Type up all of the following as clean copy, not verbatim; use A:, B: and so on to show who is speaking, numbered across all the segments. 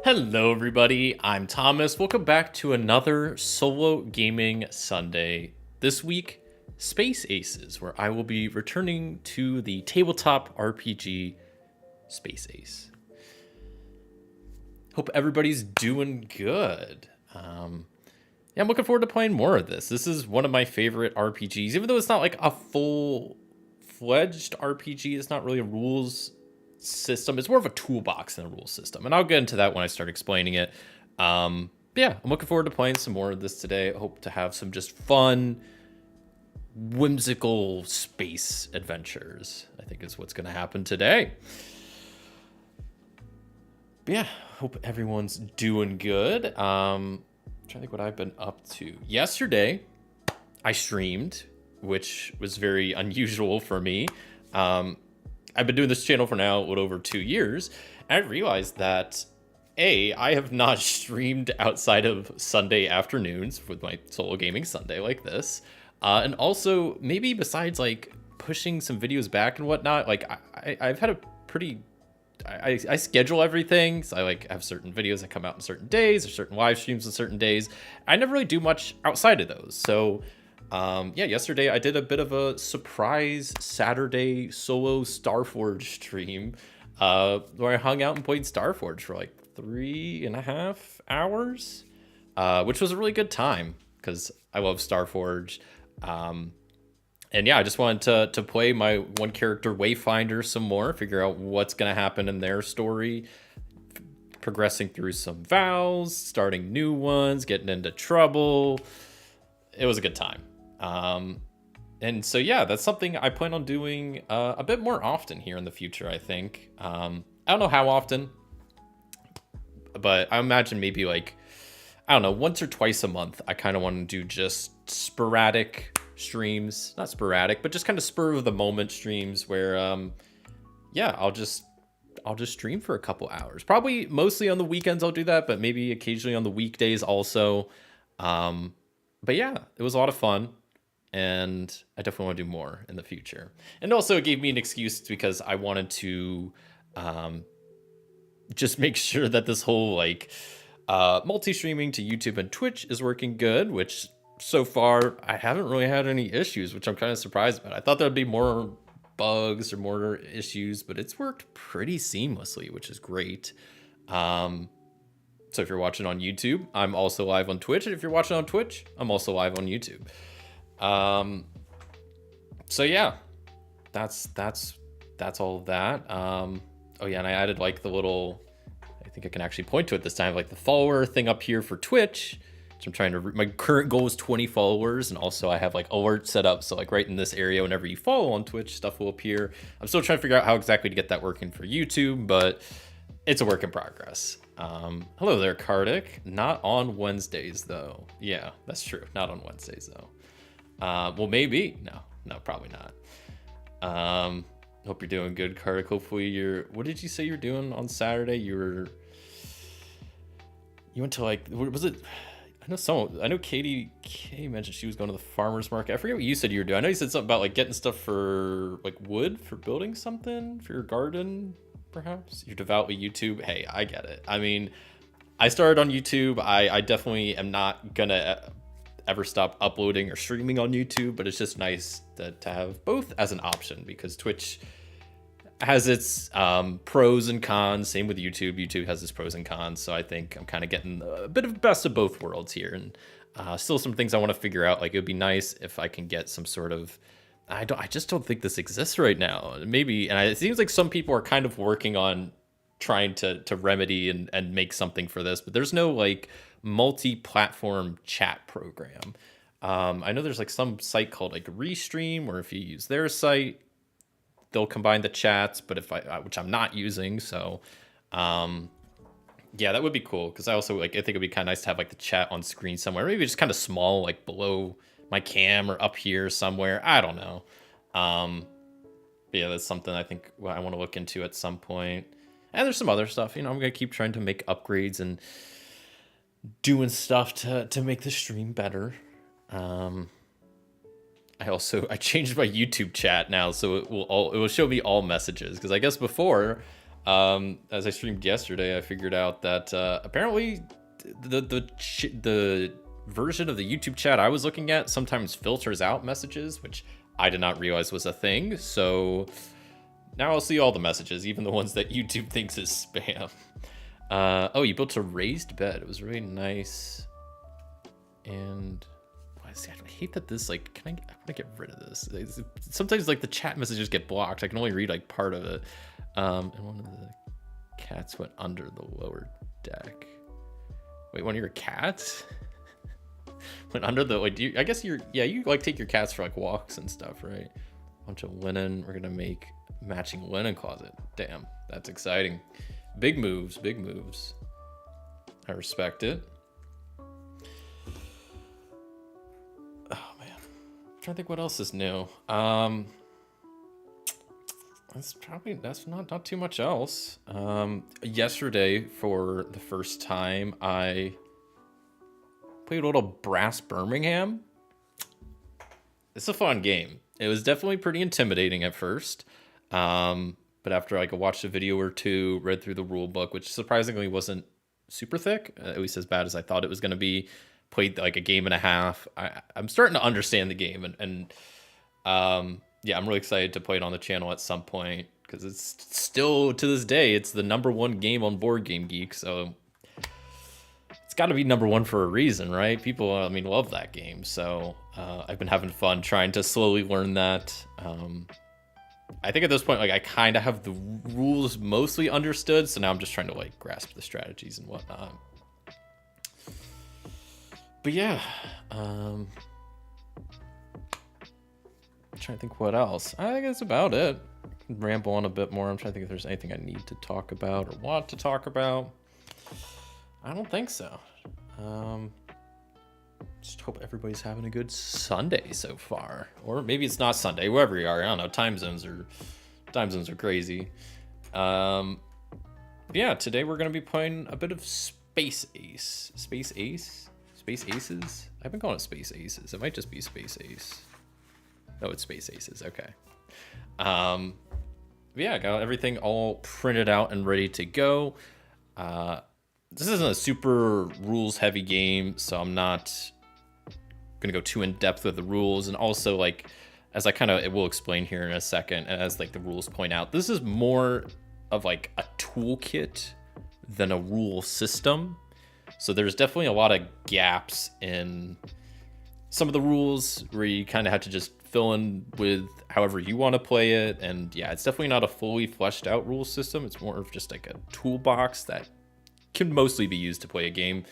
A: Hello, everybody. I'm Thomas. Welcome back to another solo gaming Sunday. This week, Space Aces, where I will be returning to the tabletop RPG Space Ace. Hope everybody's doing good. I'm looking forward to playing more of this. This is one of my favorite RPGs, even though it's not like a full-fledged RPG. It's not really a rules system. It's more of a toolbox than a rule system, and I'll get into that when I start explaining it. I'm looking forward to playing some more of this today. I hope to have some just fun, whimsical space adventures, I think is what's going to happen today. But yeah, hope everyone's doing good. I'm trying to think what I've been up to. Yesterday, I streamed, which was very unusual for me. I've been doing this channel for now a little over 2 years, and I realized that I have not streamed outside of Sunday afternoons with my solo gaming Sunday like this. And also maybe besides like pushing some videos back and whatnot, like I've had a pretty, I schedule everything. So I like have certain videos that come out on certain days or certain live streams on certain days. I never really do much outside of those. So yesterday I did a bit of a surprise Saturday solo Starforge stream, where I hung out and played Starforge for like 3.5 hours, which was a really good time because I love Starforge. I just wanted to play my one character Wayfinder some more, figure out what's going to happen in their story, progressing through some vows, starting new ones, getting into trouble. It was a good time. That's something I plan on doing a bit more often here in the future, I think. I don't know how often, but I imagine maybe like, I don't know, once or twice a month. I kind of want to do just sporadic streams, not sporadic, but just kind of spur of the moment streams where, I'll just stream for a couple hours. Probably mostly on the weekends I'll do that, but maybe occasionally on the weekdays also. It was a lot of fun, and I definitely want to do more in the future. And also it gave me an excuse because I wanted to just make sure that this whole like multi-streaming to YouTube and Twitch is working good, which so far I haven't really had any issues, which I'm kind of surprised about. I thought there'd be more bugs or more issues, but it's worked pretty seamlessly, which is great. So if you're watching on YouTube, I'm also live on Twitch. And if you're watching on Twitch, I'm also live on YouTube. That's all of that. And I added like the little, I think I can actually point to it this time, like the follower thing up here for Twitch. So I'm trying to, my current goal is 20 followers. And also I have like alerts set up. So like right in this area, whenever you follow on Twitch, stuff will appear. I'm still trying to figure out how exactly to get that working for YouTube, but it's a work in progress. Hello there, Kardik. Not on Wednesdays, though. Yeah, that's true. Not on Wednesdays, though. Well, maybe. No, probably not. Hope you're doing good, Kardik. Hopefully what did you say you're doing on Saturday? You went to like, was it? I know Katie mentioned she was going to the farmer's market. I forget what you said you were doing. I know you said something about like getting stuff for like wood for building something for your garden. Perhaps you're devoutly YouTube. Hey, I get it. I mean, I started on YouTube. I definitely am not gonna ever stop uploading or streaming on YouTube, but it's just nice to have both as an option because Twitch has its pros and cons. Same with YouTube. YouTube has its pros and cons. So I think I'm kind of getting a bit of best of both worlds here, and still some things I want to figure out. Like it would be nice if I can get some sort of, I just don't think this exists right now. Maybe, and it seems like some people are kind of working on trying to remedy and make something for this, but there's no like multi-platform chat program. I know there's like some site called like Restream, where if you use their site, they'll combine the chats, but which I'm not using. So, that would be cool. Cause I also I think it'd be kind of nice to have like the chat on screen somewhere, maybe just kind of small, like below my cam or up here somewhere. I don't know. That's something I think I want to look into at some point. And there's some other stuff, I'm going to keep trying to make upgrades and doing stuff to make the stream better. I changed my YouTube chat now, so it will show me all messages. Cause I guess before, As I streamed yesterday, I figured out that apparently the version of the YouTube chat I was looking at sometimes filters out messages, which I did not realize was a thing. So now I'll see all the messages, even the ones that YouTube thinks is spam. Oh, you built a raised bed. It was really nice. And I hate that this, like, I want to get rid of this. Sometimes, like, the chat messages get blocked. I can only read, like, part of it. And one of the cats went under the lower deck. Wait, one of your cats went under the, like, I guess you like take your cats for, like, walks and stuff, right? Bunch of linen. We're gonna make matching linen closet. Damn, that's exciting. Big moves, big moves. I respect it. Oh man, I'm trying to think what else is new. That's not too much else. Yesterday, for the first time, I played a little Brass Birmingham. It's a fun game. It was definitely pretty intimidating at first. But after like I watched a video or two, read through the rule book, which surprisingly wasn't super thick, at least as bad as I thought it was going to be, played like a game and a half. I'm starting to understand the game, and yeah, I'm really excited to play it on the channel at some point, because it's still, to this day, it's the #1 game on Board Game Geek, so it's got to be #1 for a reason, right? People, I mean, love that game, so I've been having fun trying to slowly learn that. I think at this point, like, I kind of have the rules mostly understood, so now I'm just trying to, like, grasp the strategies and whatnot. But yeah, I'm trying to think what else. I think that's about it. Ramble on a bit more. I'm trying to think if there's anything I need to talk about or want to talk about. I don't think so. Just hope everybody's having a good Sunday so far, or maybe it's not Sunday. Wherever you are, I don't know. Time zones are crazy. Yeah, today we're gonna be playing a bit of Space Ace. Space Aces. I've been calling it Space Aces. It might just be Space Ace. Oh, it's Space Aces. Okay. Yeah, I got everything all printed out and ready to go. This isn't a super rules heavy game, so I'm not gonna go too in depth with the rules. And also, like, as it will explain here in a second, as like the rules point out, this is more of like a toolkit than a rule system. So there's definitely a lot of gaps in some of the rules where you kind of have to just fill in with however you want to play it. And yeah, it's definitely not a fully fleshed out rule system. It's more of just like a toolbox that can mostly be used to play a game.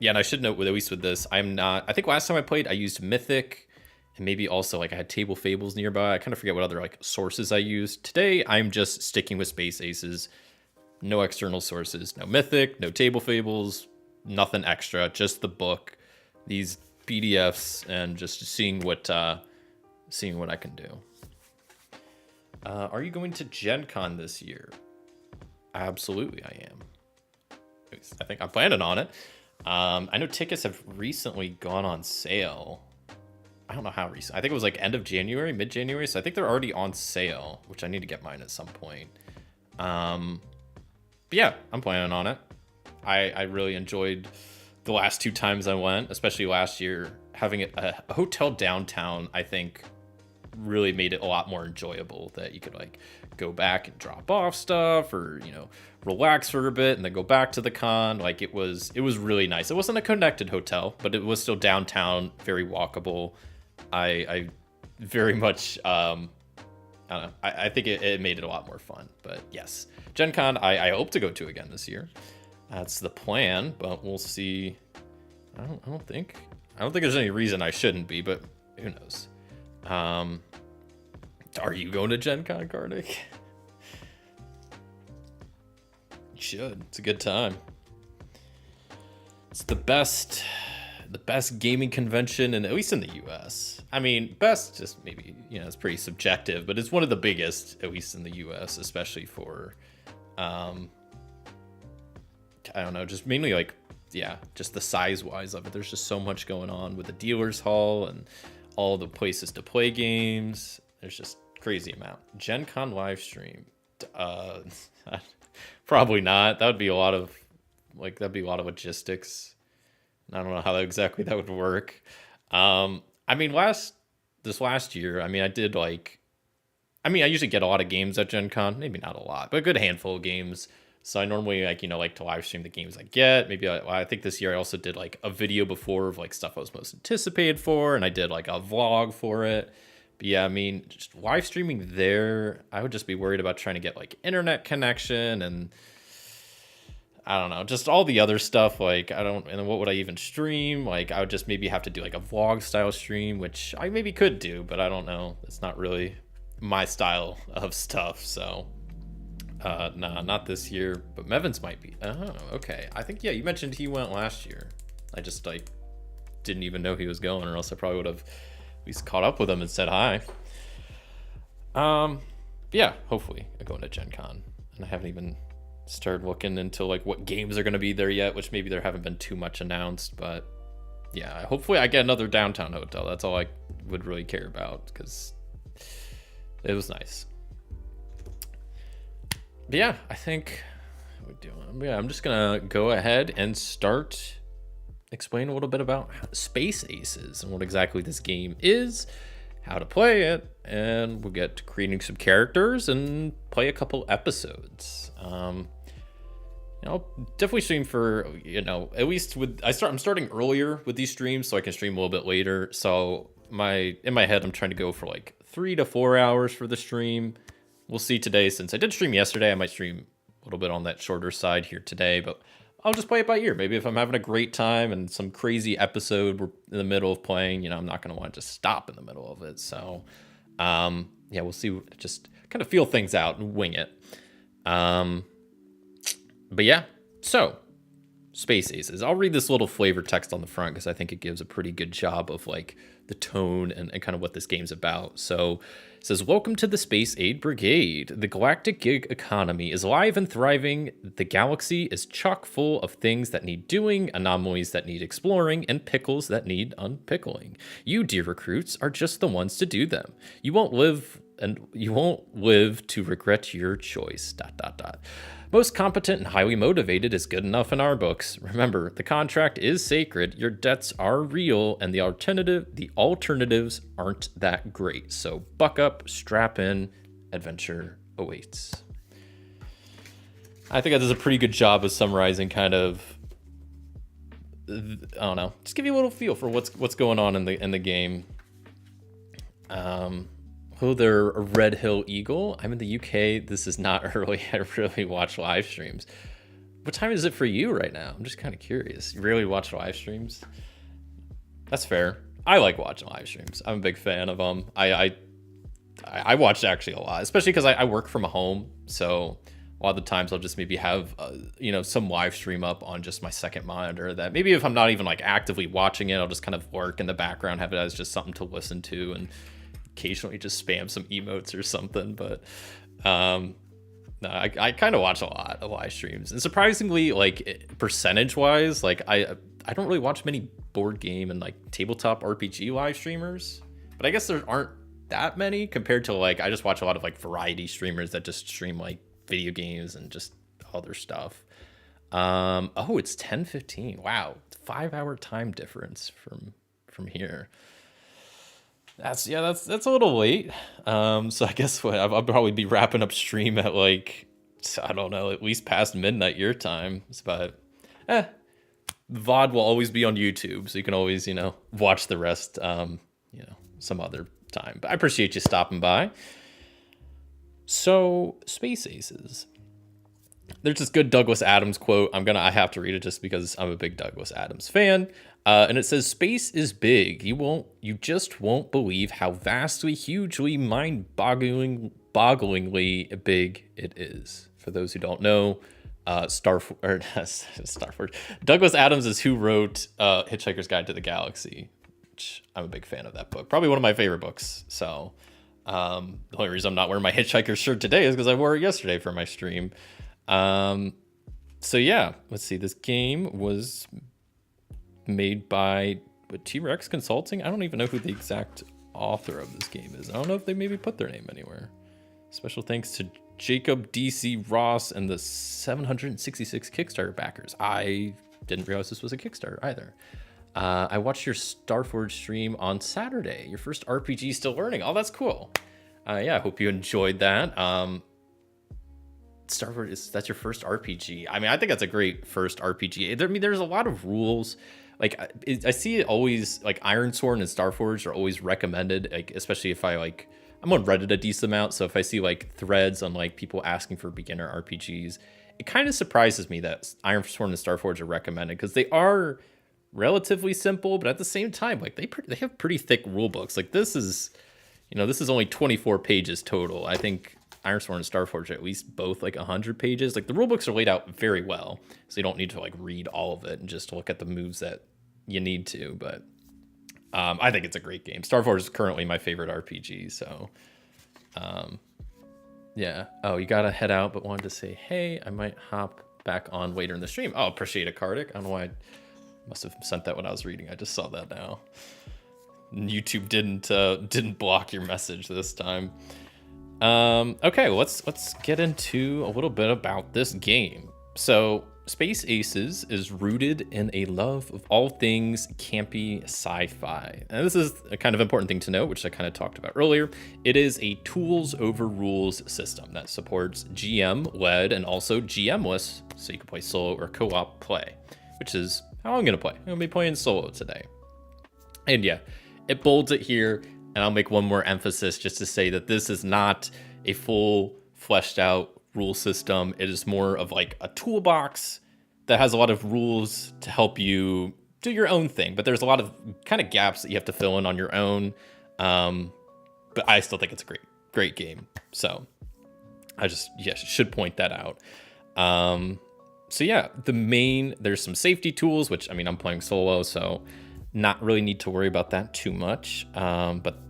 A: Yeah, and I should note, at least with this, I think last time I played, I used Mythic, and maybe also like I had Table Fables nearby. I kind of forget what other like sources I used. Today, I'm just sticking with Space Aces. No external sources, no Mythic, no Table Fables, nothing extra, just the book, these PDFs, and just seeing what I can do. Are you going to Gen Con this year? Absolutely, I am. I think I'm planning on it. I know tickets have recently gone on sale. I don't know how recent. I think it was like end of January, mid-January. So I think they're already on sale, which I need to get mine at some point. But yeah, I'm planning on it. I really enjoyed the last 2 times I went, especially last year. Having a hotel downtown, I think, really made it a lot more enjoyable, that you could like go back and drop off stuff, or, you know, relax for a bit and then go back to the con. Like, it was really nice. It wasn't a connected hotel, but it was still downtown, very walkable. I very much I don't know, I think it made it a lot more fun. But yes, Gen Con I hope to go to again this year. That's the plan, but we'll see. I don't think there's any reason I shouldn't be, but who knows. Are you going to Gen Con, Kartik? You should. It's a good time. It's the best gaming convention, and at least in the US. I mean, best, just maybe, you know, it's pretty subjective, but it's one of the biggest, at least in the US, especially for I don't know, just mainly like, yeah, just the size wise of it. There's just so much going on with the dealers hall and all the places to play games. There's just crazy amount. Gen Con live stream. Uh, probably not. That would be a lot of logistics. I don't know how exactly that would work. I mean, this last year, I mean, I usually get a lot of games at Gen Con. Maybe not a lot, but a good handful of games. So I normally like to live stream the games I get. Maybe I think this year I also did like a video before of like stuff I was most anticipated for, and I did like a vlog for it. But yeah, I mean, just live streaming there, I would just be worried about trying to get like internet connection and I don't know, just all the other stuff. Like, and then what would I even stream? Like, I would just maybe have to do like a vlog style stream, which I maybe could do, but I don't know. It's not really my style of stuff. So, nah, not this year, but Mevin's might be. Oh, okay. I think, yeah, you mentioned he went last year. I just like didn't even know he was going, or else I probably would have at least caught up with him and said hi. Yeah, hopefully I go into Gen Con, and I haven't even started looking into like what games are going to be there yet, which maybe there haven't been too much announced, but yeah, hopefully I get another downtown hotel. That's all I would really care about, because it was nice. But yeah, I think we're doing. Yeah, I'm just gonna go ahead and start explain a little bit about Space Aces and what exactly this game is, how to play it, and we'll get to creating some characters and play a couple episodes. Definitely stream for, at least I'm starting earlier with these streams so I can stream a little bit later. So in my head, I'm trying to go for like 3 to 4 hours for the stream. We'll see today. Since I did stream yesterday, I might stream a little bit on that shorter side here today, but I'll just play it by ear. Maybe if I'm having a great time and some crazy episode we're in the middle of playing, I'm not going to want to just stop in the middle of it. So, yeah, we'll see. Just kind of feel things out and wing it. But yeah, so Space Aces. I'll read this little flavor text on the front because I think it gives a pretty good job of like the tone and kind of what this game's about. So it says, welcome to the Space Aid Brigade. The galactic gig economy is alive and thriving. The galaxy is chock full of things that need doing, anomalies that need exploring, and pickles that need unpickling. You, dear recruits, are just the ones to do them. You won't live to regret your choice. ... Most competent and highly motivated is good enough in our books. Remember, the contract is sacred, your debts are real, and the alternatives aren't that great. So buck up, strap in, adventure awaits. I think that does a pretty good job of summarizing kind of, I don't know, just give you a little feel for what's going on in the game. Hello there, Red Hill Eagle. I'm in the UK. This is not early. I really watch live streams. What time is it for you right now? I'm just kind of curious. You really watch live streams? That's fair. I like watching live streams. I'm a big fan of them. I watch actually a lot, especially because I work from home. So a lot of the times I'll just maybe have, some live stream up on just my second monitor that maybe if I'm not even like actively watching it, I'll just kind of work in the background, have it as just something to listen to, and occasionally just spam some emotes or something. But no, I kind of watch a lot of live streams, and surprisingly, like percentage wise, like I don't really watch many board game and like tabletop RPG live streamers, but I guess there aren't that many compared to like I just watch a lot of like variety streamers that just stream like video games and just other stuff. Oh, it's 10:15. Wow, 5-hour time difference from here. That's a little late. So I guess I'll probably be wrapping up stream at like, I don't know, at least past midnight your time. But VOD will always be on YouTube, so you can always, watch the rest some other time. But I appreciate you stopping by. So, Space Aces. There's this good Douglas Adams quote. I have to read it just because I'm a big Douglas Adams fan. And it says, space is big. You just won't believe how vastly, hugely, mind-bogglingly big it is. For those who don't know, Starford. Douglas Adams is who wrote Hitchhiker's Guide to the Galaxy, which I'm a big fan of that book. Probably one of my favorite books. So the only reason I'm not wearing my Hitchhiker shirt today is because I wore it yesterday for my stream. So yeah, let's see. This game was made by T-Rex Consulting. I don't even know who the exact author of this game is. I don't know if they maybe put their name anywhere. Special thanks to Jacob DC Ross and the 766 Kickstarter backers. I didn't realize this was a Kickstarter either. I watched your Starforge stream on Saturday. Your first RPG still learning. Oh, that's cool. Yeah, I hope you enjoyed that. Starforge, that's your first RPG. I mean, I think that's a great first RPG. I mean, there's a lot of rules. Like, I see it always, like, Ironsworn and Starforge are always recommended, like, especially if I'm on Reddit a decent amount, so if I see, like, threads on, like, people asking for beginner RPGs, it kind of surprises me that Ironsworn and Starforge are recommended, because they are relatively simple, but at the same time, like, they have pretty thick rule books. Like, this is only 24 pages total. I think Ironsworn and Starforge are at least both like 100 pages. Like, the rule books are laid out very well, so you don't need to like read all of it and just look at the moves that you need to. But I think it's a great game. Starforge is currently my favorite RPG. So yeah. Oh, you gotta head out, but wanted to say, hey, I might hop back on later in the stream. Oh, appreciate it, Kardik. I don't know why I must have sent that when I was reading. I just saw that now. YouTube didn't block your message this time. Okay, let's get into a little bit about this game. So, Space Aces is rooted in a love of all things campy sci-fi. And this is a kind of important thing to note, which I kind of talked about earlier. It is a tools over rules system that supports GM-led and also GM-less, so you can play solo or co-op play, which is how I'm going to play. I'm going to be playing solo today. And yeah, it bolds it here, and I'll make one more emphasis just to say that this is not a full fleshed out rule system. It is more of like a toolbox that has a lot of rules to help you do your own thing, but there's a lot of kind of gaps that you have to fill in on your own. But I still think it's a great game. So I just, should point that out. So yeah, there's some safety tools, which, I mean, I'm playing solo, so not really need to worry about that too much, but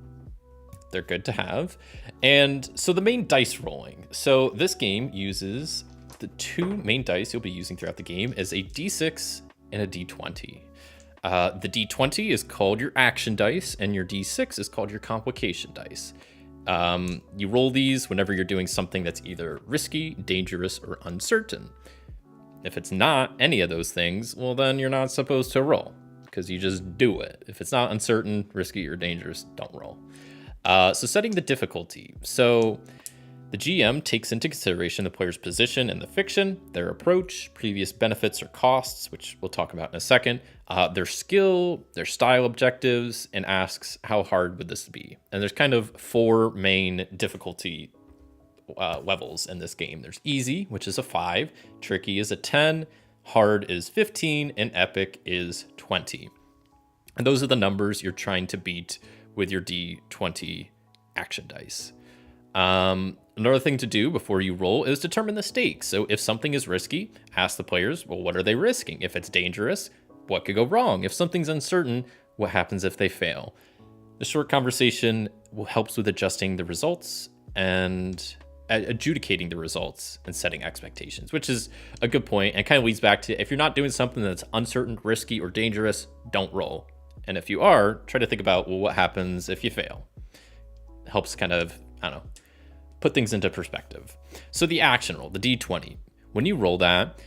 A: they're good to have. And so the main dice rolling. So this game uses the two main dice you'll be using throughout the game is a D6 and a D20. The D20 is called your action dice, and your D6 is called your complication dice. You roll these whenever you're doing something that's either risky, dangerous, or uncertain. If it's not any of those things, well, then you're not supposed to roll, because you just do it. If it's not uncertain, risky, or dangerous, don't roll. So setting the difficulty. So the GM takes into consideration the player's position in the fiction, their approach, previous benefits or costs, which we'll talk about in a second, their skill, their style objectives, and asks how hard would this be. And there's kind of four main difficulty levels in this game. There's easy, which is a 5, tricky is a 10, hard is 15, and epic is 20. And those are the numbers you're trying to beat with your D20 action dice. Another thing to do before you roll is determine the stakes. So if something is risky, ask the players, well, what are they risking? If it's dangerous, what could go wrong? If something's uncertain, what happens if they fail? The short conversation helps with adjusting the results and adjudicating the results and setting expectations, which is a good point, and kind of leads back to, if you're not doing something that's uncertain, risky, or dangerous, don't roll. And if you are, try to think about, well, what happens if you fail? It helps kind of, put things into perspective. So the action roll, the D20, when you roll that,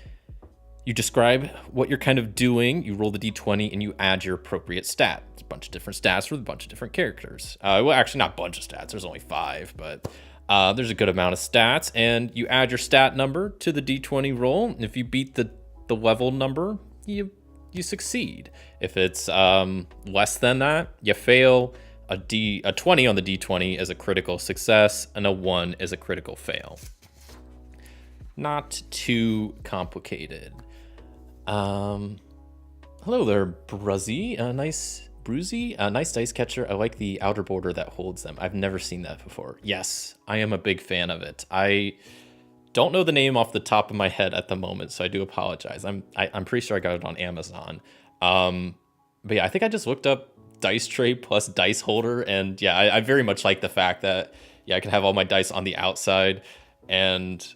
A: you describe what you're kind of doing, you roll the D20, and you add your appropriate stat. It's a bunch of different stats for a bunch of different characters. Well, actually, not a bunch of stats. There's only 5, but there's a good amount of stats, and you add your stat number to the D20 roll. If you beat the level number, you succeed. If it's less than that, you fail. A 20 on the D20 is a critical success, and a 1 is a critical fail. Not too complicated. Hello there, Bruzzy. Nice dice catcher. I like the outer border that holds them. I've never seen that before. Yes, I am a big fan of it. I don't know the name off the top of my head at the moment, so I do apologize. I'm pretty sure I got it on Amazon. But yeah, I think I just looked up dice tray plus dice holder, and yeah, I very much like the fact that I can have all my dice on the outside, and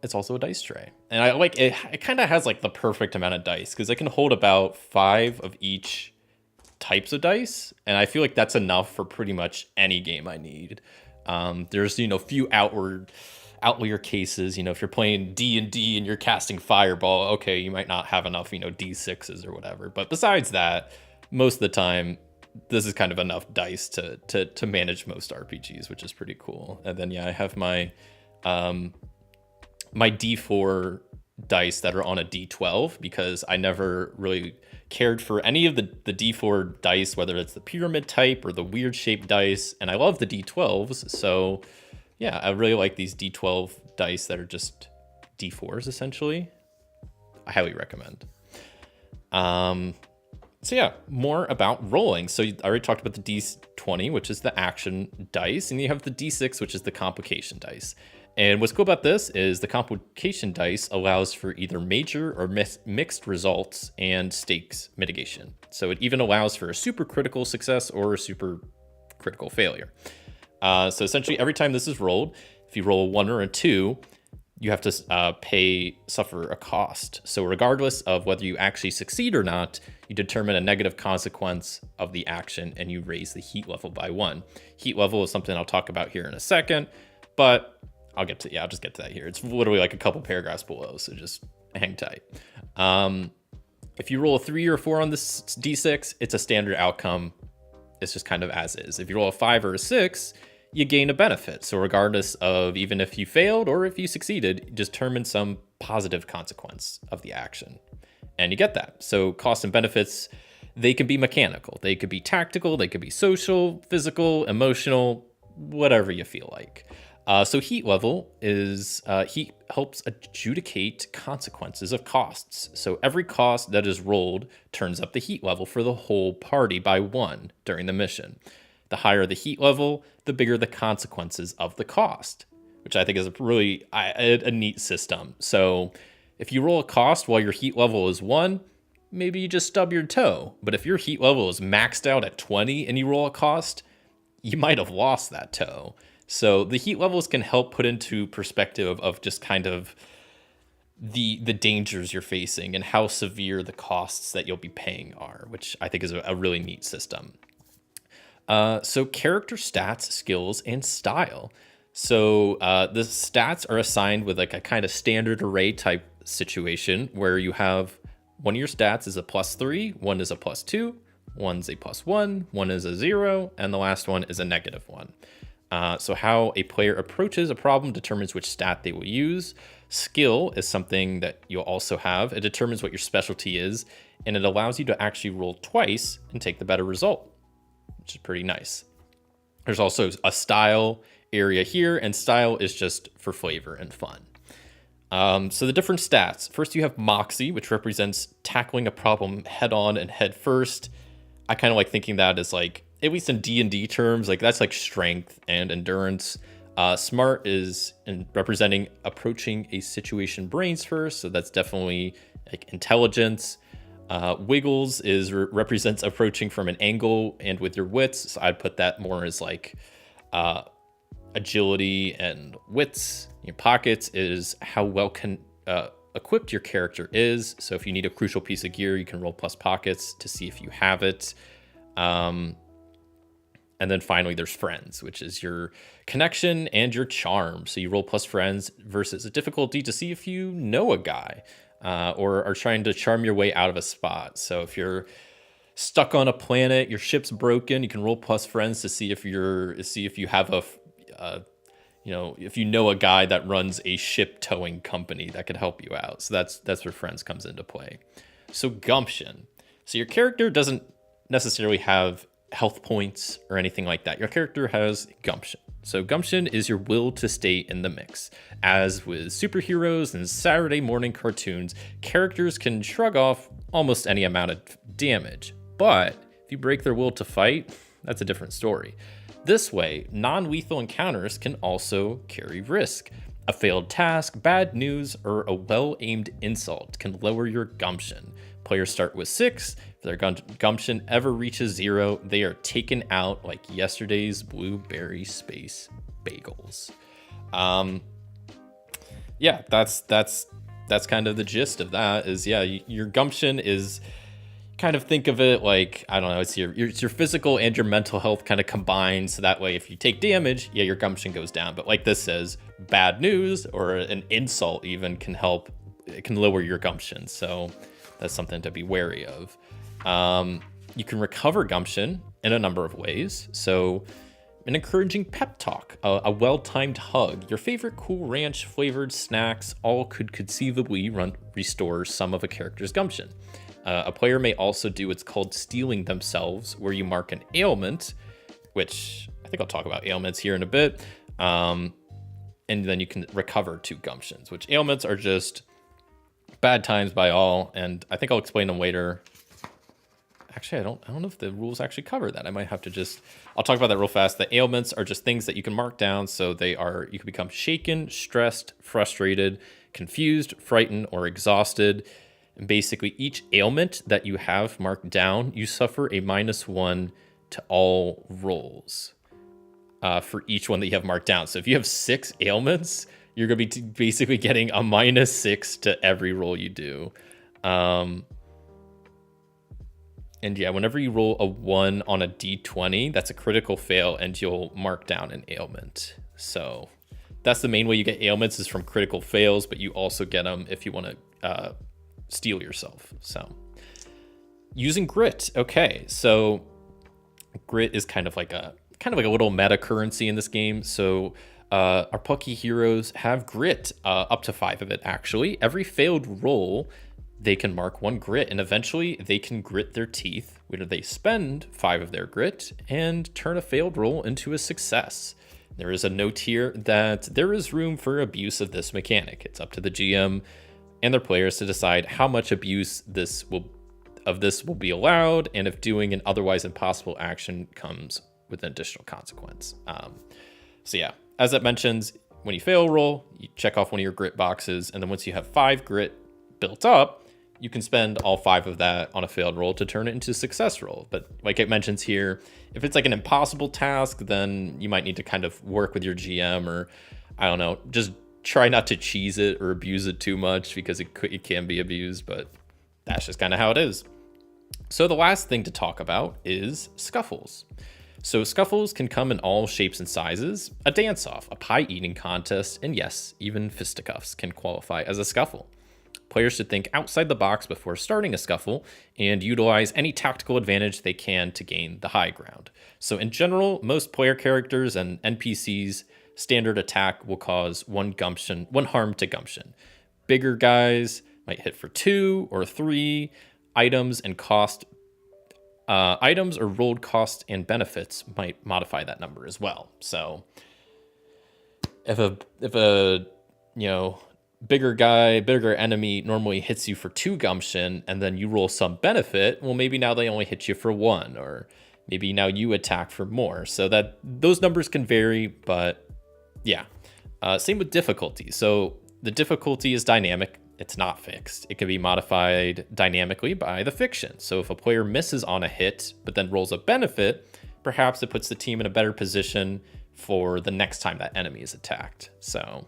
A: it's also a dice tray, and I like it. It kind of has like the perfect amount of dice, because it can hold about 5 of each types of dice, and I feel like that's enough for pretty much any game I need. There's, few outlier cases. If you're playing D&D and you're casting Fireball, okay, you might not have enough, D6s or whatever. But besides that, most of the time, this is kind of enough dice to manage most RPGs, which is pretty cool. And then, I have my my D4 dice that are on a D12 because I never really cared for any of the D4 dice, whether it's the pyramid type or the weird shaped dice. And I love the D12s. So yeah, I really like these D12 dice that are just D4s essentially. I highly recommend. So yeah, more about rolling. So I already talked about the D20, which is the action dice, and you have the D6, which is the complication dice. And what's cool about this is the complication dice allows for either major or mixed results and stakes mitigation. So it even allows for a super critical success or a super critical failure. So essentially every time this is rolled, if you roll a 1 or a 2, you have to suffer a cost. So regardless of whether you actually succeed or not, you determine a negative consequence of the action and you raise the heat level by 1. Heat level is something I'll talk about here in a second, but I'll just get to that here. It's literally like a couple paragraphs below, so just hang tight. If you roll a 3 or a 4 on this D6, it's a standard outcome. It's just kind of as is. If you roll a 5 or a 6, you gain a benefit. So regardless of even if you failed or if you succeeded, you determine some positive consequence of the action. And you get that. So costs and benefits, they can be mechanical. They could be tactical. They could be social, physical, emotional, whatever you feel like. So heat level is heat helps adjudicate consequences of costs. So every cost that is rolled turns up the heat level for the whole party by 1 during the mission. The higher the heat level, the bigger the consequences of the cost, which I think is a neat system. So if you roll a cost while your heat level is 1, maybe you just stub your toe. But if your heat level is maxed out at 20 and you roll a cost, you might have lost that toe. So the heat levels can help put into perspective of just kind of the dangers you're facing and how severe the costs that you'll be paying are, which I think is a really neat system. So character stats, skills, and style. So the stats are assigned with like a kind of standard array type situation where you have one of your stats is a +3, one is a +2, one's a +1, one is a 0, and the last one is a -1. So how a player approaches a problem determines which stat they will use. Skill is something that you'll also have. It determines what your specialty is, and it allows you to actually roll twice and take the better result, which is pretty nice. There's also a style area here, and style is just for flavor and fun. So the different stats. First, you have Moxie, which represents tackling a problem head on and head first. I kind of like thinking that as like, at least in D&D terms, like that's like strength and endurance. Smart is representing approaching a situation brains first, so that's definitely like intelligence. Wiggles represents approaching from an angle and with your wits, so I'd put that more as like agility and wits. Your pockets is how well equipped your character is, so if you need a crucial piece of gear, you can roll plus pockets to see if you have it. And then finally, there's friends, which is your connection and your charm. So you roll plus friends versus a difficulty to see if you know a guy or are trying to charm your way out of a spot. So if you're stuck on a planet, your ship's broken, you can roll plus friends to see if you have if you know a guy that runs a ship towing company that could help you out. So that's where friends comes into play. So gumption. So your character doesn't necessarily have health points or anything like that. Your character has gumption. So gumption is your will to stay in the mix. As with superheroes and Saturday morning cartoons, characters can shrug off almost any amount of damage. But if you break their will to fight, that's a different story. This way, non-lethal encounters can also carry risk. A failed task, bad news, or a well-aimed insult can lower your gumption. Players start with 6. If their gumption ever reaches 0, they are taken out like yesterday's blueberry space bagels. That's kind of the gist of that. Your gumption is kind of think of it like, I don't know, it's your physical and your mental health kind of combined. So that way, if you take damage, yeah, your gumption goes down. But like this says, bad news or an insult even can help. It can lower your gumption. So that's something to be wary of. You can recover gumption in a number of ways. So an encouraging pep talk, a well-timed hug, your favorite Cool Ranch flavored snacks, all could conceivably restore some of a character's gumption. A player may also do what's called stealing themselves, where you mark an ailment, which I think I'll talk about ailments here in a bit, and then you can recover 2 gumptions, which ailments are just bad times by all, and I think I'll explain them later. Actually, I don't know if the rules actually cover that. I might have to I'll talk about that real fast. The ailments are just things that you can mark down, so you can become shaken, stressed, frustrated, confused, frightened, or exhausted. And basically, each ailment that you have marked down, you suffer a -1 to all rolls for each one that you have marked down. So if you have 6 ailments, you're going to be basically getting a -6 to every roll you do. And yeah, whenever you roll a 1 on a d20, that's a critical fail, and you'll mark down an ailment. So that's the main way you get ailments, is from critical fails, but you also get them if you want to steal yourself. So using grit. Okay, so grit is kind of like a little meta currency in this game. So our Pucky heroes have grit, up to 5 of it actually. Every failed roll, they can mark 1 grit, and eventually they can grit their teeth, where they spend 5 of their grit and turn a failed roll into a success. There is a note here that there is room for abuse of this mechanic. It's up to the GM and their players to decide how much abuse this will be allowed, and if doing an otherwise impossible action comes with an additional consequence. So yeah, as it mentions, when you fail a roll, you check off one of your grit boxes, and then once you have 5 grit built up, you can spend all 5 of that on a failed roll to turn it into a success roll. But like it mentions here, if it's like an impossible task, then you might need to kind of work with your GM, or I don't know, just try not to cheese it or abuse it too much, because it can be abused, but that's just kind of how it is. So the last thing to talk about is scuffles. So scuffles can come in all shapes and sizes. A dance-off, a pie eating contest, and yes, even fisticuffs can qualify as a scuffle. Players should think outside the box before starting a scuffle and utilize any tactical advantage they can to gain the high ground. So in general, most player characters and NPCs standard attack will cause 1 harm to gumption. Bigger guys might hit for 2 or 3 items, and items or rolled costs and benefits might modify that number as well. So if a bigger enemy normally hits you for 2 gumption, and then you roll some benefit, well, maybe now they only hit you for 1, or maybe now you attack for more. So that those numbers can vary, but yeah. Same with difficulty. So the difficulty is dynamic. It's not fixed. It can be modified dynamically by the fiction. So if a player misses on a hit, but then rolls a benefit, perhaps it puts the team in a better position for the next time that enemy is attacked. So,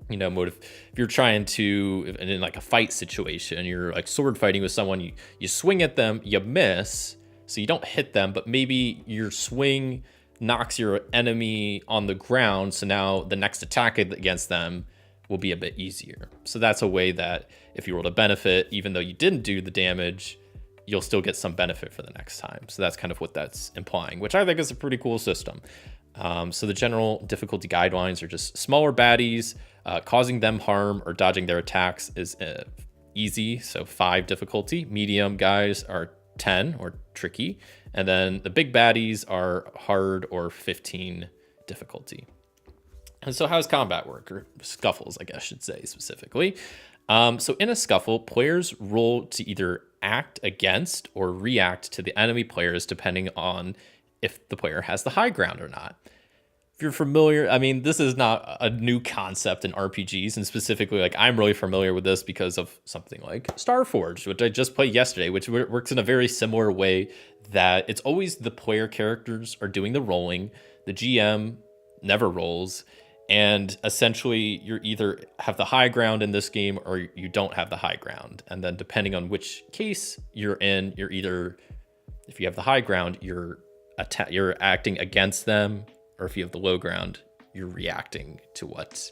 A: if you're trying to, in like a fight situation, you're like sword fighting with someone, you swing at them, you miss, so you don't hit them, but maybe your swing knocks your enemy on the ground, so now the next attack against them will be a bit easier. So that's a way that if you rolled a benefit, even though you didn't do the damage, you'll still get some benefit for the next time. So that's kind of what that's implying, which I think is a pretty cool system. So the general difficulty guidelines are just smaller baddies, causing them harm or dodging their attacks is easy, so 5 difficulty. Medium guys are 10 or tricky, and then the big baddies are hard or 15 difficulty. And so how does combat work, or scuffles, I guess I should say specifically? So in a scuffle, players roll to either act against or react to the enemy players, depending on if the player has the high ground or not. If you're familiar, I mean, this is not a new concept in RPGs, and specifically, like, I'm really familiar with this because of something like Starforged, which I just played yesterday, which works in a very similar way, that it's always the player characters are doing the rolling, the GM never rolls, And essentially, you're either have the high ground in this game or you don't have the high ground. And then depending on which case you're in, you're either, if you have the high ground, you're acting against them, or if you have the low ground, you're reacting to what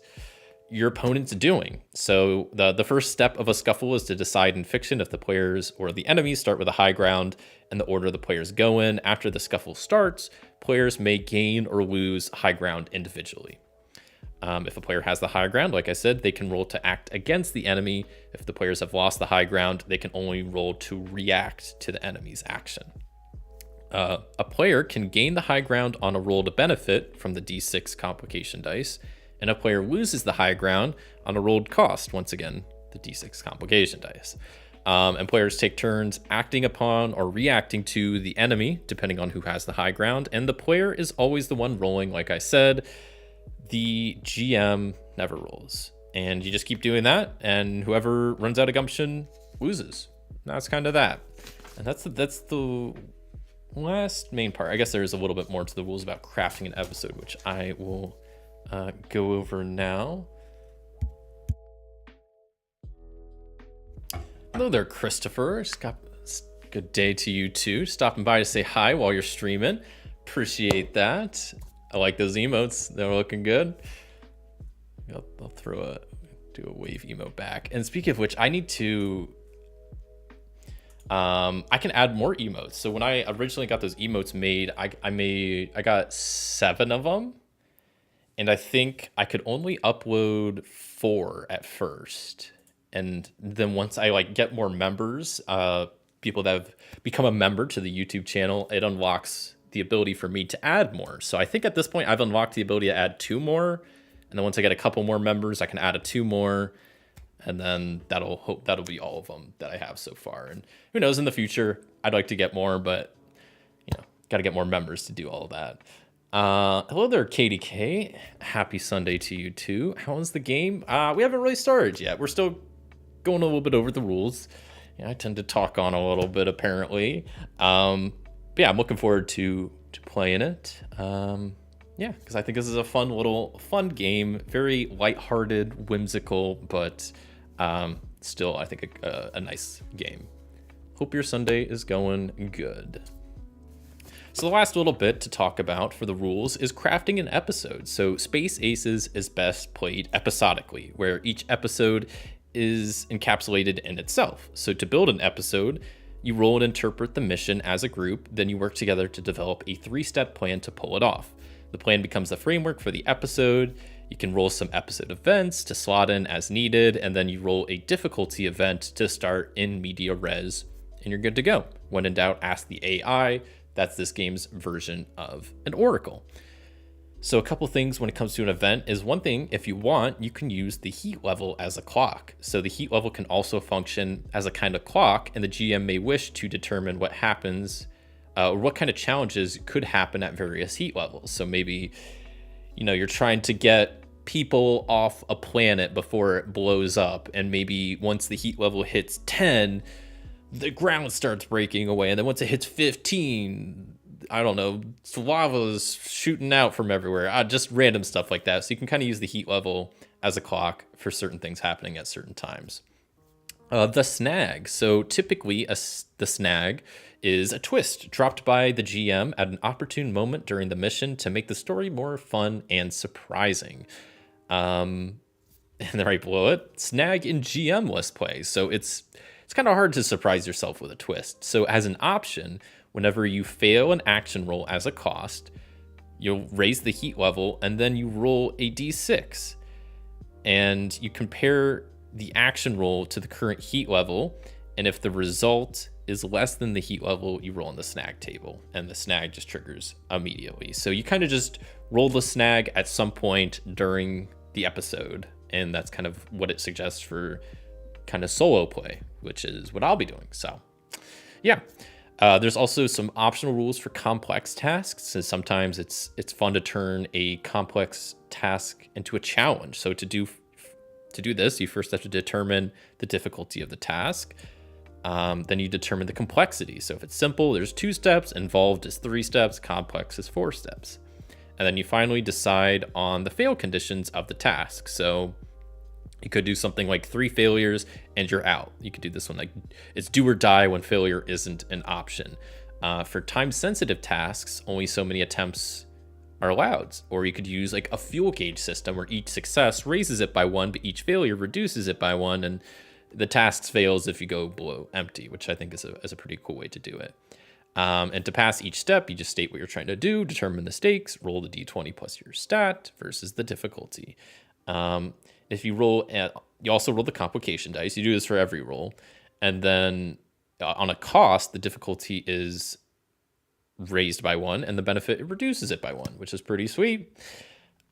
A: your opponent's doing. So the first step of a scuffle is to decide in fiction if the players or the enemies start with a high ground and the order the players go in. After the scuffle starts, players may gain or lose high ground individually. If a player has the high ground, like I said, they can roll to act against the enemy. If the players have lost the high ground, they can only roll to react to the enemy's action. A player can gain the high ground on a roll to benefit from the D6 complication dice, and a player loses the high ground on a rolled cost, once again, the D6 complication dice. And players take turns acting upon or reacting to the enemy, depending on who has the high ground, and the player is always the one rolling, like I said. The GM never rolls, and you just keep doing that, and whoever runs out of gumption loses. That's kind of that, and that's the last main part. I guess there's a little bit more to the rules about crafting an episode, which I will go over now. Hello there, Christopher. Good day to you too. Stopping by to say hi while you're streaming. Appreciate that. I like those emotes. They're looking good. I'll do a wave emote back. And speaking of which, I need to, I can add more emotes. So when I originally got those emotes made, I got 7 of them. And I think I could only upload 4 at first. And then once I get more members, people that have become a member to the YouTube channel, it unlocks the ability for me to add more. So I think at this point I've unlocked the ability to add 2 more. And then once I get a couple more members, I can add 2 more. And then that'll be all of them that I have so far. And who knows, in the future, I'd like to get more, but got to get more members to do all of that. Hello there, Katie K. Happy Sunday to you too. How's the game? We haven't really started yet. We're still going a little bit over the rules. I tend to talk on a little bit apparently. But yeah, I'm looking forward to playing it. Because I think this is a fun game, very lighthearted, whimsical, but still, I think a nice game. Hope your Sunday is going good. So the last little bit to talk about for the rules is crafting an episode. So Space Aces is best played episodically, where each episode is encapsulated in itself. So to build an episode, you roll and interpret the mission as a group, then you work together to develop a 3-step plan to pull it off. The plan becomes the framework for the episode. You can roll some episode events to slot in as needed, and then you roll a difficulty event to start in media res, and you're good to go. When in doubt, ask the AI. That's this game's version of an oracle. So a couple things when it comes to an event is, one thing, if you want, you can use the heat level as a clock. So the heat level can also function as a kind of clock, and the GM may wish to determine what happens or what kind of challenges could happen at various heat levels. So maybe, you're trying to get people off a planet before it blows up, and maybe once the heat level hits 10, the ground starts breaking away, and then once it hits 15, I don't know, lava is shooting out from everywhere. Just random stuff like that. So you can kind of use the heat level as a clock for certain things happening at certain times. The snag. So typically the snag is a twist dropped by the GM at an opportune moment during the mission to make the story more fun and surprising. And then right below it, snag in GM list play. So it's kind of hard to surprise yourself with a twist. So as an option, whenever you fail an action roll as a cost, you'll raise the heat level and then you roll a d6. And you compare the action roll to the current heat level. And if the result is less than the heat level, you roll on the snag table. And the snag just triggers immediately. So you kind of just roll the snag at some point during the episode. And that's kind of what it suggests for kind of solo play, which is what I'll be doing. So yeah. There's also some optional rules for complex tasks. So sometimes it's fun to turn a complex task into a challenge. So to do this, you first have to determine the difficulty of the task. Then you determine the complexity. So if it's simple, there's 2 steps. Involved is 3 steps. Complex is 4 steps. And then you finally decide on the fail conditions of the task. So you could do something like 3 failures and you're out. You could do this one like it's do or die when failure isn't an option. For time-sensitive tasks, only so many attempts are allowed. Or you could use like a fuel gauge system where each success raises it by 1, but each failure reduces it by 1, and the task fails if you go below empty, which I think is a pretty cool way to do it. And to pass each step, you just state what you're trying to do, determine the stakes, roll the d20 plus your stat versus the difficulty. If you roll, you also roll the complication dice. You do this for every roll. And then on a cost, the difficulty is raised by 1 and the benefit reduces it by 1, which is pretty sweet.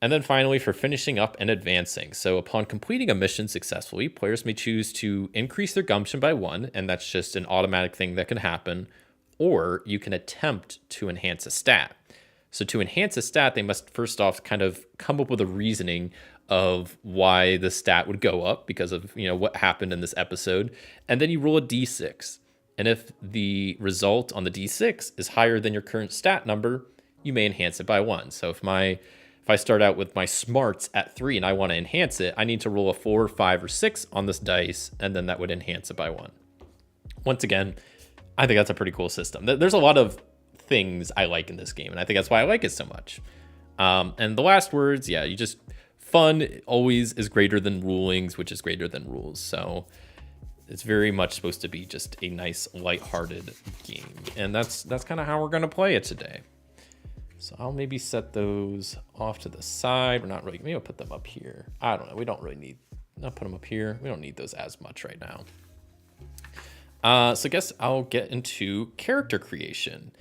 A: And then finally, for finishing up and advancing. So upon completing a mission successfully, players may choose to increase their gumption by 1, and that's just an automatic thing that can happen. Or you can attempt to enhance a stat. So to enhance a stat, they must first off kind of come up with a reasoning of why the stat would go up because of, what happened in this episode. And then you roll a d6. And if the result on the d6 is higher than your current stat number, you may enhance it by 1. So if I start out with my smarts at 3 and I want to enhance it, I need to roll a 4, 5, or 6 on this dice, and then that would enhance it by 1. Once again, I think that's a pretty cool system. There's a lot of things I like in this game, and I think that's why I like it so much. And the last words, fun always is greater than rulings, which is greater than rules. So it's very much supposed to be just a nice, lighthearted game. And that's kind of how we're going to play it today. So I'll maybe set those off to the side. We're not really, maybe I'll put them up here. I don't know. We don't really need, I'll put them up here. We don't need those as much right now. So I guess I'll get into character creation.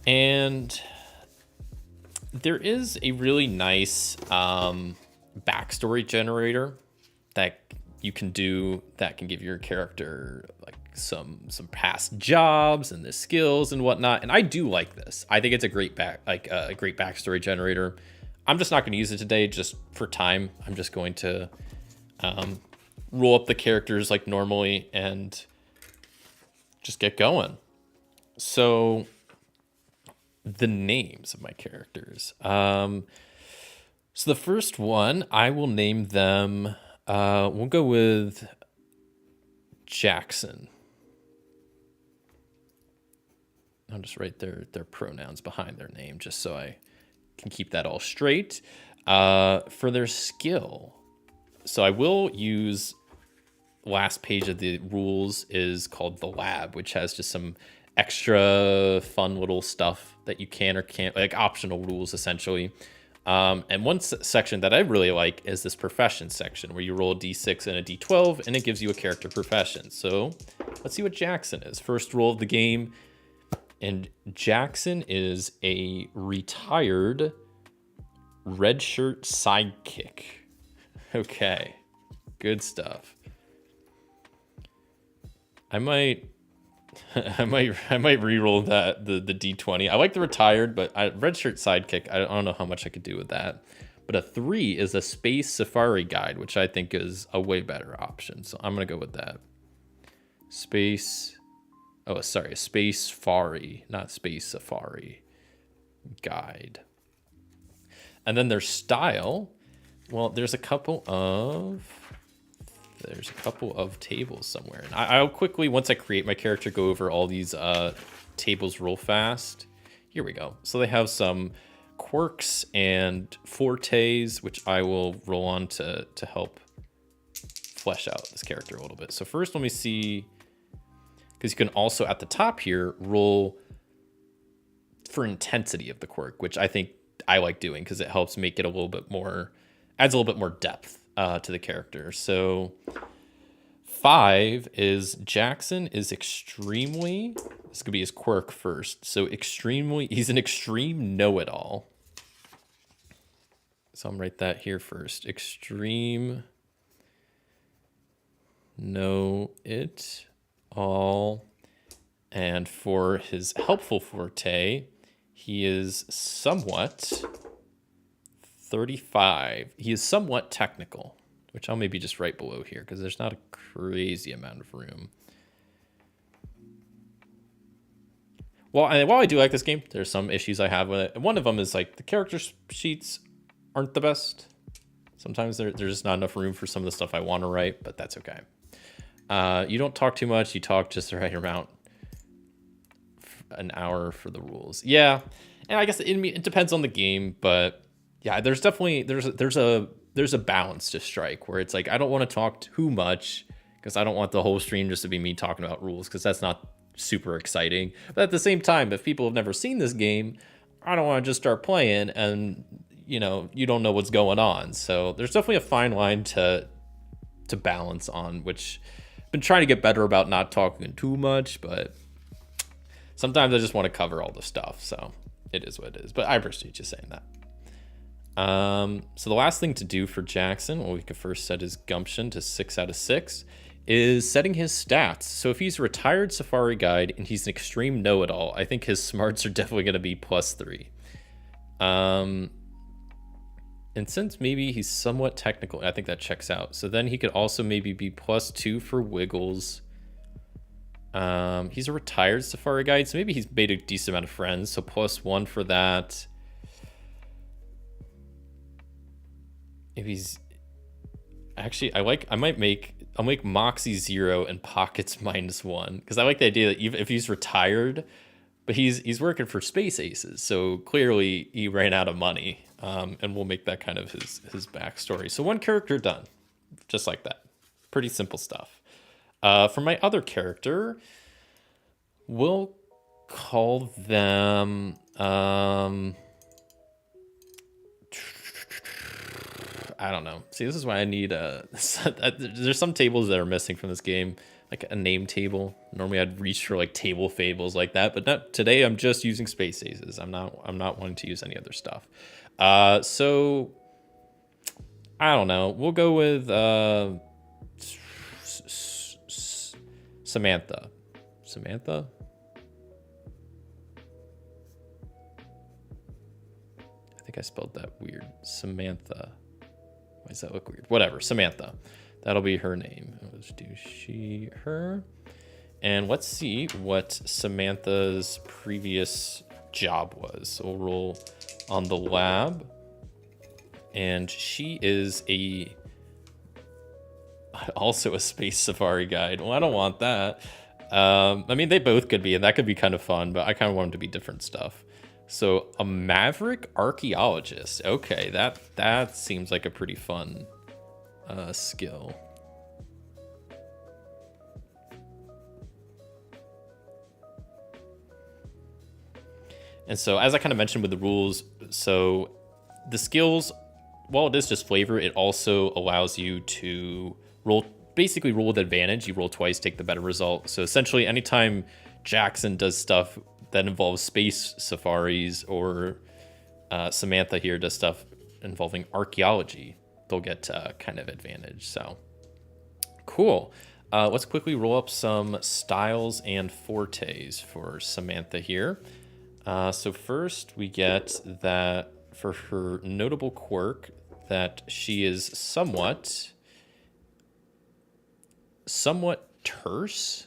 A: And there is a really nice backstory generator that you can do that can give your character like some past jobs and the skills and whatnot. And I do like this. I think it's a great great backstory generator. I'm just not going to use it today just for time. I'm just going to roll up the characters like normally and just get going. So the names of my characters. So the first one, I will name them, we'll go with Jackson. I'll just write their pronouns behind their name just so I can keep that all straight. For their skill, so I will use last page of the rules is called the lab, which has just some extra fun little stuff that you can or can't, like optional rules essentially. And one section that I really like is this profession section where you roll a d6 and a d12 and it gives you a character profession. So let's see what Jackson is. First roll of the game. And Jackson is a retired redshirt sidekick. Okay, good stuff. I might re-roll that the d20. I like the retired, but redshirt sidekick. I don't know how much I could do with that. But a 3 is a space safari guide, which I think is a way better option. So I'm gonna go with that. A space fari, not space safari guide. And then their style. Well, there's a couple of tables somewhere. And I'll quickly, once I create my character, go over all these tables real fast. Here we go. So they have some quirks and fortes, which I will roll on to help flesh out this character a little bit. So first, let me see, because you can also at the top here roll for intensity of the quirk, which I think I like doing because it helps make it a little bit more, adds a little bit more depth to the character. So 5 is Jackson is extremely, this could be his quirk first. So he's an extreme know-it-all. So I'm write that here first. Extreme know-it-all. And for his helpful forte, he is somewhat 35. He is somewhat technical, which I'll maybe just write below here because there's not a crazy amount of room. while I do like this game, there's some issues I have with it. And one of them is like the character sheets aren't the best. Sometimes there's just not enough room for some of the stuff I want to write, but that's okay. You don't talk too much. You talk just the right amount. An hour for the rules. Yeah. And I guess it depends on the game, but yeah, there's definitely, there's a balance to strike where it's like, I don't want to talk too much because I don't want the whole stream just to be me talking about rules, because that's not super exciting. But at the same time, if people have never seen this game, I don't want to just start playing and, you know, you don't know what's going on. So there's definitely a fine line to balance on, which I've been trying to get better about not talking too much, but sometimes I just want to cover all the stuff. So it is what it is, but I appreciate you saying that. So the last thing to do for Jackson, well, we could first set his gumption to 6 out of 6, is setting his stats. So if he's a retired safari guide and he's an extreme know-it-all, I think his smarts are definitely going to be +3. And since maybe he's somewhat technical, I think that checks out. So then he could also maybe be +2 for wiggles. He's a retired safari guide, so maybe he's made a decent amount of friends, so +1 for that. If he's actually, I'll make Moxie 0 and Pockets -1, because I like the idea that even if he's retired, but he's working for Space Aces, so clearly he ran out of money, and we'll make that kind of his backstory. So one character done, just like that. Pretty simple stuff. For my other character, we'll call them I don't know. See, this is why I need there's some tables that are missing from this game, like a name table. Normally I'd reach for like table fables like that, but not today. I'm just using Space Aces. I'm not wanting to use any other stuff. So I don't know. We'll go with Samantha. Samantha? I think I spelled that weird. Samantha. Why does that look weird? Whatever. Samantha. That'll be her name. Let's do she, her. And let's see what Samantha's previous job was. So we'll roll on the lab. And she is also a space safari guide. Well, I don't want that. I mean, they both could be, and that could be kind of fun, but I kind of want them to be different stuff. So a maverick archaeologist. Okay, that seems like a pretty fun skill. And so as I kind of mentioned with the rules, so the skills, while it is just flavor, it also allows you to basically roll with advantage. You roll twice, take the better result. So essentially anytime Jackson does stuff that involves space safaris, or Samantha here does stuff involving archaeology, they'll get kind of advantage. So cool. Let's quickly roll up some styles and fortes for Samantha here. So first we get that for her notable quirk that she is somewhat terse.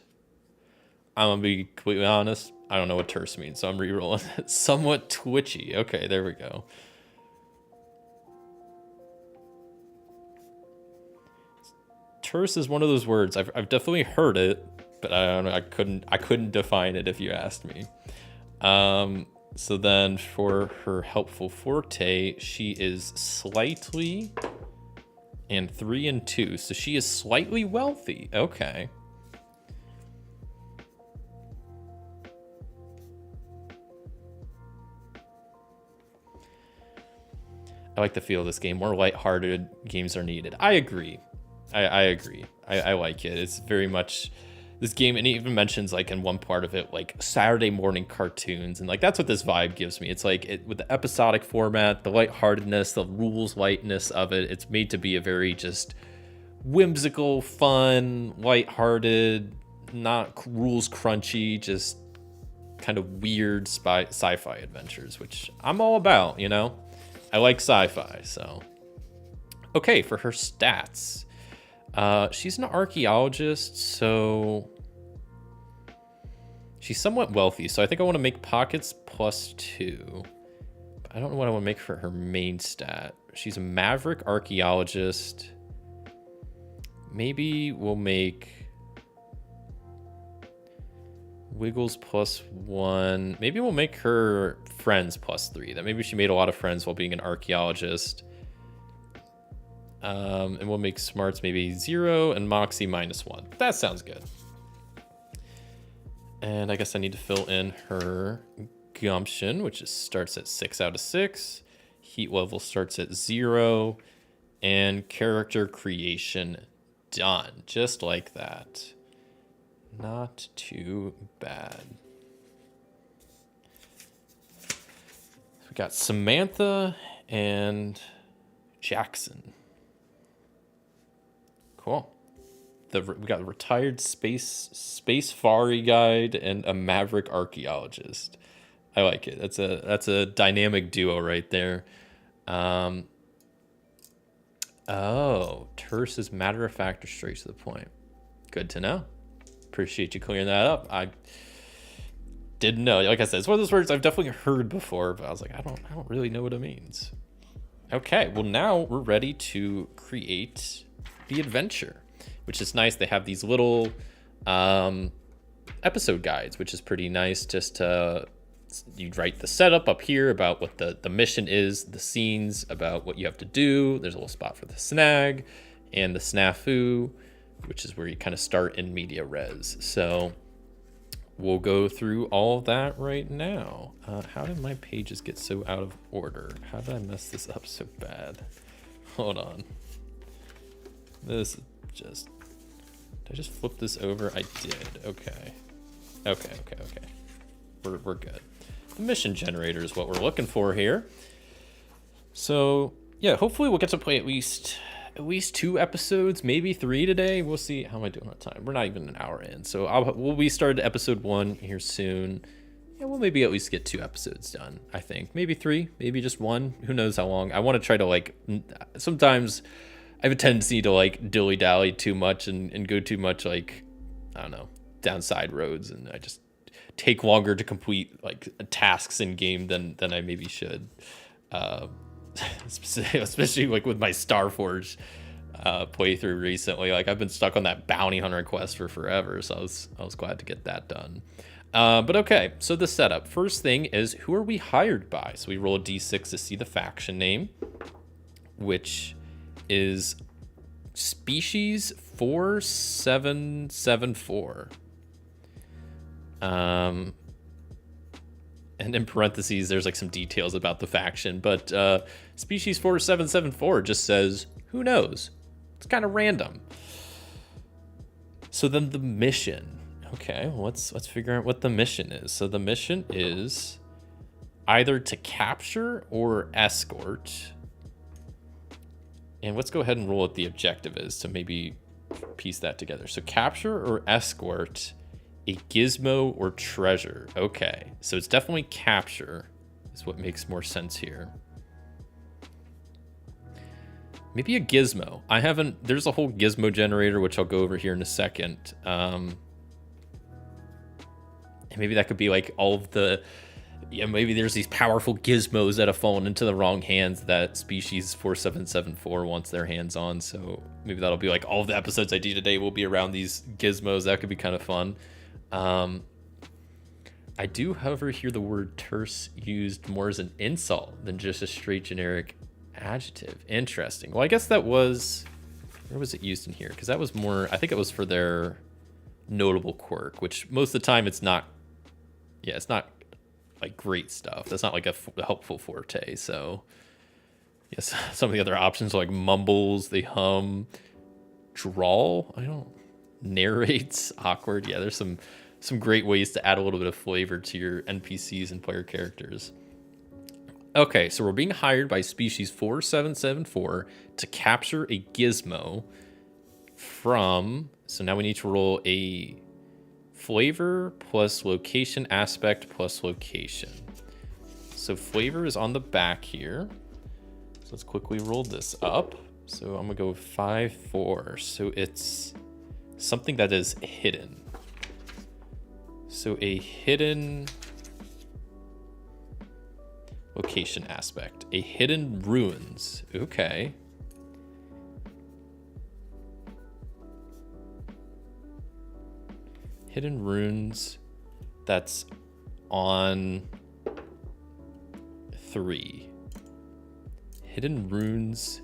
A: I'm gonna be completely honest, I don't know what terse means, so I'm re-rolling it. Somewhat twitchy. Okay, there we go. Terse is one of those words. I've definitely heard it, but I don't know. I couldn't define it if you asked me. So then for her helpful forte, she is slightly and 3 and 2. So she is slightly wealthy. Okay. I like the feel of this game. More lighthearted games are needed. I agree. I agree. I like it. It's very much this game, and it even mentions like in one part of it, like Saturday morning cartoons, and like that's what this vibe gives me. It's like with the episodic format, the lightheartedness, the rules lightness of it. It's made to be a very just whimsical, fun, lighthearted, not rules crunchy, just kind of weird sci-fi adventures, which I'm all about. You know, I like sci-fi. So okay, for her stats. She's an archaeologist, so She's somewhat wealthy, so I think I want to make pockets +2. But I don't know what I want to make for her main stat. She's a maverick archaeologist. Maybe we'll make Wiggles +1. Maybe we'll make her friends +3. That maybe she made a lot of friends while being an archaeologist. And we'll make smarts maybe 0 and moxie -1. That sounds good. And I guess I need to fill in her gumption, which starts at 6 out of 6. Heat level starts at 0. And character creation done. Just like that. Not too bad. We got Samantha and Jackson. Cool. We got a retired space fari guide and a maverick archaeologist. I like it. That's a dynamic duo right there. Oh, terse is matter of fact or straight to the point. Good to know. Appreciate you clearing that up. I didn't know. Like I said, it's one of those words I've definitely heard before, but I was like, I don't really know what it means. Okay, well now we're ready to create the adventure, which is nice. They have these little episode guides, which is pretty nice. Just to, you write the setup up here about what the mission is, the scenes, about what you have to do. There's a little spot for the snag and the snafu, which is where you kind of start in media res. So we'll go through all of that right now. How did my pages get so out of order? How did I mess this up so bad? Hold on. This is just, did I just flip this over? I did. Okay. We're good. The mission generator is what we're looking for here. So yeah, hopefully we'll get to play at least 2 episodes, maybe 3 today. We'll see. How am I doing on time? We're not even an hour in. So we'll be started episode 1 here soon. Yeah, we'll maybe at least get 2 episodes done, I think. Maybe 3, maybe just 1. Who knows how long. I want to try to sometimes I have a tendency to dilly-dally too much and go too much I don't know, down side roads, and I just take longer to complete tasks in game than I maybe should. Especially with my Starforge playthrough recently. I've been stuck on that bounty hunter quest for forever, so I was glad to get that done. But okay, so the setup. First thing is, who are we hired by? So we roll a d6 to see the faction name, which is Species 4774. And in parentheses, there's some details about the faction, but Species 4774 just says, who knows? It's kind of random. So then the mission. Okay, well, let's figure out what the mission is. So the mission is either to capture or escort. And let's go ahead and roll what the objective is to maybe piece that together. So capture or escort a gizmo or treasure. Okay, so it's definitely capture is what makes more sense here. Maybe a gizmo. There's a whole gizmo generator, which I'll go over here in a second. And maybe that could be all of the, maybe there's these powerful gizmos that have fallen into the wrong hands that Species 4774 wants their hands on. So maybe that'll be all of the episodes I do today will be around these gizmos. That could be kind of fun. I do, however, hear the word terse used more as an insult than just a straight generic adjective. Interesting. Well, I guess that was, where was it used in here? Because that was more, I think it was for their notable quirk, which most of the time it's not, it's not great stuff. That's not a helpful forte. So yes, some of the other options are mumbles, they hum, drawl, narrates, awkward. Yeah, there's some great ways to add a little bit of flavor to your NPCs and player characters. Okay, so we're being hired by Species 4774 to capture a gizmo from, so now we need to roll a flavor plus location aspect plus location. So flavor is on the back here. So let's quickly roll this up. So I'm gonna go 5-4. So it's something that is hidden. So a hidden location aspect. A hidden ruins. Okay. Hidden ruins. That's on 3. Hidden runes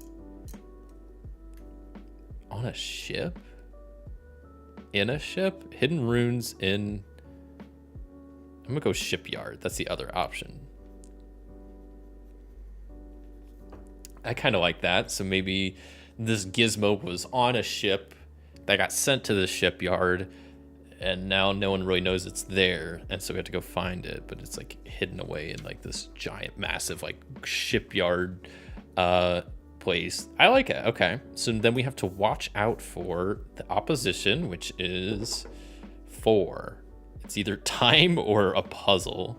A: on a ship? In a ship? Hidden runes in... I'm gonna go shipyard. That's the other option. I kind of like that. So maybe this gizmo was on a ship that got sent to the shipyard, and now no one really knows it's there, and so we have to go find it, but it's like hidden away in like this giant, massive like shipyard place. I like it. Okay, so then we have to watch out for the opposition, which is 4. It's either time or a puzzle,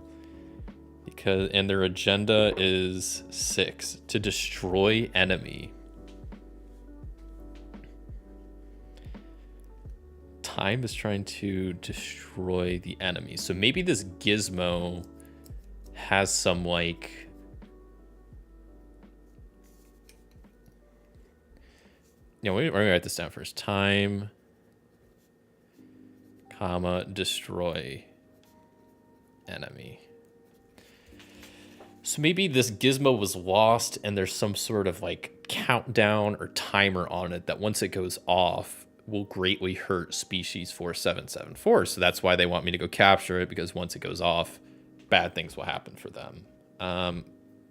A: and their agenda is 6, to destroy enemy. Time is trying to destroy the enemy. So maybe this gizmo has some like... we're gonna write this down first. Time, comma, destroy enemy. So maybe this gizmo was lost and there's some sort of like countdown or timer on it that once it goes off will greatly hurt species 4774. So that's why they want me to go capture it, because once it goes off, bad things will happen for them.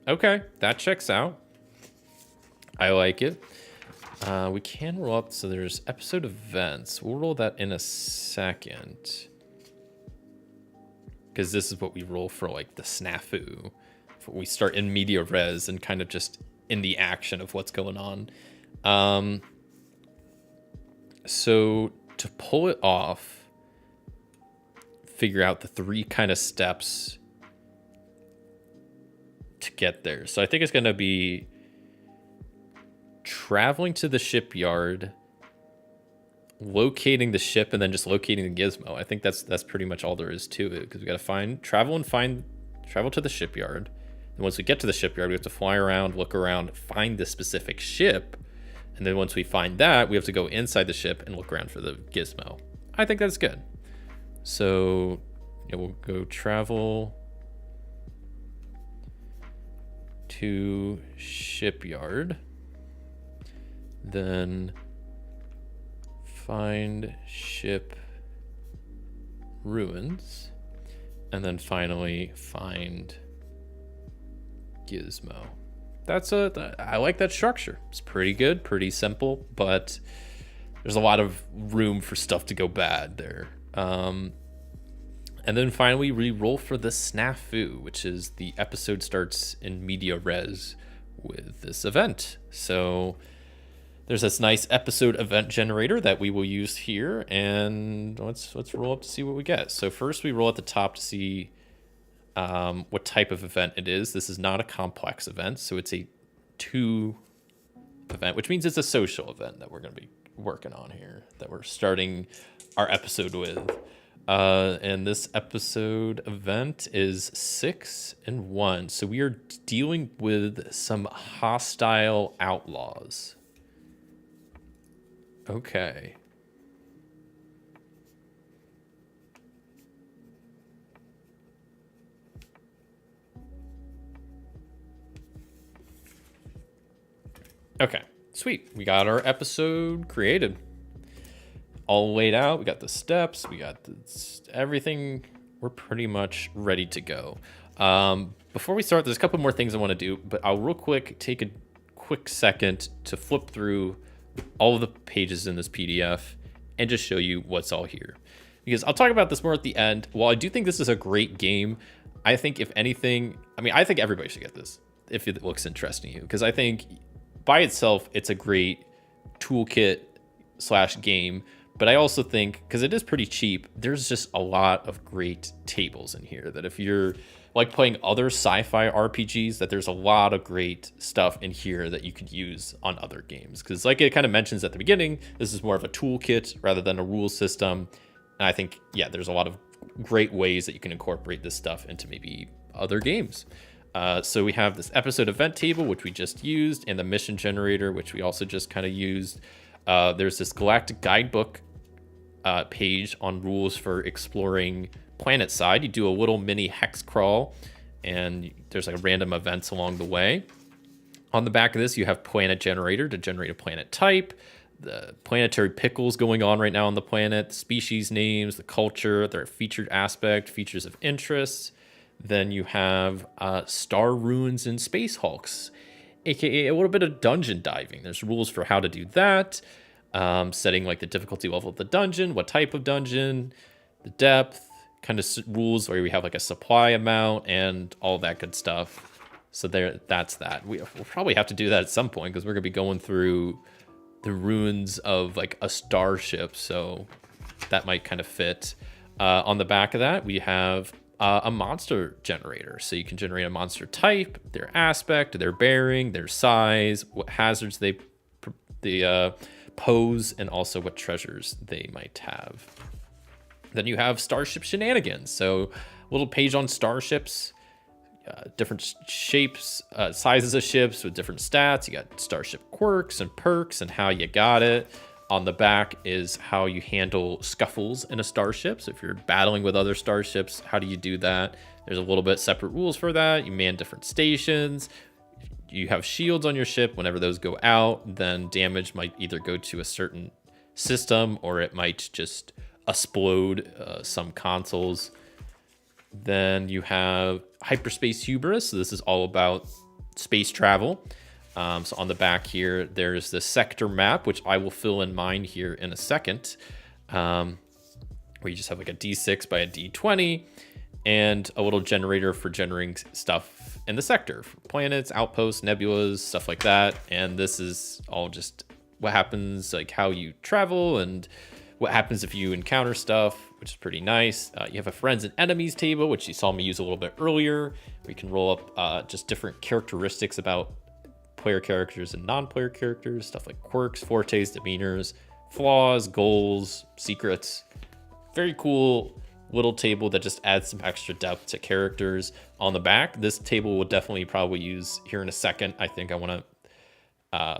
A: Okay, that checks out. I like it. We can roll up, so there's episode events. We'll roll that in a second, because this is what we roll for like the snafu. We start in media res and kind of just in the action of what's going on. So to pull it off, figure out the 3 kind of steps to get there. So I think it's going to be traveling to the shipyard, locating the ship, and then just locating the gizmo. I think that's pretty much all there is to it, because we got to travel to the shipyard. And once we get to the shipyard, we have to fly around, look around, find the specific ship. And then once we find that, we have to go inside the ship and look around for the gizmo. I think that's good. So we'll go travel to shipyard. Then find ship ruins. And then finally find gizmo. I like that structure. It's pretty good, pretty simple, but there's a lot of room for stuff to go bad there. And then finally we roll for the snafu, which is the episode starts in media res with this event. So there's this nice episode event generator that we will use here, and let's roll up to see what we get. So first we roll at the top to see what type of event it is. This is not a complex event, so it's a 2 event, which means it's a social event that we're going to be working on here, that we're starting our episode with. And this episode event is 6 and 1. So we are dealing with some hostile outlaws. Okay. Okay, sweet. We got our episode created. All laid out. We got the steps. We got everything. We're pretty much ready to go. Before we start, there's a couple more things I want to do, but I'll real quick take a quick second to flip through all of the pages in this PDF and just show you what's all here. Because I'll talk about this more at the end. While I do think this is a great game, I think if anything, I think everybody should get this if it looks interesting to you. Because I think by itself, it's a great toolkit / game. But I also think, because it is pretty cheap, there's just a lot of great tables in here that if you're like playing other sci-fi RPGs, that there's a lot of great stuff in here that you could use on other games. Because like it kind of mentions at the beginning, this is more of a toolkit rather than a rule system. And I think, yeah, there's a lot of great ways that you can incorporate this stuff into maybe other games. So we have this episode event table, which we just used, and the mission generator, which we also just kind of used. There's this galactic guidebook page on rules for exploring planet side. You do a little mini hex crawl, and there's like random events along the way. On the back of this, you have planet generator to generate a planet type, the planetary pickles going on right now on the planet, species names, the culture, their featured aspect, features of interest. Then you have star ruins and space hulks, aka a little bit of dungeon diving. There's rules for how to do that, setting like the difficulty level of the dungeon, what type of dungeon, the depth, kind of rules where we have like a supply amount and all that good stuff. So that's that. We'll probably have to do that at some point because we're gonna be going through the ruins of like a starship, so that might kind of fit. On the back of that, we have a monster generator, so you can generate a monster type, their aspect, their bearing, their size, what hazards they pose, and also what treasures they might have. Then you have starship shenanigans, so a little page on starships, different shapes, sizes of ships with different stats. You got starship quirks and perks and how you got it. On the back is how you handle scuffles in a starship. So if you're battling with other starships, how do you do that? There's a little bit separate rules for that. You man different stations. You have shields on your ship. Whenever those go out, then damage might either go to a certain system or it might just explode some consoles. Then you have hyperspace hubris. So this is all about space travel. So on the back here, there's the sector map, which I will fill in mine here in a second, where you just have like a D6 by a D20 and a little generator for generating stuff in the sector, for planets, outposts, nebulas, stuff like that. And this is all just what happens, like how you travel and what happens if you encounter stuff, which is pretty nice. You have a friends and enemies table, which you saw me use a little bit earlier. We can roll up just different characteristics about player characters and non-player characters, stuff like quirks, fortes, demeanors, flaws, goals, secrets. Very cool little table that just adds some extra depth to characters. On the back, this table will definitely probably use here in a second. I think I want to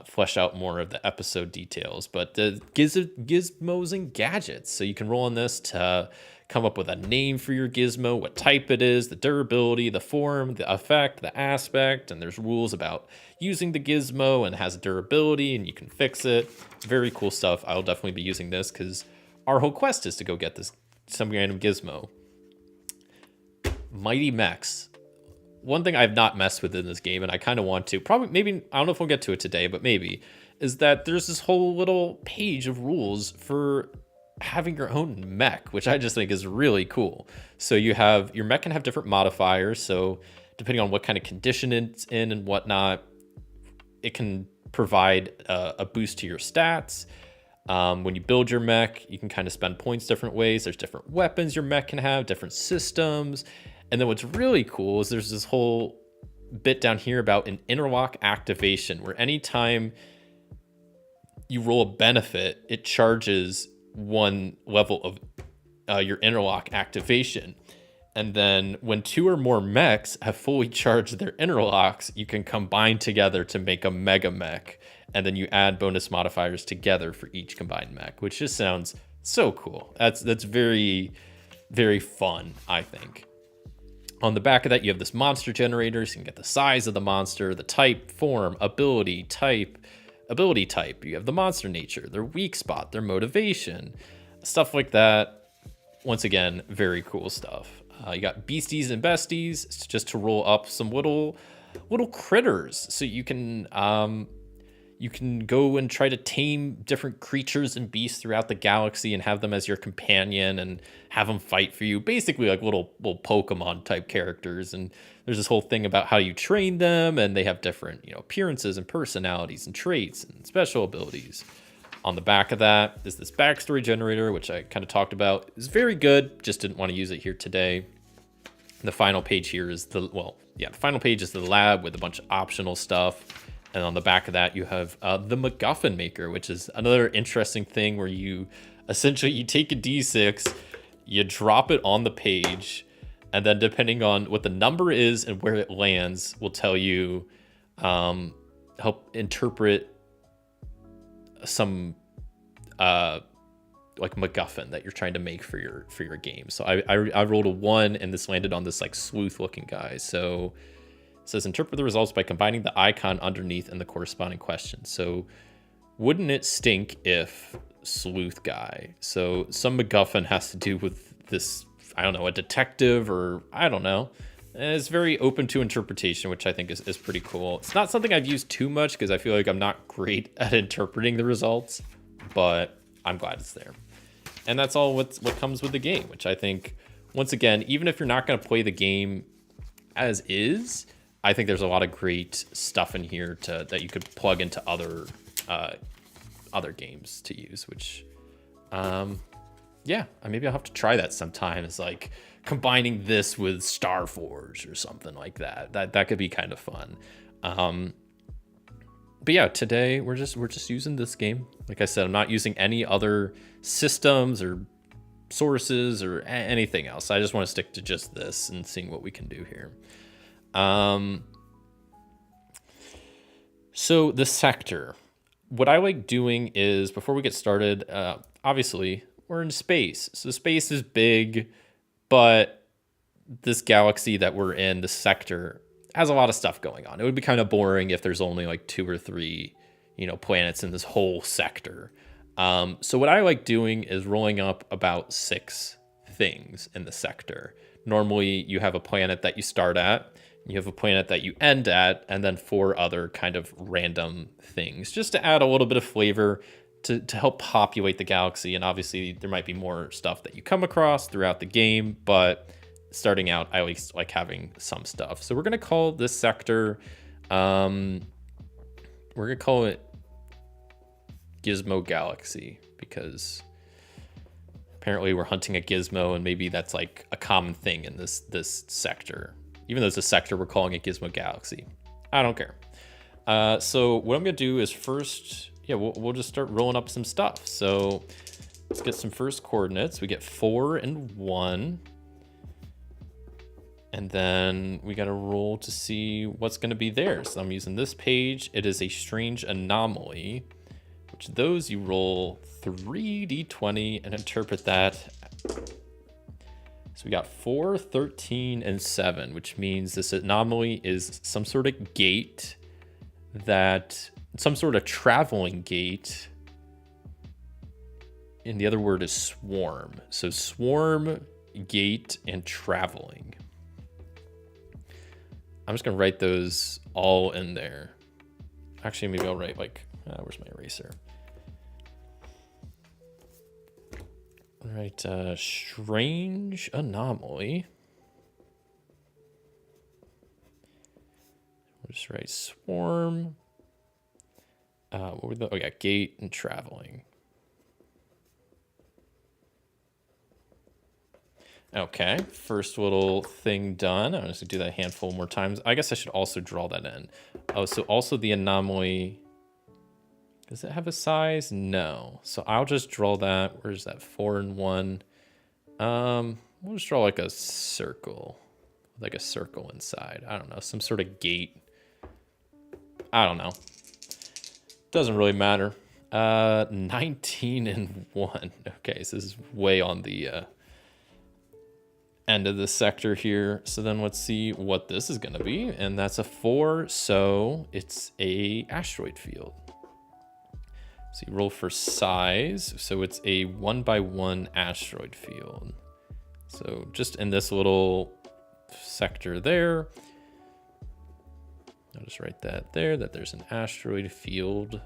A: flesh out more of the episode details, but the gizmos and gadgets. So you can roll on this to come up with a name for your gizmo, what type it is, the durability, the form, the effect, the aspect, and there's rules about using the gizmo and it has durability and you can fix it. Very cool stuff. I'll definitely be using this because our whole quest is to go get some random gizmo. Mighty mechs. One thing I've not messed with in this game, and I kind of want to, maybe, I don't know if we'll get to it today, but maybe, is that there's this whole little page of rules for having your own mech, which I just think is really cool. So you have, your mech can have different modifiers. So depending on what kind of condition it's in and whatnot, it can provide a boost to your stats. When you build your mech, you can kind of spend points different ways. There's different weapons your mech can have, different systems. And then what's really cool is there's this whole bit down here about an interlock activation, where anytime you roll a benefit, it charges one level of your interlock activation. And then when two or more mechs have fully charged their interlocks, you can combine together to make a mega mech. And then you add bonus modifiers together for each combined mech, which just sounds so cool. That's very, very fun, I think. On the back of that, you have this monster generator, so you can get the size of the monster, the type, form, ability type. You have the monster nature, their weak spot, their motivation, stuff like that. Once again, very cool stuff. You got beasties and besties, just to roll up some little critters, so you can go and try to tame different creatures and beasts throughout the galaxy and have them as your companion and have them fight for you. Basically like little Pokemon type characters. And there's this whole thing about how you train them, and they have different, appearances and personalities and traits and special abilities. On the back of that is this backstory generator, which I kind of talked about. It's very good, just didn't want to use it here today. The final page here is the final page is the lab with a bunch of optional stuff. And on the back of that, you have the MacGuffin maker, which is another interesting thing where you essentially take a D6 you drop it on the page, and then depending on what the number is and where it lands will tell you, help interpret some like MacGuffin that you're trying to make for your game. So I rolled a 1, and this landed on this like sleuth looking guy. So it says interpret the results by combining the icon underneath and the corresponding question. So wouldn't it stink if sleuth guy? So some MacGuffin has to do with this, I don't know, a detective, or I don't know. And it's very open to interpretation, which I think is pretty cool. It's not something I've used too much because I feel like I'm not great at interpreting the results, but I'm glad it's there. And that's all what comes with the game, which I think, once again, even if you're not going to play the game as is, I think there's a lot of great stuff in here that you could plug into other games to use, which, yeah, maybe I'll have to try that sometime. It's like combining this with Starforge or something like that. That could be kind of fun. But yeah, today we're just using this game. Like I said, I'm not using any other systems or sources or anything else. I just want to stick to just this and seeing what we can do here. So the sector, what I like doing is, before we get started, obviously we're in space. So space is big, but this galaxy that we're in, the sector, has a lot of stuff going on. It would be kind of boring if there's only like 2 or 3, planets in this whole sector. So what I like doing is rolling up about 6 things in the sector. Normally you have a planet that you start at, you have a planet that you end at, and then 4 other kind of random things, just to add a little bit of flavor to help populate the galaxy. And obviously there might be more stuff that you come across throughout the game, but starting out, I at least like having some stuff. So we're going to call this sector, we're going to call it Gizmo Galaxy, because apparently we're hunting a gizmo, and maybe that's like a common thing in this sector. Even though it's a sector, we're calling it Gizmo Galaxy. I don't care. So what I'm going to do is first, we'll just start rolling up some stuff. So let's get some first coordinates. We get 4 and 1. And then we got to roll to see what's going to be there. So I'm using this page. It is a strange anomaly, which those you roll 3d20 and interpret that. So we got 4, 13, and 7, which means this anomaly is some sort of gate, some sort of traveling gate. And the other word is swarm. So swarm, gate, and traveling. I'm just going to write those all in there. Actually, maybe I'll write like, where's my eraser? All right, strange anomaly. We'll just write swarm. What were the, gate and traveling. Okay, first little thing done. I'm just gonna do that a handful more times. I guess I should also draw that in. Oh, so also the anomaly, does it have a size? No. So I'll just draw that. Where's that? 4 and 1. We'll just draw like a circle. Like a circle inside. I don't know. Some sort of gate. I don't know. Doesn't really matter. 19 and 1. Okay, so this is way on the end of the sector here. So then let's see what this is going to be. And that's a 4. So it's a asteroid field. So you roll for size. So it's a 1x1 asteroid field. So just in this little sector there, I'll just write that there, that there's an asteroid field.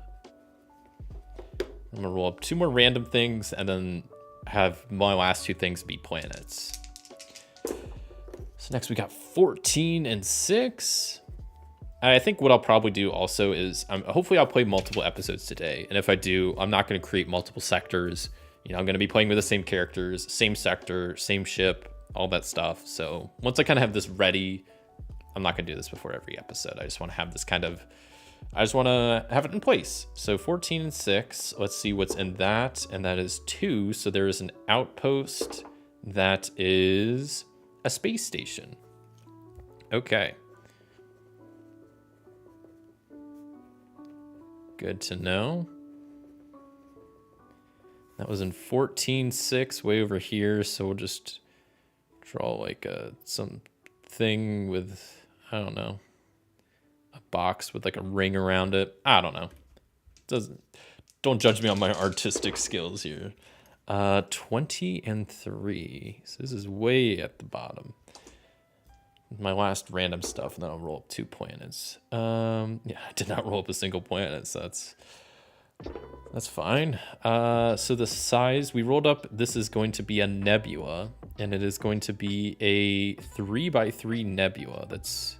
A: I'm gonna roll up 2 more random things and then have my last 2 things be planets. So next we got 14 and 6. I think what I'll probably do also is, hopefully I'll play multiple episodes today. And if I do, I'm not going to create multiple sectors. I'm going to be playing with the same characters, same sector, same ship, all that stuff. So once I kind of have this ready, I'm not going to do this before every episode. I just want to have this I just want to have it in place. So 14 and 6, let's see what's in that. And that is 2. So there is an outpost That is a space station. Okay. Good to know. That was in 14.6, way over here. So we'll just draw like some thing with, I don't know, a box with like a ring around it. I don't know. Don't judge me on my artistic skills here. 20 and 3. So this is way at the bottom. My last random stuff, and then I'll roll up 2 planets. Yeah, I did not roll up a single planet, so that's fine. So the size we rolled up, this is going to be a nebula, and it is going to be a 3x3 nebula. That's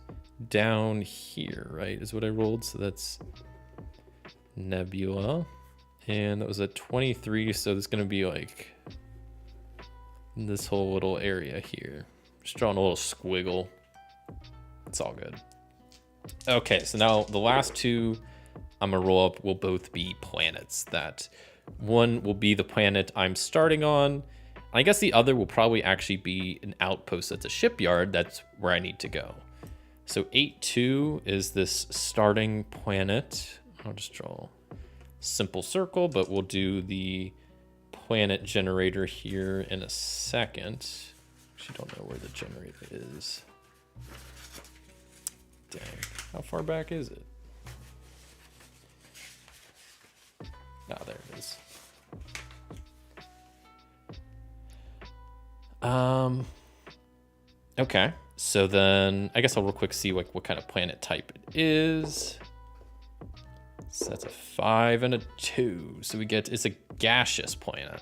A: down here, right? Is what I rolled. So that's nebula. And that was a 23, so there's going to be like this whole little area here. Just drawing a little squiggle. It's all good. Okay, so now the last two I'm going to roll up will both be planets. That one will be the planet I'm starting on. I guess the other will probably actually be an outpost that's a shipyard. That's where I need to go. So 8-2 is this starting planet. I'll just draw simple circle, but we'll do the planet generator here in a second. Actually don't know where the generator is. Dang, how far back is it? Ah, there it is. Okay, so then I guess I'll real quick see like what kind of planet type it is. So that's a 5 and a 2. So we get, it's a gaseous planet.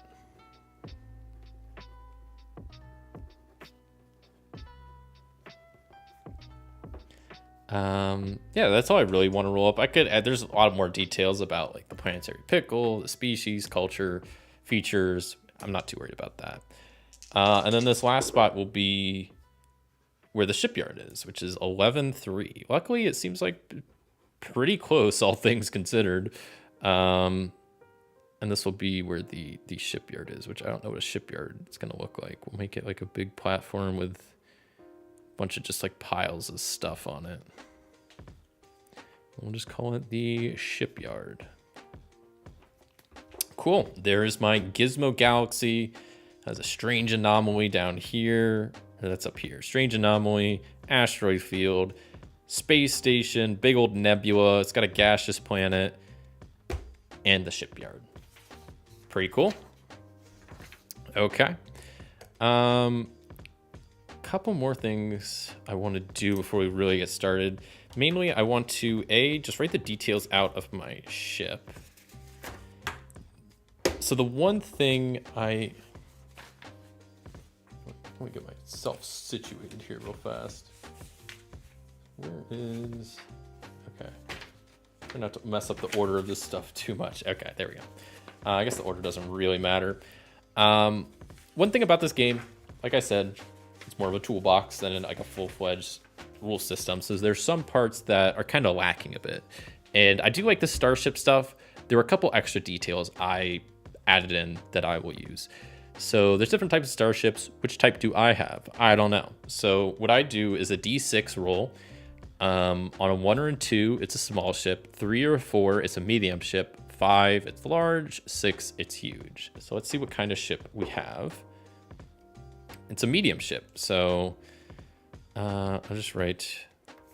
A: Yeah, that's all I really want to roll up. I could add, there's a lot more details about like the planetary pickle, the species, culture, features. I'm not too worried about that. And then this last spot will be where the shipyard is, which is 11-3. Luckily, it seems like pretty close, all things considered. And this will be where the shipyard is, which I don't know what a shipyard is going to look like. We'll make it like a big platform with a bunch of just like piles of stuff on it. We'll just call it the shipyard. Cool. There's my Gizmo Galaxy. Has a strange anomaly down here. That's up here. Strange anomaly, asteroid field, space station, big old nebula. It's got a gaseous planet, and the shipyard. Pretty cool. Okay. Couple more things I want to do before we really get started. Mainly, I want to just write the details out of my ship. So the one thing let me get myself situated here real fast. Where is, okay. Try not to mess up the order of this stuff too much. Okay, there we go. I guess the order doesn't really matter. One thing about this game, like I said, it's more of a toolbox than like a full-fledged rule system. So there's some parts that are kind of lacking a bit. And I do like the starship stuff. There were a couple extra details I added in that I will use. So there's different types of starships. Which type do I have? I don't know. So what I do is a D6 roll. On a 1 or a 2, it's a small ship. 3 or a 4, it's a medium ship. 5, it's large. 6, it's huge. So let's see what kind of ship we have. It's a medium ship. So I'll just write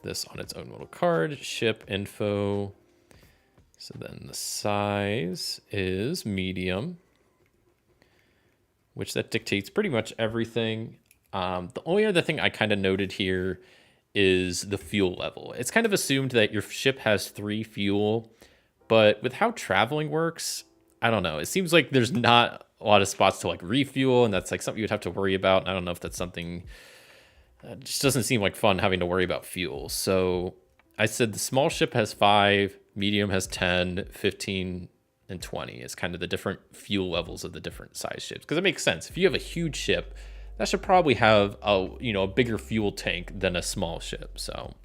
A: this on its own little card. Ship info. So then the size is medium, which that dictates pretty much everything. The only other thing I kind of noted here is the fuel level. It's kind of assumed that your ship has 3 fuel, but with how traveling works, I don't know. It seems like there's not a lot of spots to like refuel, and that's like something you'd have to worry about. And I don't know if that's something, it just doesn't seem like fun having to worry about fuel. So I said the small ship has 5, medium has 10, 15, and 20 is kind of the different fuel levels of the different size ships. Because it makes sense. If you have a huge ship, that should probably have a bigger fuel tank than a small ship. So,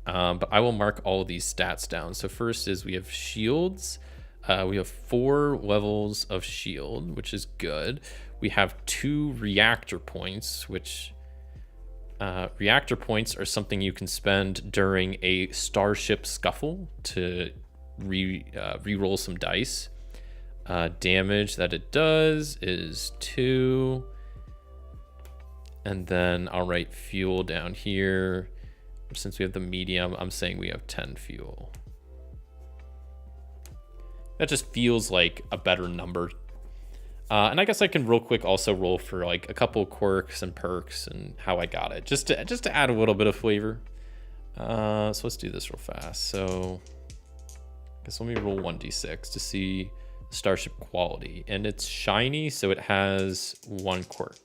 A: but I will mark all of these stats down. So first is we have shields We have 4 levels of shield, which is good. We have 2 reactor points, which reactor points are something you can spend during a starship scuffle to re-roll some dice. Damage that it does is 2. And then I'll write fuel down here. Since we have the medium, I'm saying we have 10 fuel. That just feels like a better number. And I guess I can real quick also roll for like a couple quirks and perks and how I got it, just to add a little bit of flavor. So let's do this real fast. So I guess let me roll 1d6 to see the starship quality, and it's shiny, so it has 1 quirk.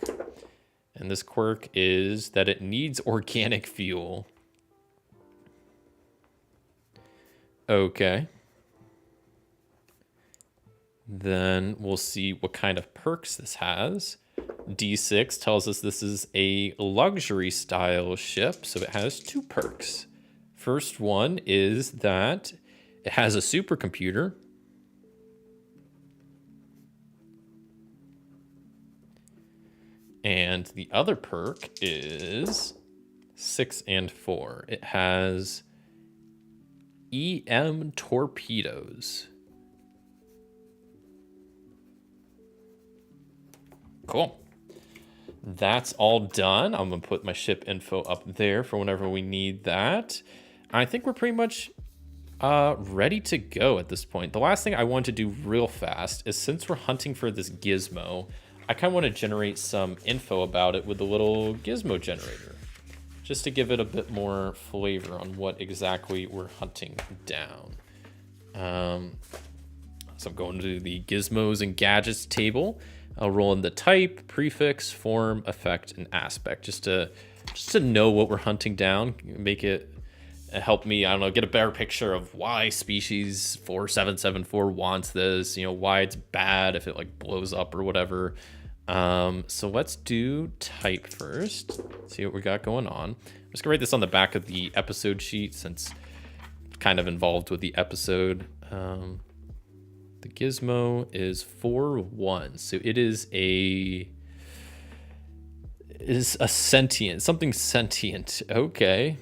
A: And this quirk is that it needs organic fuel. Okay. Then we'll see what kind of perks this has. D6 tells us this is a luxury style ship, so it has 2 perks. First one is that it has a supercomputer. And the other perk is 6 and 4. It has EM torpedoes. Cool. That's all done. I'm going to put my ship info up there for whenever we need that. I think we're pretty much ready to go at this point. The last thing I want to do real fast is, since we're hunting for this gizmo, I kind of want to generate some info about it with the little gizmo generator, just to give it a bit more flavor on what exactly we're hunting down. So I'm going to the gizmos and gadgets table. I'll roll in the type, prefix, form, effect, and aspect, just to know what we're hunting down, make it help me, I don't know, get a better picture of why species 4774 wants this, why it's bad if it like blows up or whatever. So let's do type first, see what we got going on. I'm just gonna write this on the back of the episode sheet since it's kind of involved with the episode. The gizmo is 4-1, so it is a sentient, something sentient. Okay.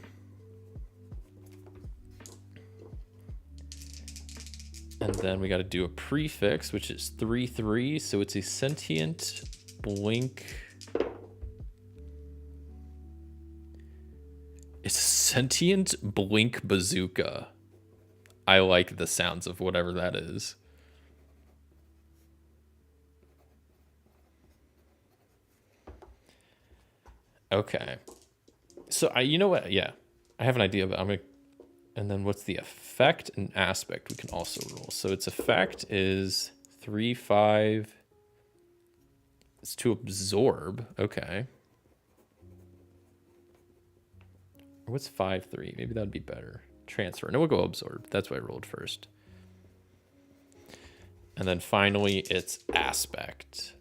A: And then we got to do a prefix, which is 3-3, so it's a sentient blink. It's a sentient blink bazooka. I like the sounds of whatever that is. Okay. So you know what? Yeah, I have an idea, but I'm gonna. And then what's the effect and aspect we can also roll? So its effect is 3-5. It's to absorb. Okay. Or what's 5-3? Maybe that'd be better. Transfer. No, we'll go absorb. That's what I rolled first. And then finally, its aspect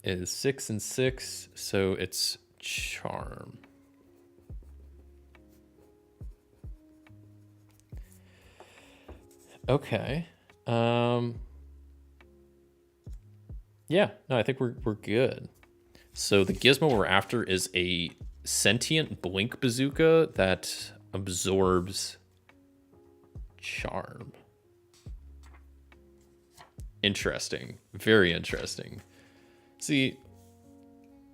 A: is 6 and 6, so it's charm. Okay. Yeah, no, I think we're good. So the gizmo we're after is a sentient blink bazooka that absorbs charm. Interesting. Very interesting. See,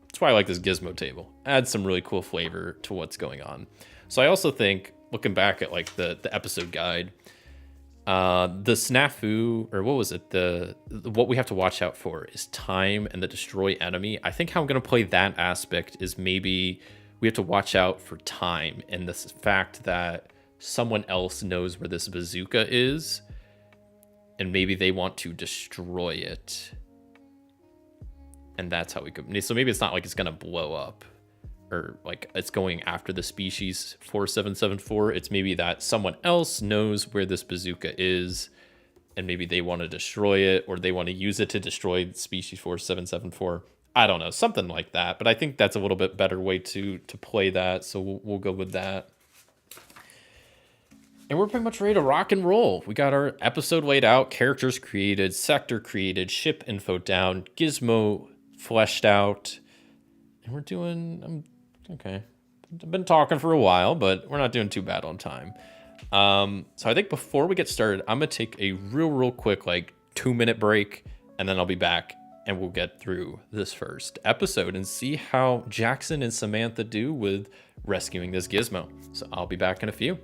A: that's why I like this gizmo table. Adds some really cool flavor to what's going on. So I also think, looking back at like the episode guide, the snafu, or what was it? What we have to watch out for is time and the destroy enemy. I think how I'm going to play that aspect is maybe we have to watch out for time and the fact that someone else knows where this bazooka is, and maybe they want to destroy it. And that's how we could. So maybe it's not like it's going to blow up or like it's going after the species 4774. It's maybe that someone else knows where this bazooka is, and maybe they want to destroy it, or they want to use it to destroy species 4774. I don't know, something like that. But I think that's a little bit better way to play that. So we'll go with that. And we're pretty much ready to rock and roll. We got our episode laid out, characters created, sector created, ship info down, gizmo fleshed out. And we're doing, okay. I've been talking for a while, but we're not doing too bad on time. So I think before we get started, I'm going to take a real quick, 2-minute break, and then I'll be back and we'll get through this first episode and see how Jackson and Samantha do with rescuing this gizmo. So I'll be back in a few.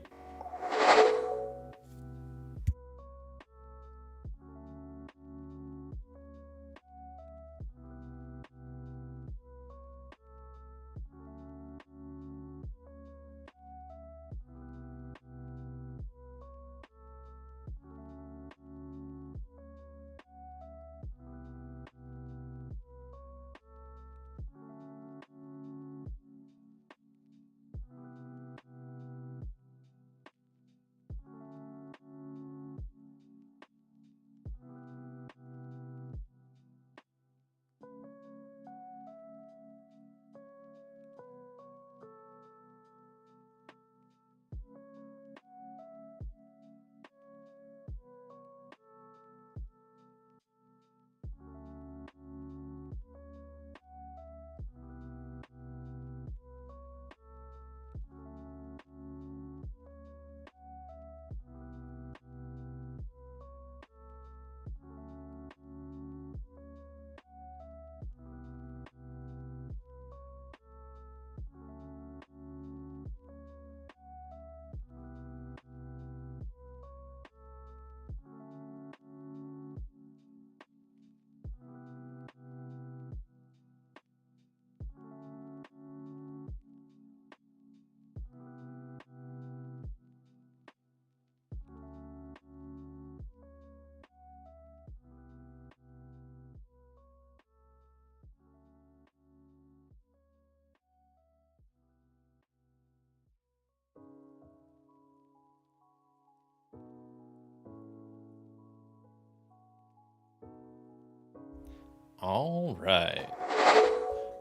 A: All right,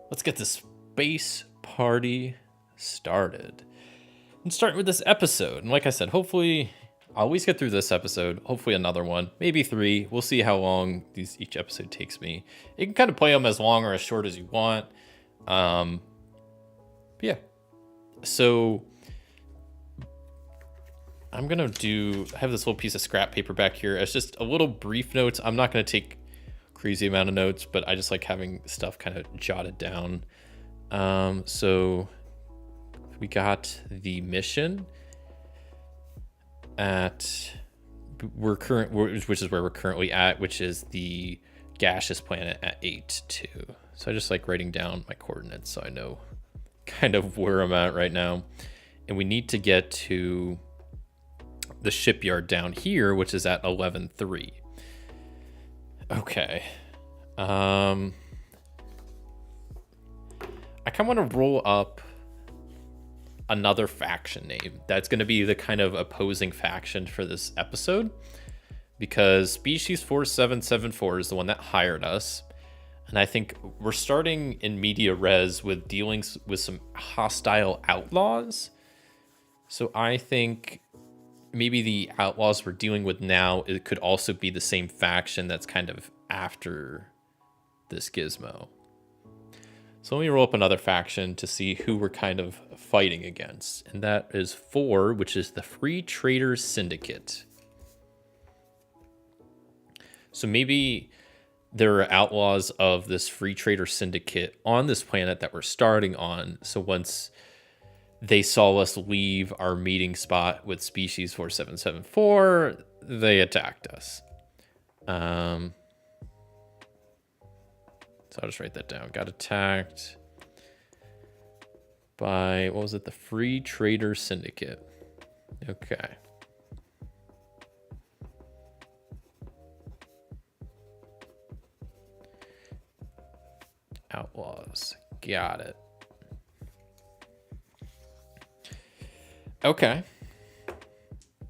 A: let's get this space party started. And starting with this episode, and like I said, hopefully I'll at least get through this episode, hopefully another one, maybe 3. We'll see how long each episode takes me. You can kind of play them as long or as short as you want. Yeah. So I'm gonna I have this little piece of scrap paper back here as just a little brief notes. I'm not gonna take crazy amount of notes, but I just like having stuff kind of jotted down. So we got the mission at which is where we're currently at, which is the gaseous planet at 8-2. So I just like writing down my coordinates so I know kind of where I'm at right now. And we need to get to the shipyard down here, which is at 11-3. Okay. I kind of want to roll up another faction name that's going to be the kind of opposing faction for this episode, because Species 4774 is the one that hired us, and I think we're starting in media res with dealings with some hostile outlaws. So I think maybe the outlaws we're dealing with now, it could also be the same faction that's kind of after this gizmo. So let me roll up another faction to see who we're kind of fighting against. And that is 4, which is the Free Traders Syndicate. So maybe there are outlaws of this Free Trader Syndicate on this planet that we're starting on. So once they saw us leave our meeting spot with Species 4774, they attacked us. So I'll just write that down. Got attacked by, what was it? The Free Trader Syndicate. Okay. Outlaws. Got it. Okay.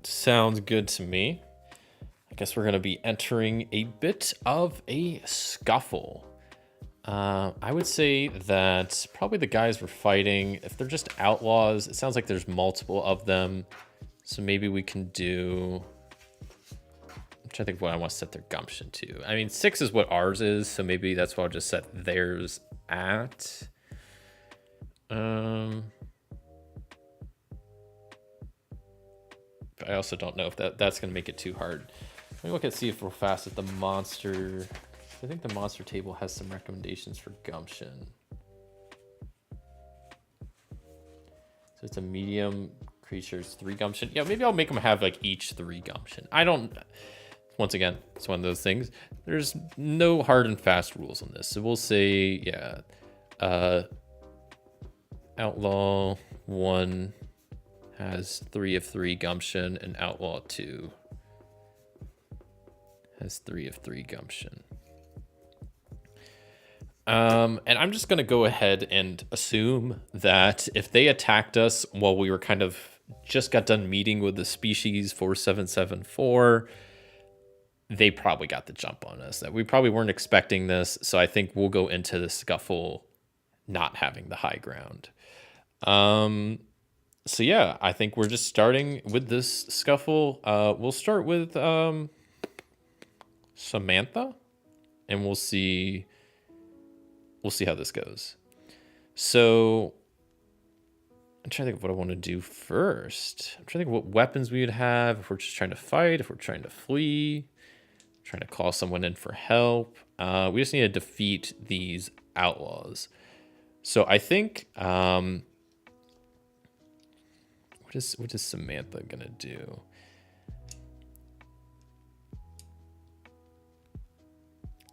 A: Sounds good to me. I guess we're going to be entering a bit of a scuffle. I would say that probably the guys we're fighting, if they're just outlaws, it sounds like there's multiple of them. So maybe we can do... I'm trying to think of what I want to set their gumption to. I mean, 6 is what ours is, so maybe that's what I'll just set theirs at. But I also don't know if that's going to make it too hard. Let me look at see if real fast at the monster. I think the monster table has some recommendations for gumption. So it's a medium creatures 3 gumption. Yeah, maybe I'll make them have like each 3 gumption. I don't. Once again, it's one of those things. There's no hard and fast rules on this. So we'll say, yeah, Outlaw 1 has 3 of 3 gumption, and Outlaw 2 has 3 of 3 gumption. And I'm just going to go ahead and assume that if they attacked us while we were kind of just got done meeting with the species 4774, they probably got the jump on us. That we probably weren't expecting this, so I think we'll go into the scuffle not having the high ground. So yeah, I think we're just starting with this scuffle. We'll start with Samantha, and we'll see how this goes. So I'm trying to think of what I want to do first. I'm trying to think of what weapons we would have if we're just trying to fight, if we're trying to flee, trying to call someone in for help. We just need to defeat these outlaws. So I think what is Samantha gonna do?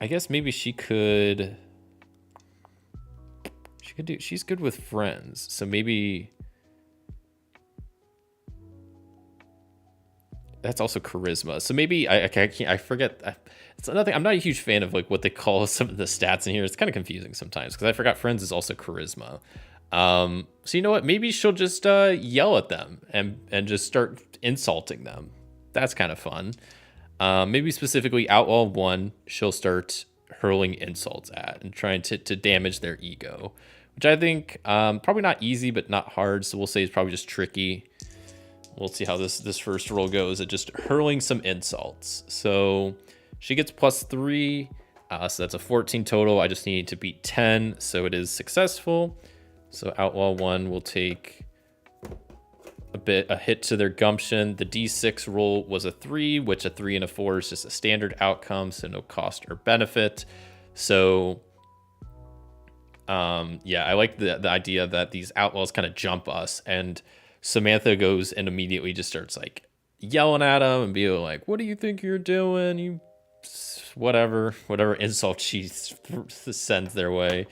A: I guess maybe she's good with friends, so maybe that's also charisma. So maybe I forget. It's another thing. I'm not a huge fan of like what they call some of the stats in here. It's kind of confusing sometimes because I forgot friends is also charisma. So you know what? Maybe she'll just yell at them and just start insulting them. That's kind of fun. Maybe specifically Outlaw 1, she'll start hurling insults at and trying to damage their ego, which I think probably not easy, but not hard. So we'll say it's probably just tricky. We'll see how this first roll goes at just hurling some insults. So she gets +3. So that's a 14 total. I just need to beat 10. So it is successful. So Outlaw 1 will take a hit to their gumption. The D6 roll was a 3, which a 3 and a 4 is just a standard outcome, so no cost or benefit. So yeah, I like the idea that these outlaws kind of jump us, and Samantha goes and immediately just starts like yelling at them and being like, "What do you think you're doing? You whatever insult she sends their way."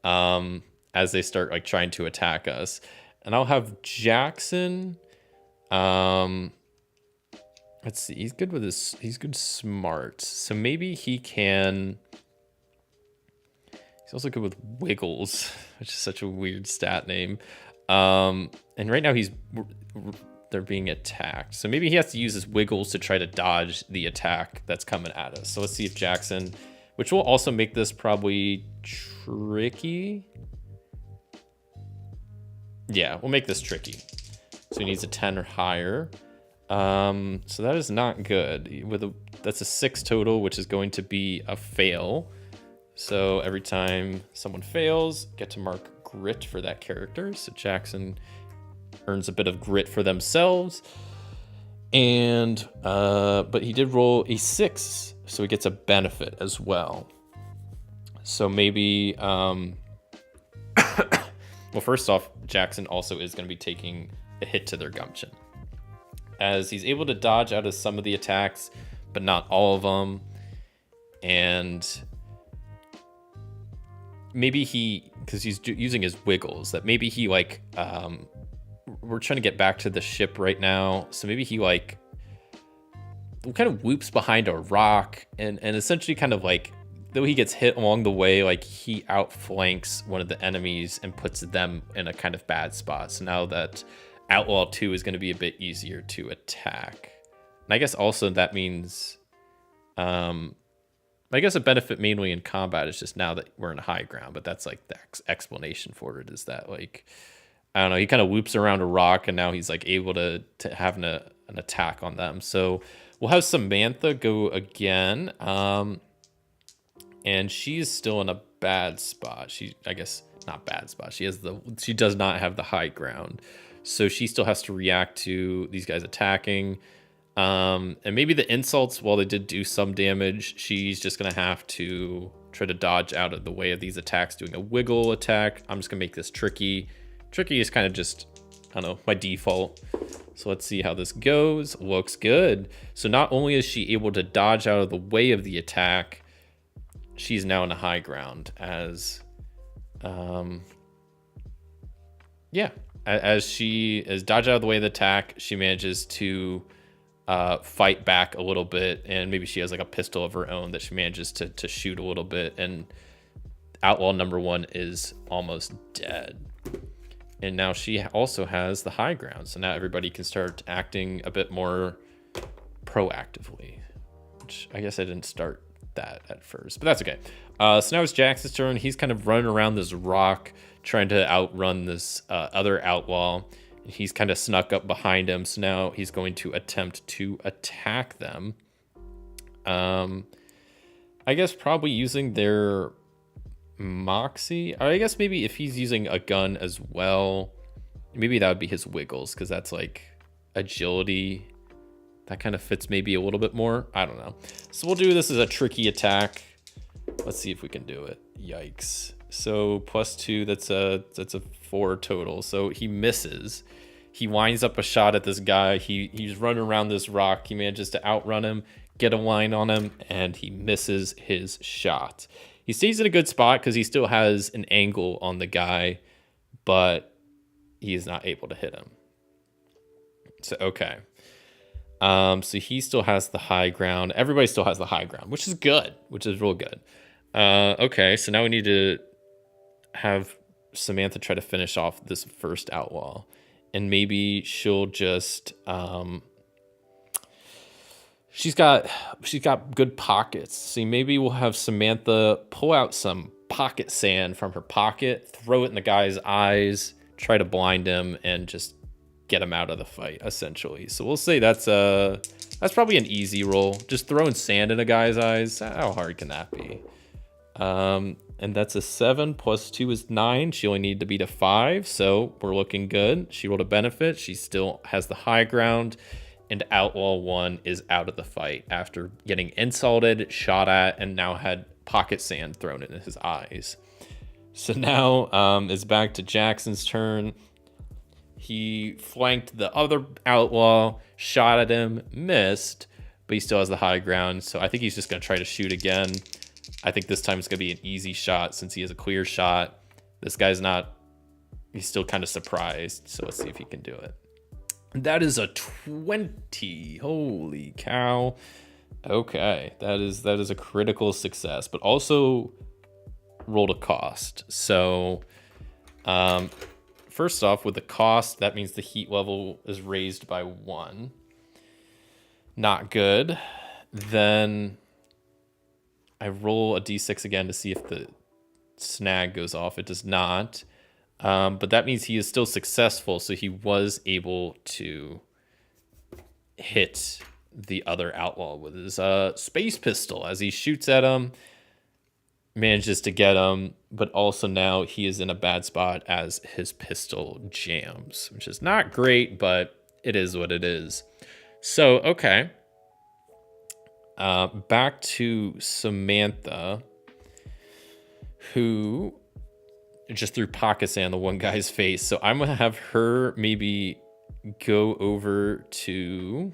A: As they start like trying to attack us. And I'll have Jackson. Let's see. He's good with he's good smart. So maybe he can. He's also good with Wiggles, which is such a weird stat name. And right now they're being attacked. So maybe he has to use his Wiggles to try to dodge the attack that's coming at us. So let's see if Jackson, which will also make this probably tricky. Yeah, we'll make this tricky. So he needs a 10 or higher. So that is not good. That's a 6 total, which is going to be a fail. So every time someone fails, get to mark grit for that character. So Jackson earns a bit of grit for themselves. And but he did roll a 6, so he gets a benefit as well. So maybe well, first off, Jackson also is going to be taking a hit to their gumption, as he's able to dodge out of some of the attacks, but not all of them. And maybe because he's using his Wiggles, that maybe he like, we're trying to get back to the ship right now. So maybe he like kind of whoops behind a rock and essentially kind of like, though he gets hit along the way, like he outflanks one of the enemies and puts them in a kind of bad spot. So now that Outlaw 2 is going to be a bit easier to attack. And I guess also that means, I guess a benefit mainly in combat is just now that we're in high ground, but that's like the explanation for it, is that like I don't know, he kind of loops around a rock, and now he's like able to have an attack on them. So we'll have Samantha go again. And she's still in a bad spot. I guess not bad spot. She does not have the high ground. So she still has to react to these guys attacking. And maybe the insults, while they did do some damage, she's just going to have to try to dodge out of the way of these attacks, doing a wiggle attack. I'm just going to make this tricky. Tricky is kind of just, I don't know, my default. So let's see how this goes. Looks good. So not only is she able to dodge out of the way of the attack, she's now in the high ground as she is dodged out of the way of the attack. She manages to fight back a little bit, and maybe she has like a pistol of her own that she manages to shoot a little bit, and outlaw number 1 is almost dead. And now she also has the high ground, so now everybody can start acting a bit more proactively, which I guess I didn't start that at first, but that's okay. So now it's Jackson's turn. He's kind of running around this rock trying to outrun this other outlaw. He's kind of snuck up behind him, so now he's going to attempt to attack them. I guess probably using their moxie, or I guess maybe if he's using a gun as well, maybe that would be his wiggles, because that's like agility. That kind of fits maybe a little bit more. I don't know. So we'll do this as a tricky attack. Let's see if we can do it. Yikes. So +2, that's a 4 total. So he misses. He winds up a shot at this guy. He's running around this rock. He manages to outrun him, get a line on him, and he misses his shot. He stays in a good spot because he still has an angle on the guy, but he is not able to hit him. So, okay. So he still has the high ground. Everybody still has the high ground, which is good, which is real good. Okay, so now we need to have Samantha try to finish off this first outlaw. And maybe she'll just... She's got good pockets. See, maybe we'll have Samantha pull out some pocket sand from her pocket, throw it in the guy's eyes, try to blind him, and just get him out of the fight, essentially. So we'll say that's probably an easy roll. Just throwing sand in a guy's eyes. How hard can that be? And that's a 7 + 2 is 9. She only needed to beat a 5, so we're looking good. She rolled a benefit. She still has the high ground, and Outlaw 1 is out of the fight after getting insulted, shot at, and now had pocket sand thrown in his eyes. So now it's back to Jackson's turn. He flanked the other outlaw, shot at him, missed, but he still has the high ground. So I think he's just going to try to shoot again. I think this time it's going to be an easy shot since he has a clear shot. This guy's not, he's still kind of surprised. So let's see if he can do it. That is a 20. Holy cow. Okay, that is a critical success, but also rolled a cost. So first off, with the cost, that means the heat level is raised by 1. Not good. Then I roll a d6 again to see if the snag goes off. It does not. But that means he is still successful, so he was able to hit the other outlaw with his space pistol as he shoots at him, manages to get him, but also now he is in a bad spot as his pistol jams, which is not great, but it is what it is. So, okay. Back to Samantha, who just threw pocket sand on the one guy's face. So I'm going to have her maybe go over to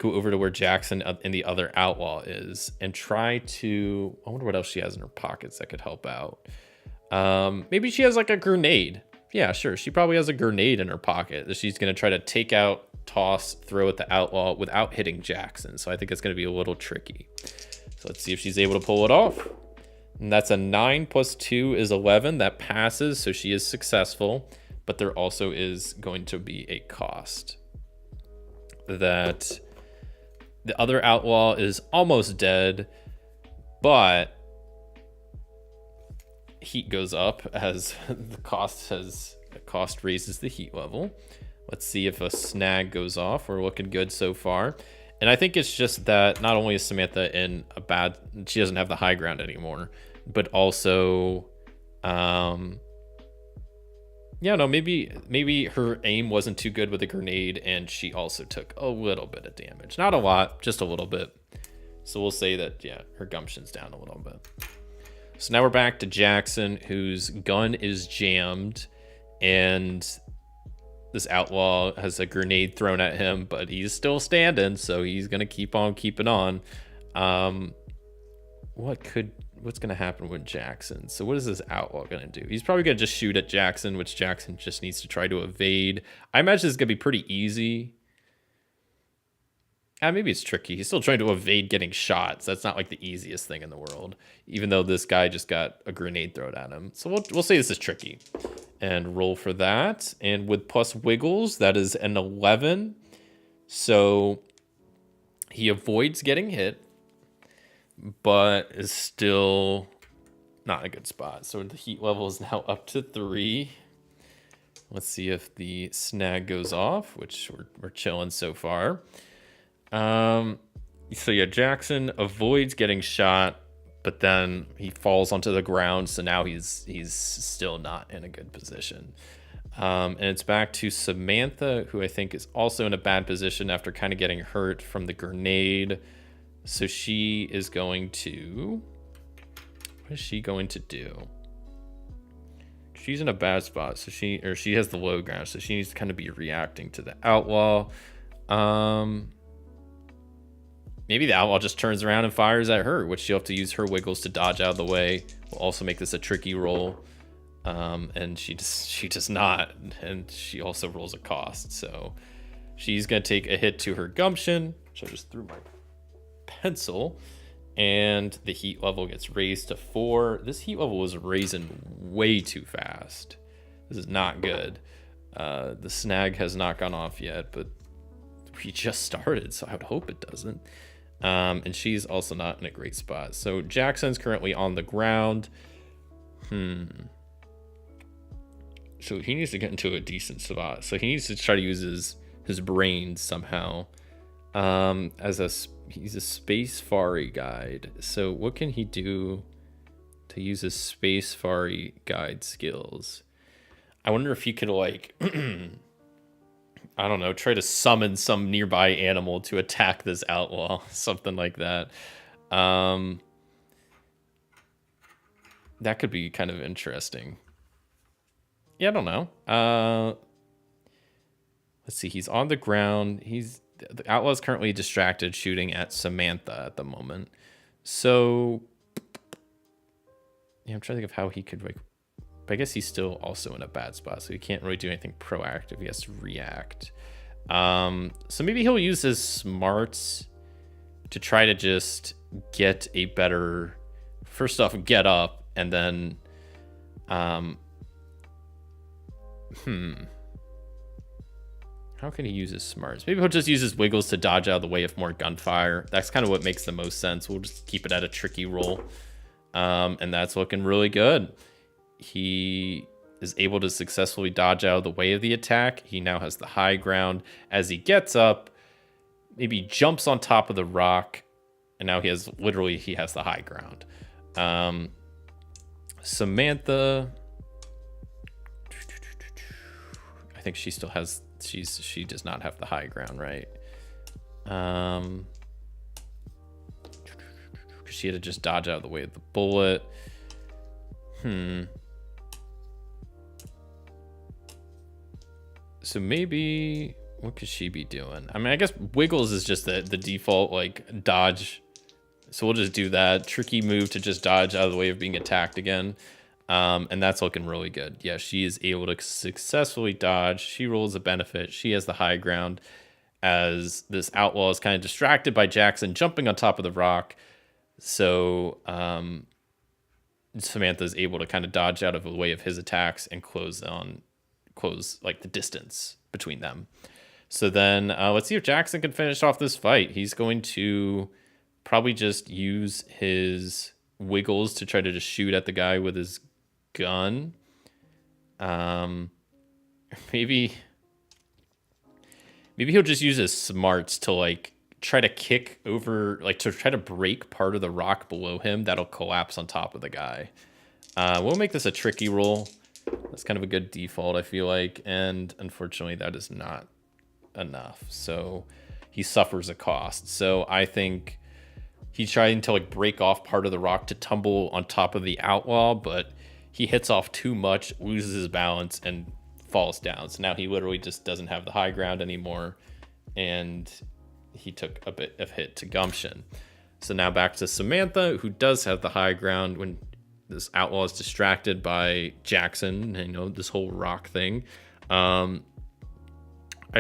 A: where Jackson and the other outlaw is and try to, I wonder what else she has in her pockets that could help out. Maybe she has like a grenade. Yeah, sure. She probably has a grenade in her pocket that she's going to try to take out, toss, throw at the outlaw without hitting Jackson. So I think it's going to be a little tricky. So let's see if she's able to pull it off. And that's a 9 + 2 is 11. That passes, so she is successful. But there also is going to be a cost. That the other outlaw is almost dead, but heat goes up as the cost has The cost raises the heat level. Let's see if a snag goes off. We're looking good so far. And I think it's just that not only is Samantha in a bad... She doesn't have the high ground anymore. But also... yeah, no, maybe her aim wasn't too good with the grenade, and she also took a little bit of damage. Not a lot, just a little bit. So we'll say that, yeah, her gumption's down a little bit. So now we're back to Jackson, whose gun is jammed, and this outlaw has a grenade thrown at him, but he's still standing, so he's gonna keep on keeping on. What's gonna happen with Jackson? So what is this outlaw gonna do? He's probably gonna just shoot at Jackson, which Jackson just needs to try to evade. I imagine it's gonna be pretty easy. Maybe it's tricky. He's still trying to evade getting shots. That's not like the easiest thing in the world, even though this guy just got a grenade thrown at him. So we'll say this is tricky and roll for that. And with plus wiggles, that is an 11. So he avoids getting hit, but is still not in a good spot. So the heat level is now up to 3. Let's see if the snag goes off, which we're chilling so far. So yeah, Jackson avoids getting shot, but then he falls onto the ground. So now he's still not in a good position. And it's back to Samantha, who I think is also in a bad position after kind of getting hurt from the grenade. So she is going to... What is she going to do? She's in a bad spot. So she has the low ground. So she needs to kind of be reacting to the outlaw. Maybe the outlaw just turns around and fires at her, which she'll have to use her wiggles to dodge out of the way. Will also make this a tricky roll. And she does not. And she also rolls a cost. So she's going to take a hit to her gumption. So I just threw my pencil. And the heat level gets raised to 4. This heat level was raising way too fast. This is not good. The snag has not gone off yet, but we just started, so I would hope it doesn't. And she's also not in a great spot. So Jackson's currently on the ground. So he needs to get into a decent spot. So he needs to try to use his brains somehow. He's a space fari guide. So what can he do to use his space fari guide skills? I wonder if he could, like, I don't know, try to summon some nearby animal to attack this outlaw, something like that. That could be kind of interesting. Yeah, I don't know. Let's see, he's on the ground. The outlaw's currently distracted shooting at Samantha at the moment. So, yeah, I'm trying to think of how he could, like, but I guess he's still also in a bad spot, so he can't really do anything proactive. He has to react. So maybe he'll use his smarts to try to just get a better, first off, get up, and then, how can he use his smarts? Maybe he'll just use his wiggles to dodge out of the way of more gunfire. That's kind of what makes the most sense. We'll just keep it at a tricky roll. And that's looking really good. He is able to successfully dodge out of the way of the attack. He now has the high ground. As he gets up, maybe jumps on top of the rock, and now he has the high ground. Samantha, I think she still has, she does not have the high ground, right? Because she had to just dodge out of the way of the bullet. So maybe, what could she be doing? I mean, I guess wiggles is just the default, like, dodge. So we'll just do that. Tricky move to just dodge out of the way of being attacked again. And that's looking really good. Yeah, she is able to successfully dodge. She rolls a benefit. She has the high ground as this outlaw is kind of distracted by Jackson jumping on top of the rock. So Samantha is able to kind of dodge out of the way of his attacks and close like the distance between them. So then let's see if Jackson can finish off this fight. He's going to probably just use his wiggles to try to just shoot at the guy with his gun. maybe he'll just use his smarts to like try to kick over, like to try to break part of the rock below him that'll collapse on top of the guy. We'll make this a tricky roll. That's kind of a good default, I feel like, and unfortunately that is not enough. So he suffers a cost. So I think he's trying to like break off part of the rock to tumble on top of the outlaw, but he hits off too much, loses his balance, and falls down. So now he literally just doesn't have the high ground anymore, and he took a bit of hit to gumption. So now back to Samantha, who does have the high ground when this outlaw is distracted by Jackson, you know, this whole rock thing. I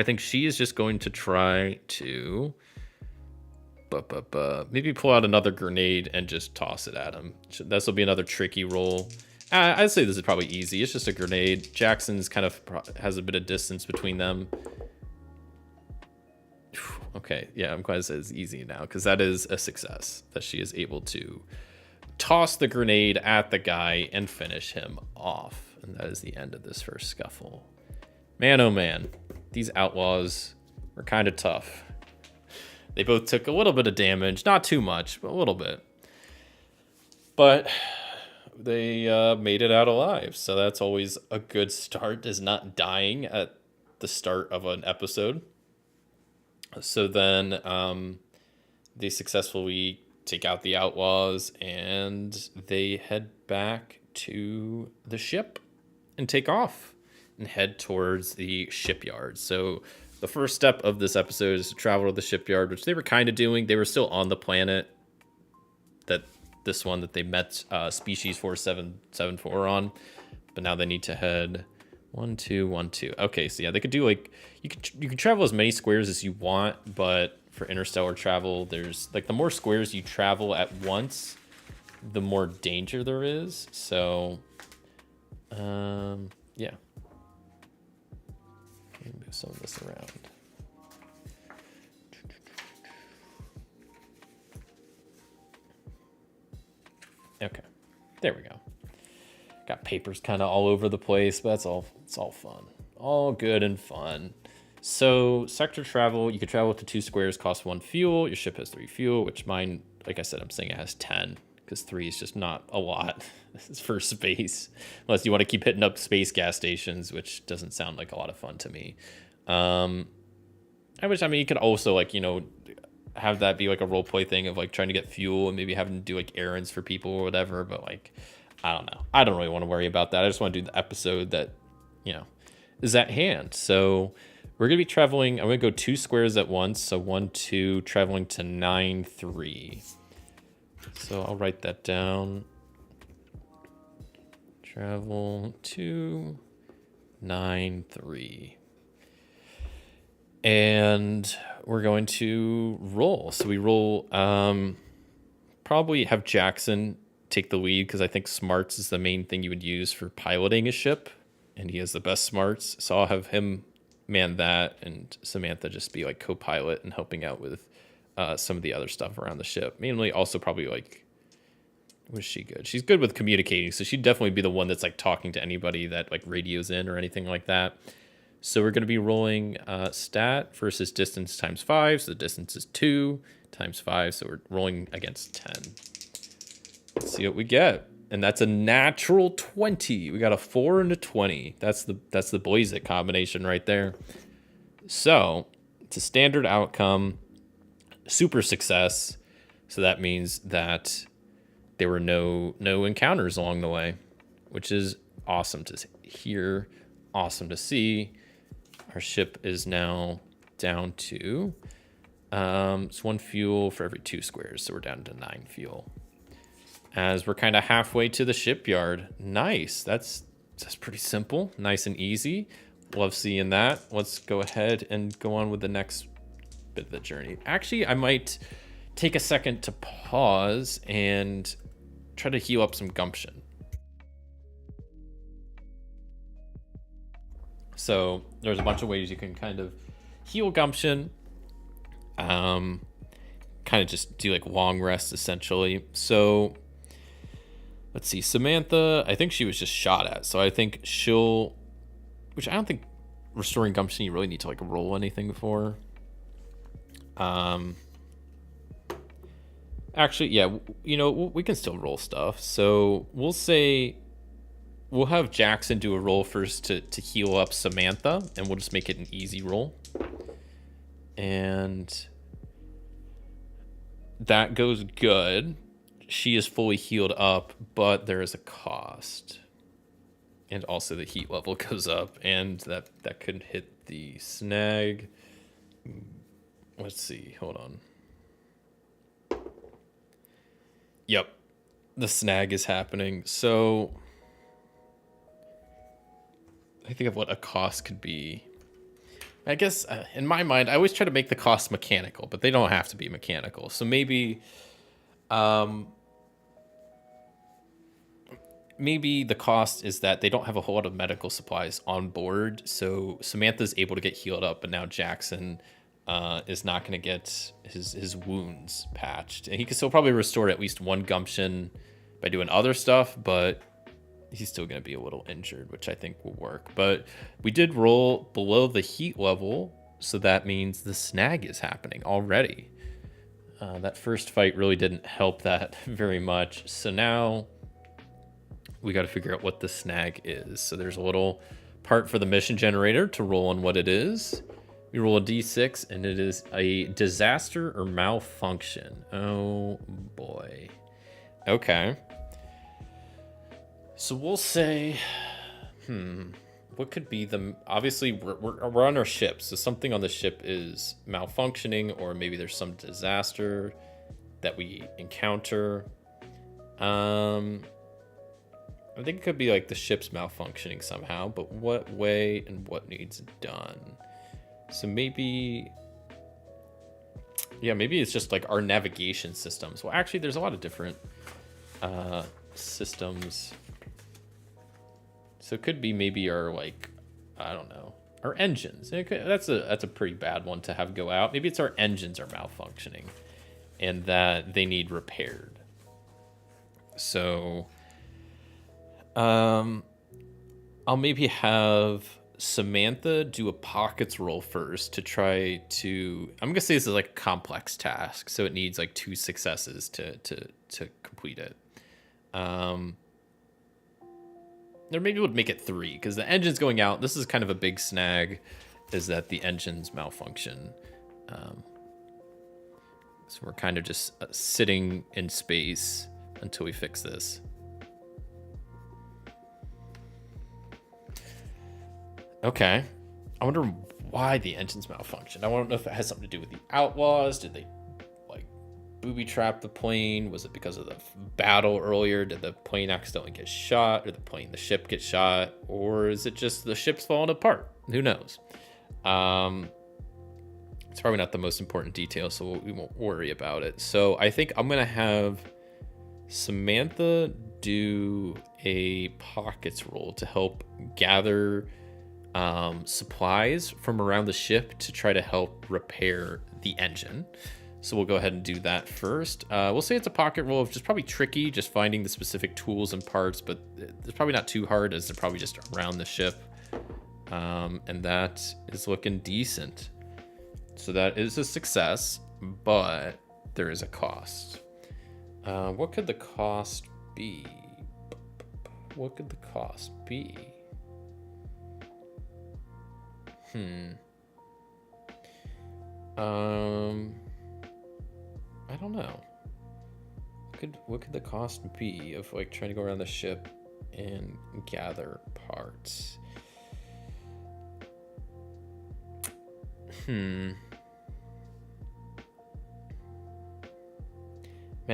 A: think she is just going to try to maybe pull out another grenade and just toss it at him. This will be another tricky roll. I'd say this is probably easy. It's just a grenade. Jackson's kind of has a bit of distance between them. Okay, yeah, I'm glad it says easy now, because that is a success, that she is able to toss the grenade at the guy and finish him off. And that is the end of this first scuffle. Man, oh man, these outlaws were kind of tough. They both took a little bit of damage, not too much, but a little bit. But they made it out alive, so that's always a good start, is not dying at the start of an episode. So then they successfully take out the outlaws, and they head back to the ship and take off and head towards the shipyard. So the first step of this episode is to travel to the shipyard, which they were kind of doing. They were still on the planet that this one that they met species 4774 on, but now they need to head 1212. Okay, so yeah, they could do like you can travel as many squares as you want, but for interstellar travel, there's like the more squares you travel at once, the more danger there is. So yeah, move some of this around. Okay, there we go. Got papers kind of all over the place, but it's all fun. All good and fun. So sector travel, you can travel to 2 squares, cost 1 fuel. Your ship has 3 fuel, which mine, like I said, I'm saying it has 10, because 3 is just not a lot for space, unless you want to keep hitting up space gas stations, which doesn't sound like a lot of fun to me. I mean, you could also, like, you know, have that be like a role play thing of like trying to get fuel and maybe having to do like errands for people or whatever, but like, I don't know. I don't really want to worry about that. I just want to do the episode that, you know, is at hand. So we're going to be traveling. I'm going to go 2 squares at once. So 1, 2, traveling to 9, 3. So I'll write that down. Travel to 9, 3. And we're going to roll. So we roll, probably have Jackson take the lead, because I think smarts is the main thing you would use for piloting a ship, and he has the best smarts. So I'll have him man that, and Samantha just be like co-pilot and helping out with some of the other stuff around the ship. Mainly also probably like, was she good? She's good with communicating, so she'd definitely be the one that's like talking to anybody that like radios in or anything like that. So we're going to be rolling stat versus distance times 5. So the distance is 2 times 5. So we're rolling against 10. Let's see what we get. And that's a natural 20. We got a 4 and a 20. That's the Blazik combination right there. So it's a standard outcome, super success. So that means that there were no encounters along the way, which is awesome to hear, awesome to see. Our ship is now down to it's 1 fuel for every 2 squares, so we're down to 9 fuel. As we're kind of halfway to the shipyard. Nice. That's pretty simple, nice and easy. Love seeing that. Let's go ahead and go on with the next bit of the journey. Actually, I might take a second to pause and try to heal up some gumption. So there's a bunch of ways you can kind of heal gumption. Kind of just do like long rests essentially. So let's see, Samantha, I think she was just shot at. So I think she'll, which I don't think restoring gumption you really need to like roll anything for. Actually, yeah, we can still roll stuff. So we'll say we'll have Jackson do a roll first to heal up Samantha, and we'll just make it an easy roll. And that goes good. She is fully healed up, but there is a cost. And also the heat level goes up, and that could hit the snag. Let's see, hold on. Yep, the snag is happening. So I think of what a cost could be. I guess in my mind, I always try to make the costs mechanical, but they don't have to be mechanical. So maybe the cost is that they don't have a whole lot of medical supplies on board. So Samantha's able to get healed up, but now Jackson is not going to get his wounds patched. And he can still probably restore at least one gumption by doing other stuff, but he's still going to be a little injured, which I think will work. But we did roll below the heat level, so that means the snag is happening already. That first fight really didn't help that very much. So now we got to figure out what the snag is. So there's a little part for the mission generator to roll on what it is. We roll a d6, and it is a disaster or malfunction. Oh, boy. Okay. So we'll say, what could be obviously we're on our ship, so something on the ship is malfunctioning, or maybe there's some disaster that we encounter. I think it could be like the ship's malfunctioning somehow, but what way and what needs done? So maybe it's just like our navigation systems. Well, actually, there's a lot of different systems. So it could be maybe our, like, I don't know, our engines. That's a pretty bad one to have go out. Maybe it's our engines are malfunctioning and that they need repaired. So I'll maybe have Samantha do a pockets roll first to try to, I'm gonna say this is like a complex task, so it needs like 2 successes to complete it. Or maybe we'll make it 3, because the engine's going out. This is kind of a big snag, is that the engines malfunction. So we're kind of just sitting in space until we fix this. Okay. I wonder why the engines malfunction. I don't know if it has something to do with the outlaws. Did they like booby trap the plane? Was it because of the battle earlier? Did the plane accidentally get shot? Or the ship get shot? Or is it just the ship's falling apart? Who knows? It's probably not the most important detail, so we won't worry about it. So I think I'm going to have Samantha do a pockets roll to help gather supplies from around the ship to try to help repair the engine. So we'll go ahead and do that first. We'll say it's a pocket roll, which is probably tricky, just finding the specific tools and parts, but it's probably not too hard as they're probably just around the ship. And that is looking decent. So that is a success, but there is a cost. What could the cost be? What could the cost be? I don't know. What could the cost be of like trying to go around the ship and gather parts? I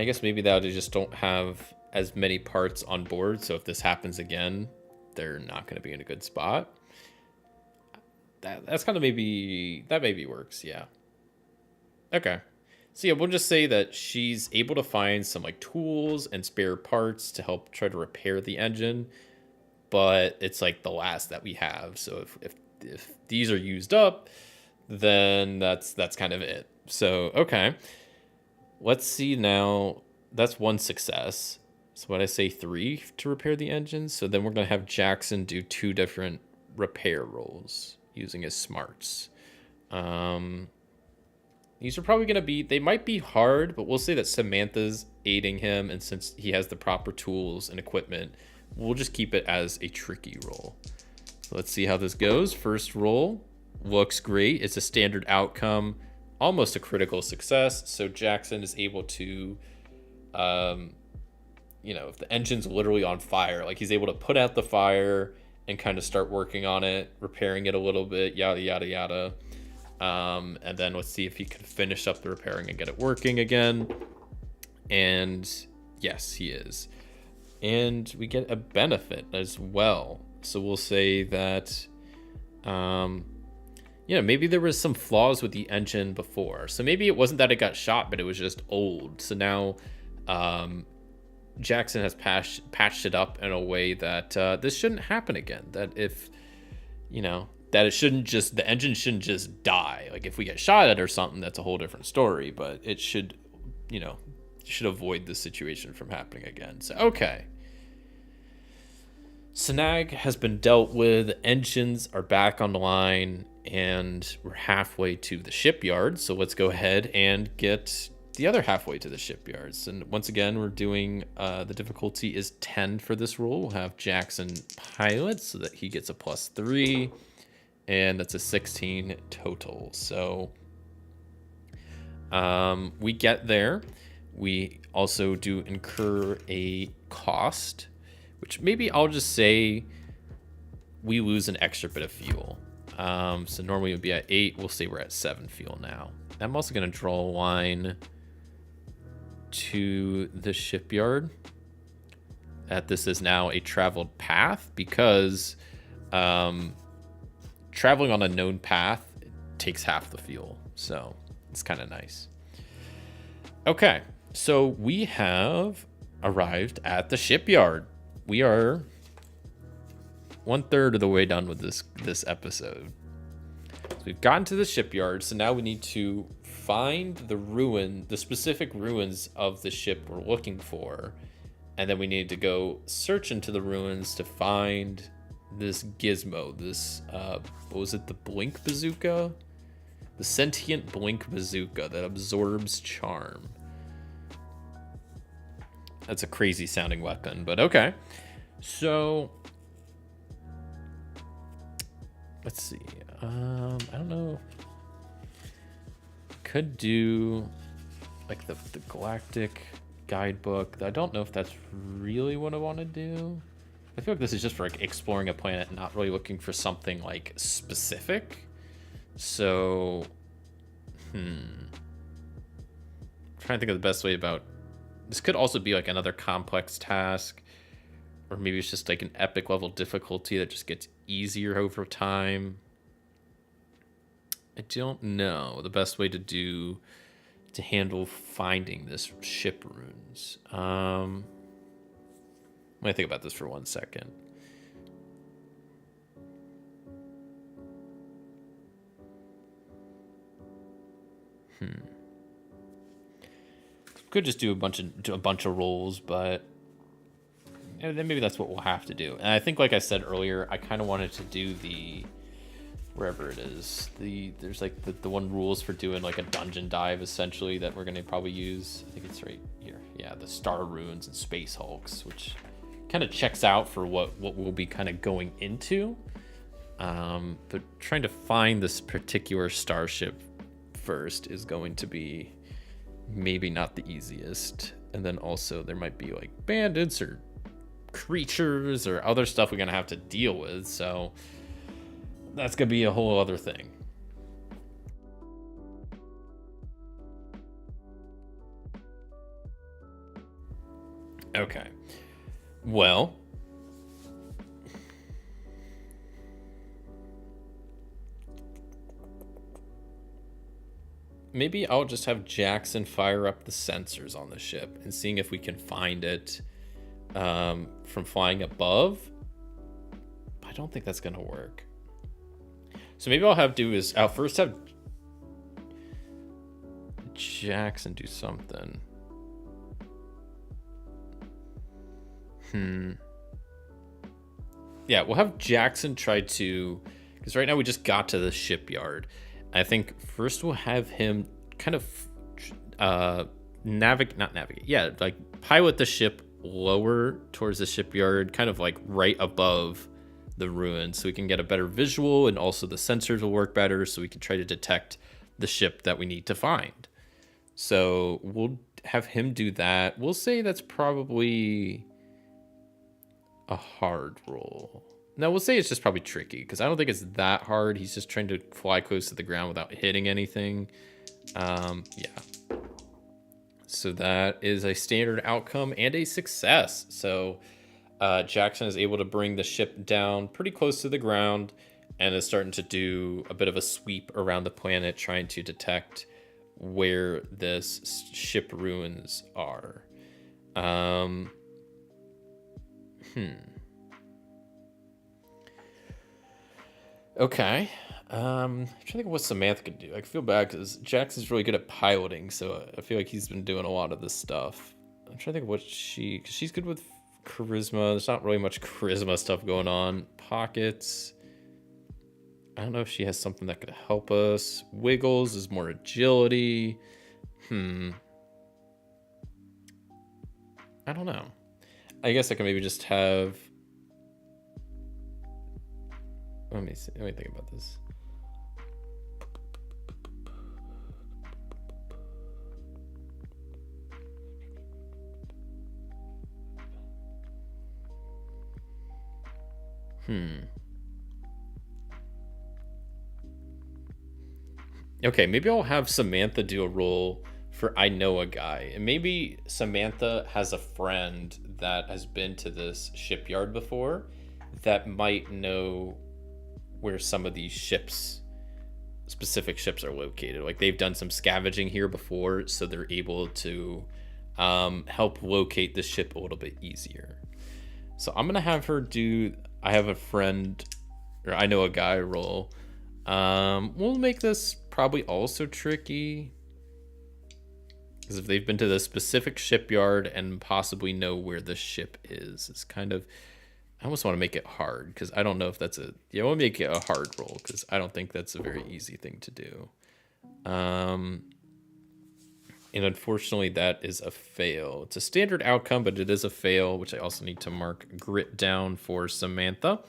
A: guess maybe that they just don't have as many parts on board, so if this happens again, they're not going to be in a good spot. That's kind of that maybe works, yeah. Okay. So yeah, we'll just say that she's able to find some like tools and spare parts to help try to repair the engine, but it's like the last that we have. So if these are used up, then that's kind of it. So okay, let's see now. That's one success. So what I say 3 to repair the engine. So then we're gonna have Jackson do 2 different repair rolls. using his smarts. These are probably going to be, they might be hard, but we'll say that Samantha's aiding him. And since he has the proper tools and equipment, we'll just keep it as a tricky roll. So let's see how this goes. First roll looks great. It's a standard outcome, almost a critical success. So Jackson is able to, if the engine's literally on fire, like he's able to put out the fire and kind of start working on it, repairing it a little bit, yada, yada, yada. And then let's see if he can finish up the repairing and get it working again. And yes, he is. And we get a benefit as well. So we'll say that, maybe there was some flaws with the engine before. So maybe it wasn't that it got shot, but it was just old. So now Jackson has patched it up in a way that this shouldn't happen again. That if, that the engine shouldn't just die. Like if we get shot at or something, that's a whole different story. But it should, should avoid this situation from happening again. So, okay. Snag has been dealt with, engines are back on the line, and we're halfway to the shipyard. So let's go ahead and get the other halfway to the shipyards. And once again, we're doing, the difficulty is 10 for this roll. We'll have Jackson pilot so that he gets a +3, and that's a 16 total. So we get there. We also do incur a cost, which maybe I'll just say we lose an extra bit of fuel. So normally it would be at 8. We'll say we're at 7 fuel now. I'm also going to draw a line to the shipyard. That this is now a traveled path because traveling on a known path takes half the fuel. So it's kind of nice. Okay, so we have arrived at the shipyard. We are 1/3 of the way done with this episode. So we've gotten to the shipyard, so now we need to find the specific ruins of the ship we're looking for, and then we need to go search into the ruins to find this gizmo, this what was it, the blink bazooka? The sentient blink bazooka that absorbs charm. That's a crazy sounding weapon, but okay. So let's see. I don't know. Could do like the galactic guidebook. I don't know if that's really what I want to do. I feel like this is just for like exploring a planet, not really looking for something like specific. So, trying to think of the best way about this. Could also be like another complex task, or maybe it's just like an epic level difficulty that just gets easier over time. I don't know the best way to handle finding this ship runes. Let me think about this for 1 second. Could just do a bunch of rolls, but then maybe that's what we'll have to do. And I think, like I said earlier, I kind of wanted to do the wherever it is. There's like the one rules for doing like a dungeon dive essentially that we're gonna probably use. I think it's right here. Yeah, the Star Runes and Space Hulks, which kind of checks out for what we'll be kind of going into. But trying to find this particular starship first is going to be maybe not the easiest. And then also there might be like bandits or creatures or other stuff we're gonna have to deal with. So that's gonna be a whole other thing. Okay. Well, maybe I'll just have Jackson fire up the sensors on the ship and seeing if we can find it from flying above. But I don't think that's gonna work. So maybe I'll first have Jackson do something. Yeah, we'll have Jackson try to Because right now we just got to the shipyard. I think first we'll have him kind of pilot the ship lower towards the shipyard, kind of like right above the ruins, so we can get a better visual, and also the sensors will work better, so we can try to detect the ship that we need to find. So we'll have him do that. We'll say that's probably a hard roll. No, we'll say it's just probably tricky, because I don't think it's that hard. He's just trying to fly close to the ground without hitting anything. Yeah. So that is a standard outcome and a success. So Jackson is able to bring the ship down pretty close to the ground and is starting to do a bit of a sweep around the planet, trying to detect where this ship ruins are. Okay. I'm trying to think of what Samantha could do. I feel bad because Jackson's really good at piloting, so I feel like he's been doing a lot of this stuff. I'm trying to think of what because she's good with charisma. There's not really much charisma stuff going on. Pockets. I don't know if she has something that could help us. Wiggles is more agility. I don't know. I guess I can maybe just have... Let me think about this. Okay, maybe I'll have Samantha do a roll for I know a guy. And maybe Samantha has a friend that has been to this shipyard before that might know where some of these specific ships are located. Like they've done some scavenging here before, so they're able to help locate the ship a little bit easier. So I'm gonna have her do I have a friend, or I know a guy roll. We'll make this probably also tricky, because if they've been to the specific shipyard and possibly know where the ship is, it's kind of, I almost want to make it hard, because I don't know if that's I want to make it a hard roll, because I don't think that's a very easy thing to do. And unfortunately, that is a fail. It's a standard outcome, but it is a fail, which I also need to mark grit down for Samantha.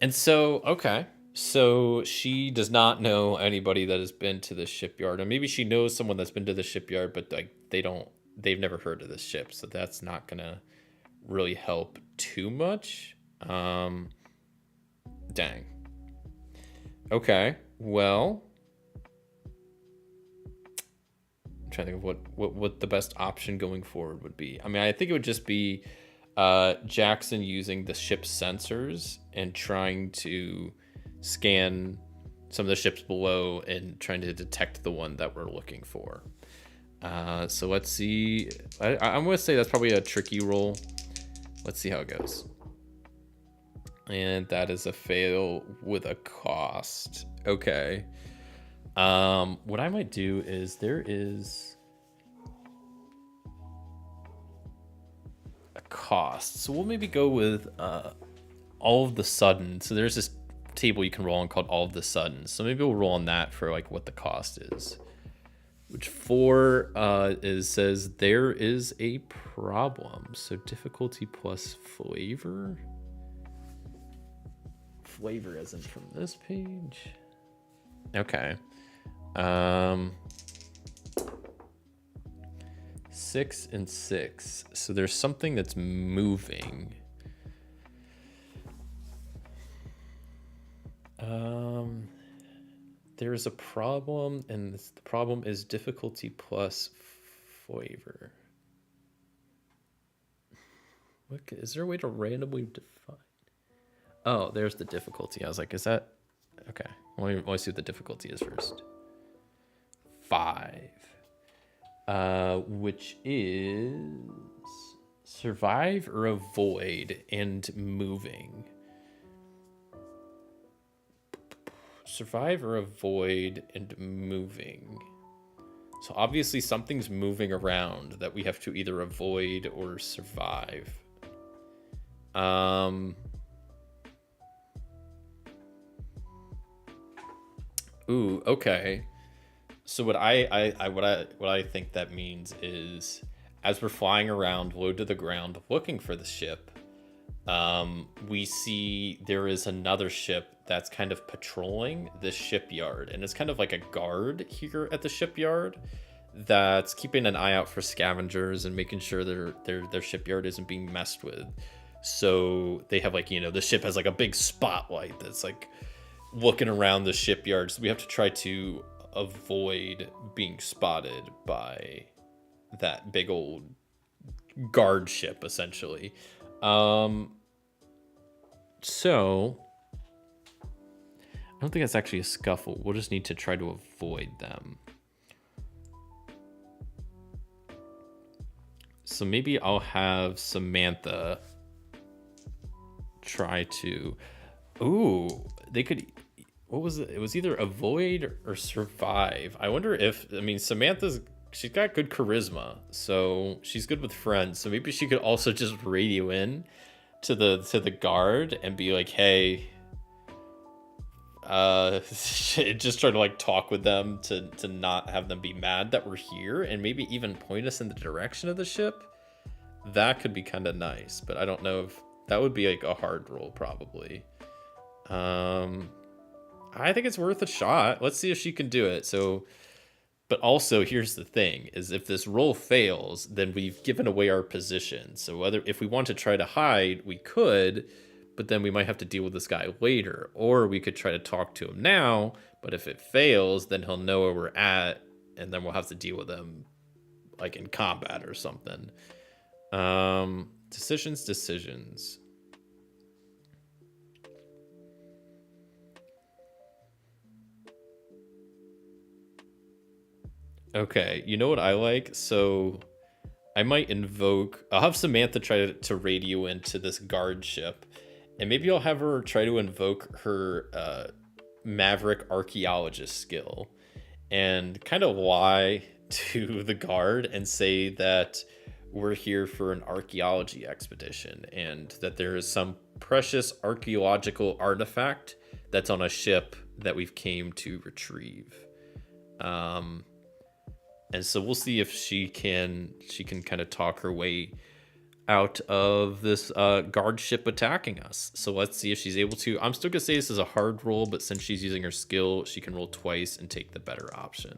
A: And so, okay. So she does not know anybody that has been to the shipyard. And maybe she knows someone that's been to the shipyard, but like they've never heard of this ship. So that's not going to really help too much. Dang. Okay. Well, I'm trying to think of what the best option going forward would be. I mean, I think it would just be Jackson using the ship's sensors and trying to scan some of the ships below and trying to detect the one that we're looking for. So let's see. I'm going to say that's probably a tricky roll. Let's see how it goes. And that is a fail with a cost. Okay. What I might do is there is a cost. So we'll maybe go with all of the sudden. So there's this table you can roll on called all of the sudden. So maybe we'll roll on that for like what the cost is. Which 4 says there is a problem. So difficulty plus flavor. Flavor isn't from this page. Okay. 6 and 6. So there's something that's moving. There's a problem, and the problem is difficulty plus flavor. Is there a way to randomly define? Oh, there's the difficulty. I was like, is that... Okay, let me see what the difficulty is first. 5. Which is survive or avoid and moving. Survive or avoid and moving. So obviously something's moving around that we have to either avoid or survive. Ooh, okay. So what I think that means is, as we're flying around low to the ground looking for the ship, we see there is another ship that's kind of patrolling this shipyard, and it's kind of like a guard here at the shipyard that's keeping an eye out for scavengers and making sure their shipyard isn't being messed with. So they have, like, the ship has like a big spotlight that's like looking around the shipyard. So we have to try to avoid being spotted by that big old guard ship, essentially. So I don't think that's actually a scuffle. We'll just need to try to avoid them. So maybe I'll have Samantha try to... Ooh, they could... What was it? It was either avoid or survive. I wonder if... I mean, she's got good charisma, so she's good with friends. So maybe she could also just radio in to the guard and be like, hey... just try to like talk with them to not have them be mad that we're here, and maybe even point us in the direction of the ship. That could be kind of nice, but I don't know if that would be like a hard roll, probably. I think it's worth a shot. Let's see if she can do it. So, but also here's the thing: is if this roll fails, then we've given away our position. So if we want to try to hide, we could. But then we might have to deal with this guy later. Or we could try to talk to him now, but if it fails, then he'll know where we're at, and then we'll have to deal with him like in combat or something. Decisions. Okay, you know what I like? So I might I'll have Samantha try to radio into this guard ship. And maybe I'll have her try to invoke her maverick archaeologist skill and kind of lie to the guard and say that we're here for an archaeology expedition and that there is some precious archaeological artifact that's on a ship that we've came to retrieve. And so we'll see if she can kind of talk her way out of this guard ship attacking us. So let's see if she's able to. I'm still gonna say this is a hard roll, but since she's using her skill, she can roll twice and take the better option.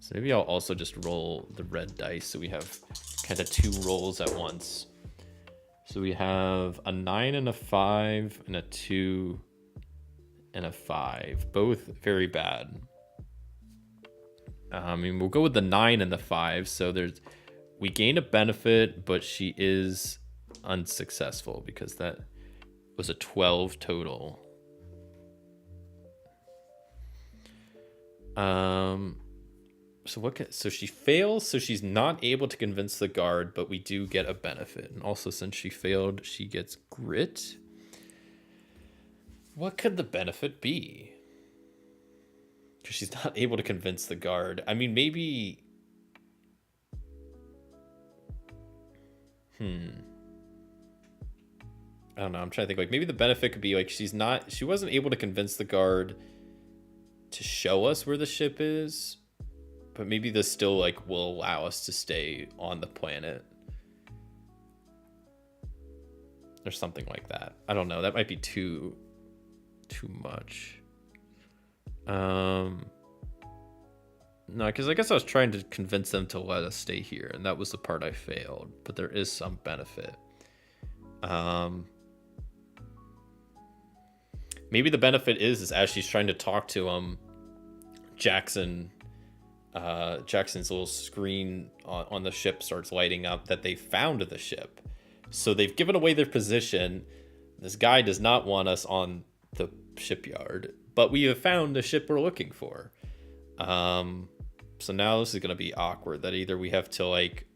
A: So maybe I'll also just roll the red dice so we have kind of two rolls at once. So we have a 9 and a 5 and a 2 and a 5, both very bad. I mean, we'll go with the 9 and the 5. So we gain a benefit, but she is unsuccessful because that was a 12 total. So she fails, so she's not able to convince the guard, but we do get a benefit. And also, since she failed, she gets grit. What could the benefit be? Because she's not able to convince the guard. I mean, maybe... I don't know. I'm trying to think. Like, maybe the benefit could be like she wasn't able to convince the guard to show us where the ship is, but maybe this still like will allow us to stay on the planet or something like that. I don't know. That might be too much. No, because I guess I was trying to convince them to let us stay here, and that was the part I failed. But there is some benefit. Maybe the benefit is as she's trying to talk to him, Jackson's little screen on the ship starts lighting up that they found the ship. So they've given away their position. This guy does not want us on the shipyard, but we have found the ship we're looking for. So now this is going to be awkward that either we have to like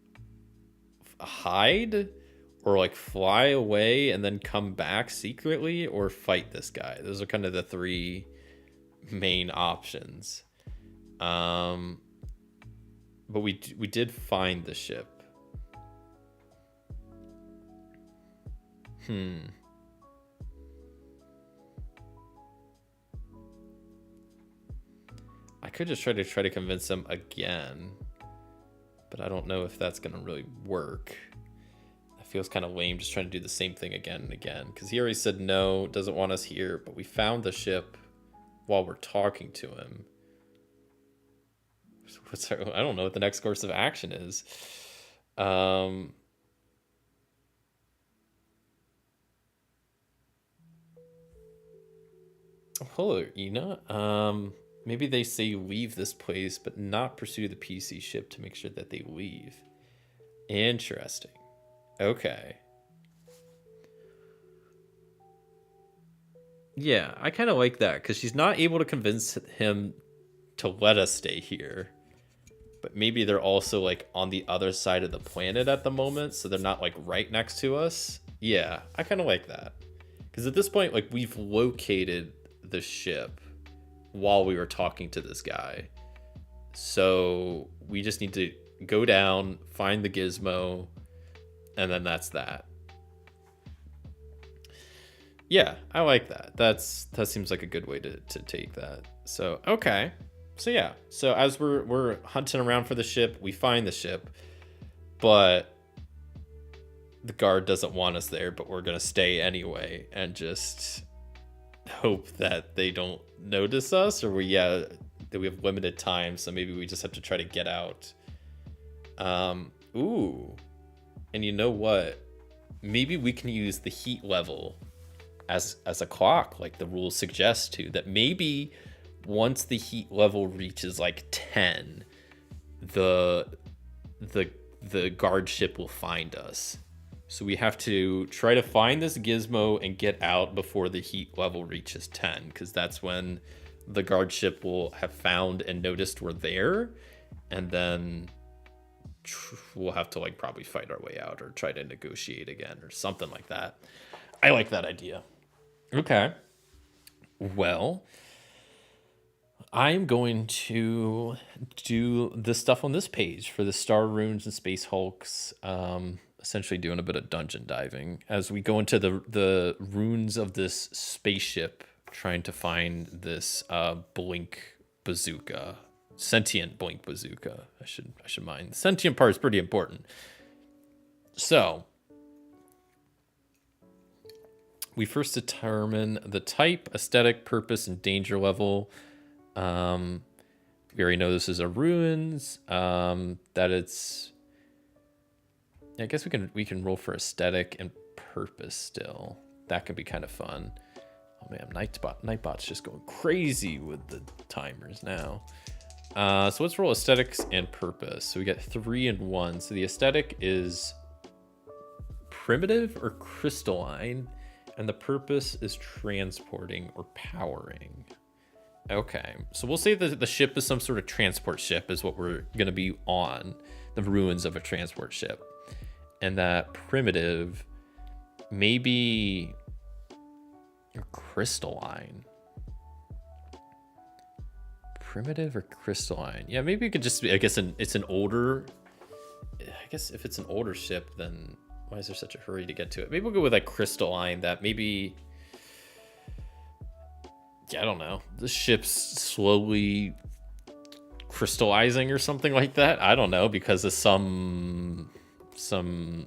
A: hide or like fly away and then come back secretly or fight this guy. Those are kind of the three main options. But we did find the ship. could just try to convince him again, but I don't know if that's gonna really work. It feels kind of lame just trying to do the same thing again and again, because he already said no, doesn't want us here, but we found the ship while we're talking to him. I don't know what the next course of action is. Hello, Ina. Maybe they say leave this place, but not pursue the PC ship to make sure that they leave. Interesting. Okay. Yeah, I kind of like that, because she's not able to convince him to let us stay here. But maybe they're also, like, on the other side of the planet at the moment, so they're not, like, right next to us. Yeah, I kind of like that. Because at this point, like, we've located the ship while we were talking to this guy. So we just need to go down, find the gizmo, and then that's that. Yeah, I like that. That seems like a good way to take that. So, okay. So yeah. So as we're hunting around for the ship, we find the ship, but the guard doesn't want us there, but we're going to stay anyway and just hope that they don't notice us, or that we have limited time, so maybe we just have to try to get out. Ooh. And you know what? Maybe we can use the heat level as a clock, like the rules suggest to, that maybe once the heat level reaches like 10, the guard ship will find us. So we have to try to find this gizmo and get out before the heat level reaches 10, because that's when the guard ship will have found and noticed we're there, and then we'll have to like probably fight our way out or try to negotiate again or something like that. I like that idea. Okay. Well, I'm going to do the stuff on this page for the Star Runes and Space Hulks, essentially doing a bit of dungeon diving as we go into the runes of this spaceship, trying to find this blink bazooka, sentient blink bazooka. I should mind. The sentient part is pretty important. So we first determine the type, aesthetic, purpose, and danger level. We already know this is a ruins. That it's. I guess we can roll for aesthetic and purpose still. That could be kind of fun. Oh man, Nightbot's just going crazy with the timers now. So let's roll aesthetics and purpose. So we got 3 and 1. So the aesthetic is primitive or crystalline, and the purpose is transporting or powering. Okay, so we'll say that the ship is some sort of transport ship is what we're going to be on, the ruins of a transport ship. And that primitive maybe crystalline. Primitive or crystalline? Yeah, maybe it could just be, I guess it's an older, I guess if it's an older ship, then why is there such a hurry to get to it? Maybe we'll go with like crystalline, that maybe, yeah, I don't know, the ship's slowly crystallizing or something like that. I don't know, because of some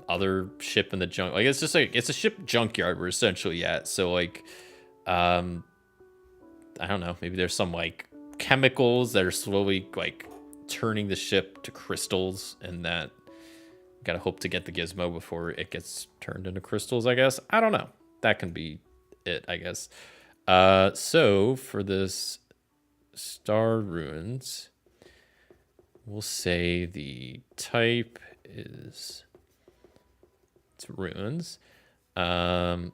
A: other ship in the junk. Like, it's just like, it's a ship junkyard we're essentially at. So like, I don't know, maybe there's some like chemicals that are slowly like turning the ship to crystals, and that gotta hope to get the gizmo before it gets turned into crystals, I guess. I don't know. That can be it, I guess. So for this Star Runes, we'll say the type is, it's runes. Yeah,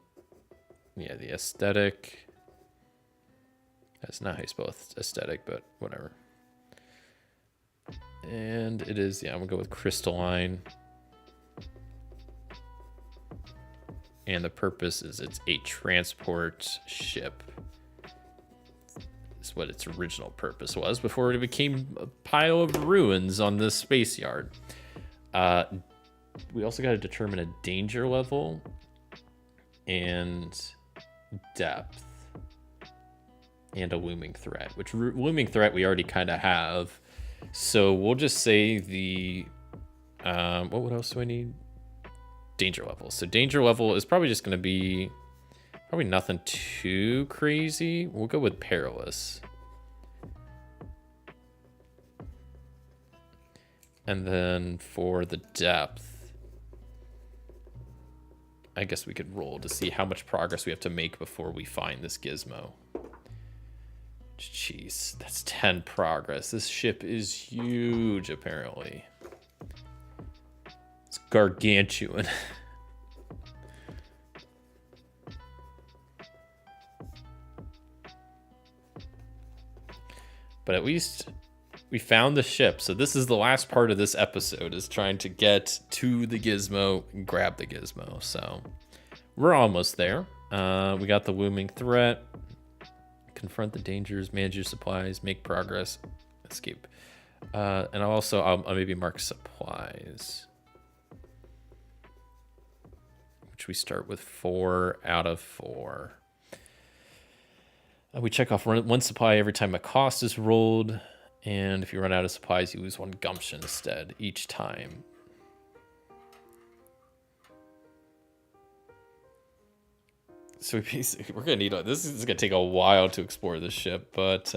A: the aesthetic, that's not how you spell aesthetic, but whatever. And it is, yeah, I'm gonna go with crystalline. And the purpose is it's a transport ship. It's what its original purpose was before it became a pile of ruins on this space yard. We also got to determine a danger level and depth. and a looming threat, which looming threat we already kind of have. So we'll just say the, what else do I need? Danger level. So danger level is probably just going to be probably nothing too crazy. We'll go with perilous. And then for the depth, I guess we could roll to see how much progress we have to make before we find this gizmo. Jeez, that's 10 progress. This ship is huge, apparently. It's gargantuan. But at least we found the ship. So this is the last part of this episode, is trying to get to the gizmo and grab the gizmo. So we're almost there. We got the looming threat. Confront the dangers, manage your supplies, make progress, escape. And I'll maybe mark supplies, which we start with 4 out of 4. We check off one supply every time a cost is rolled. And if you run out of supplies, you lose 1 gumption instead each time. So we're gonna need this is gonna take a while to explore this ship, but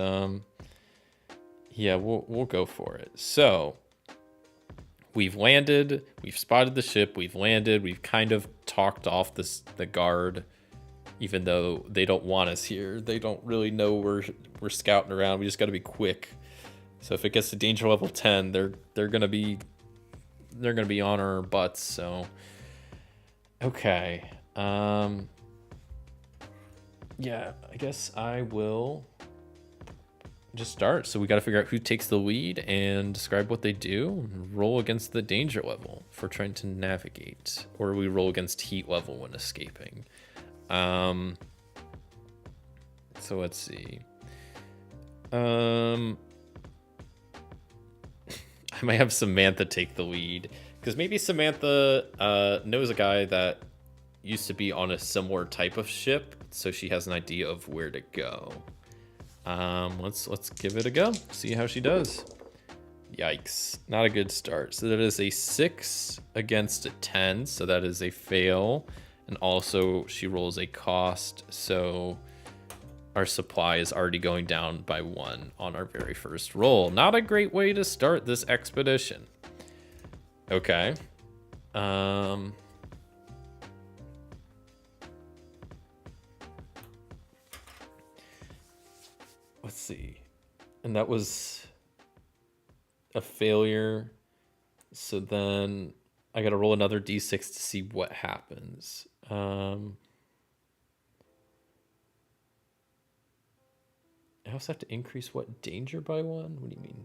A: yeah, we'll go for it. So we've landed, we've spotted the ship, we've landed, we've kind of talked off the guard, even though they don't want us here. They don't really know we're scouting around. We just got to be quick. So if it gets to danger level 10, they're gonna be on our butts. So okay. Yeah, I guess I will just start. So we got to figure out who takes the lead and describe what they do. Roll against the danger level for trying to navigate, or we roll against heat level when escaping. So let's see. I might have Samantha take the lead, because maybe Samantha knows a guy that used to be on a similar type of ship, so she has an idea of where to go. Let's give it a go. See how she does. Yikes, not a good start. So that is a 6 against a 10, so that is a fail. And also she rolls a cost, so our supply is already going down by 1 on our very first roll. Not a great way to start this expedition. Okay. Let's see. And that was a failure. So then I got to roll another d6 to see what happens. I also have to increase what danger by 1? What do you mean?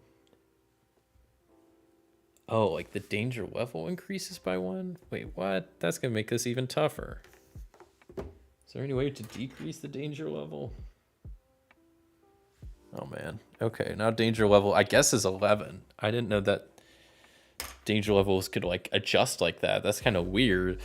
A: Oh, like the danger level increases by 1? Wait, what? That's going to make this even tougher. Is there any way to decrease the danger level? Oh man. Okay, now danger level, I guess, is 11. I didn't know that danger levels could like adjust like that. That's kind of weird.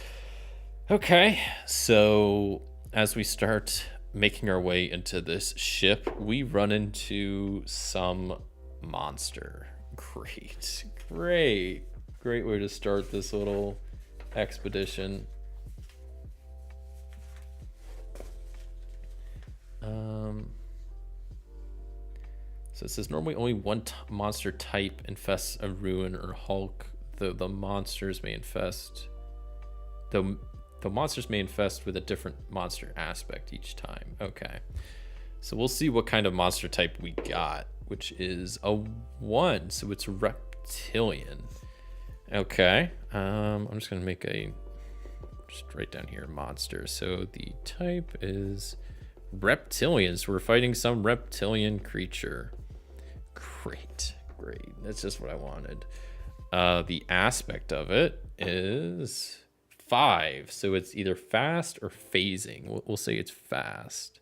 A: Okay, so as we start making our way into this ship, we run into some monster. Great way to start this little expedition. So it says normally only one monster type infests a ruin or hulk. The monsters may infest. The monsters may infest with a different monster aspect each time. Okay. So we'll see what kind of monster type we got, which is a 1. So it's reptilian. Okay. I'm just gonna make just write down here monster. So the type is reptilians. We're fighting some reptilian creature. Great. That's just what I wanted. The aspect of it is 5, so it's either fast or phasing. We'll say it's fast.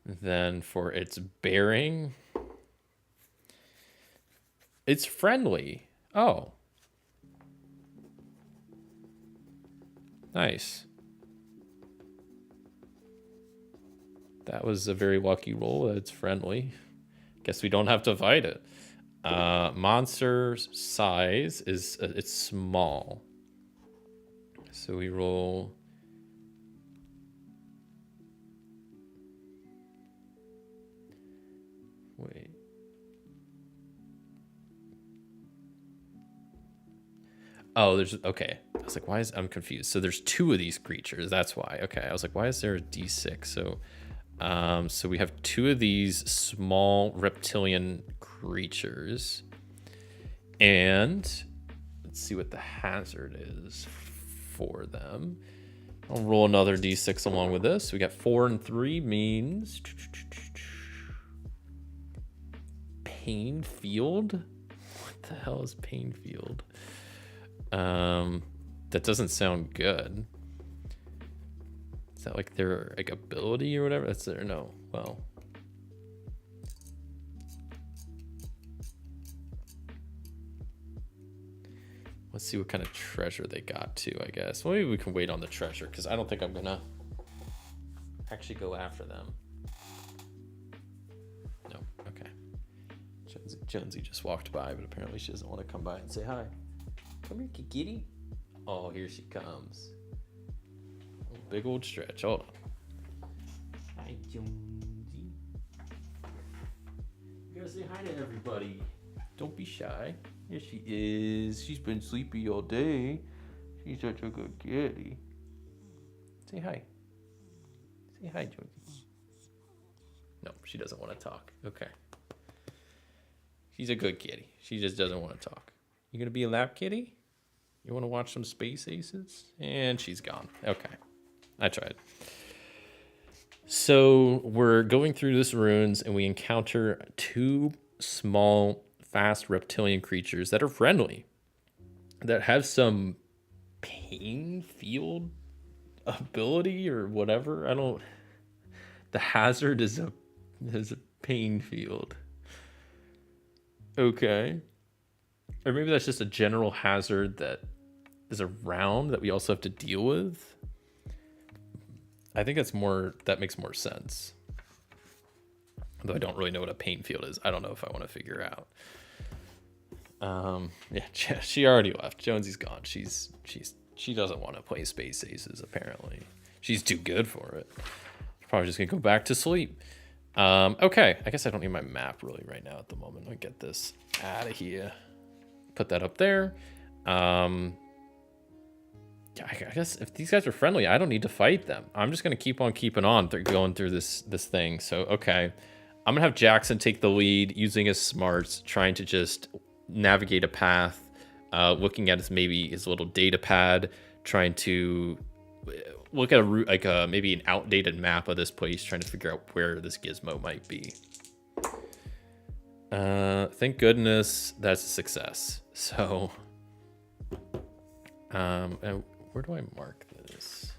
A: Then for its bearing, it's friendly. Oh. Nice. That was a very lucky roll. It's friendly. Guess we don't have to fight it. Monster size is it's small. So we roll. Wait. Oh, there's okay. I was like, why is I'm confused? So there's 2 of these creatures. That's why. Okay. I was like, why is there a D6? So we have 2 of these small reptilian creatures. And let's see what the hazard is for them. I'll roll another D6 along with this. We got 4 and 3 means pain field. What the hell is pain field? That doesn't sound good. Is that like their like ability or whatever? That's their no. Well. Let's see what kind of treasure they got too, I guess. Well, maybe we can wait on the treasure because I don't think I'm gonna actually go after them. No, okay. Jonesy just walked by, but apparently she doesn't want to come by and say hi. Come here, kitty. Oh, here she comes. Oh, big old stretch. Hold on. Hi, Jonesy. You gotta say hi to everybody. Don't be shy. Here she is. She's been sleepy all day. She's such a good kitty. Say hi. Say hi, Jonesy. No, she doesn't want to talk. Okay. She's a good kitty. She just doesn't want to talk. You gonna be a lap kitty? You want to watch some Space Aces? And she's gone. Okay. I tried. So we're going through this ruins and we encounter 2 small, fast reptilian creatures that are friendly, that have some pain field ability or whatever. The hazard is a pain field. Okay. Or maybe that's just a general hazard that is around that we also have to deal with. I think that makes more sense. Though I don't really know what a pain field is. I don't know if I want to figure out. Yeah, she already left. Jonesy's gone. She doesn't want to play Space Aces, apparently. She's too good for it. She's probably just gonna go back to sleep. Okay, I guess I don't need my map really right now at the moment. I'll get this out of here. Put that up there. Yeah, I guess if these guys are friendly, I don't need to fight them. I'm just gonna keep on keeping on going through this thing. So okay, I'm gonna have Jackson take the lead using his smarts, trying to just navigate a path, looking at his little data pad, trying to look at a route, like maybe an outdated map of this place, trying to figure out where this gizmo might be. Thank goodness that's a success. So, and where do I mark this?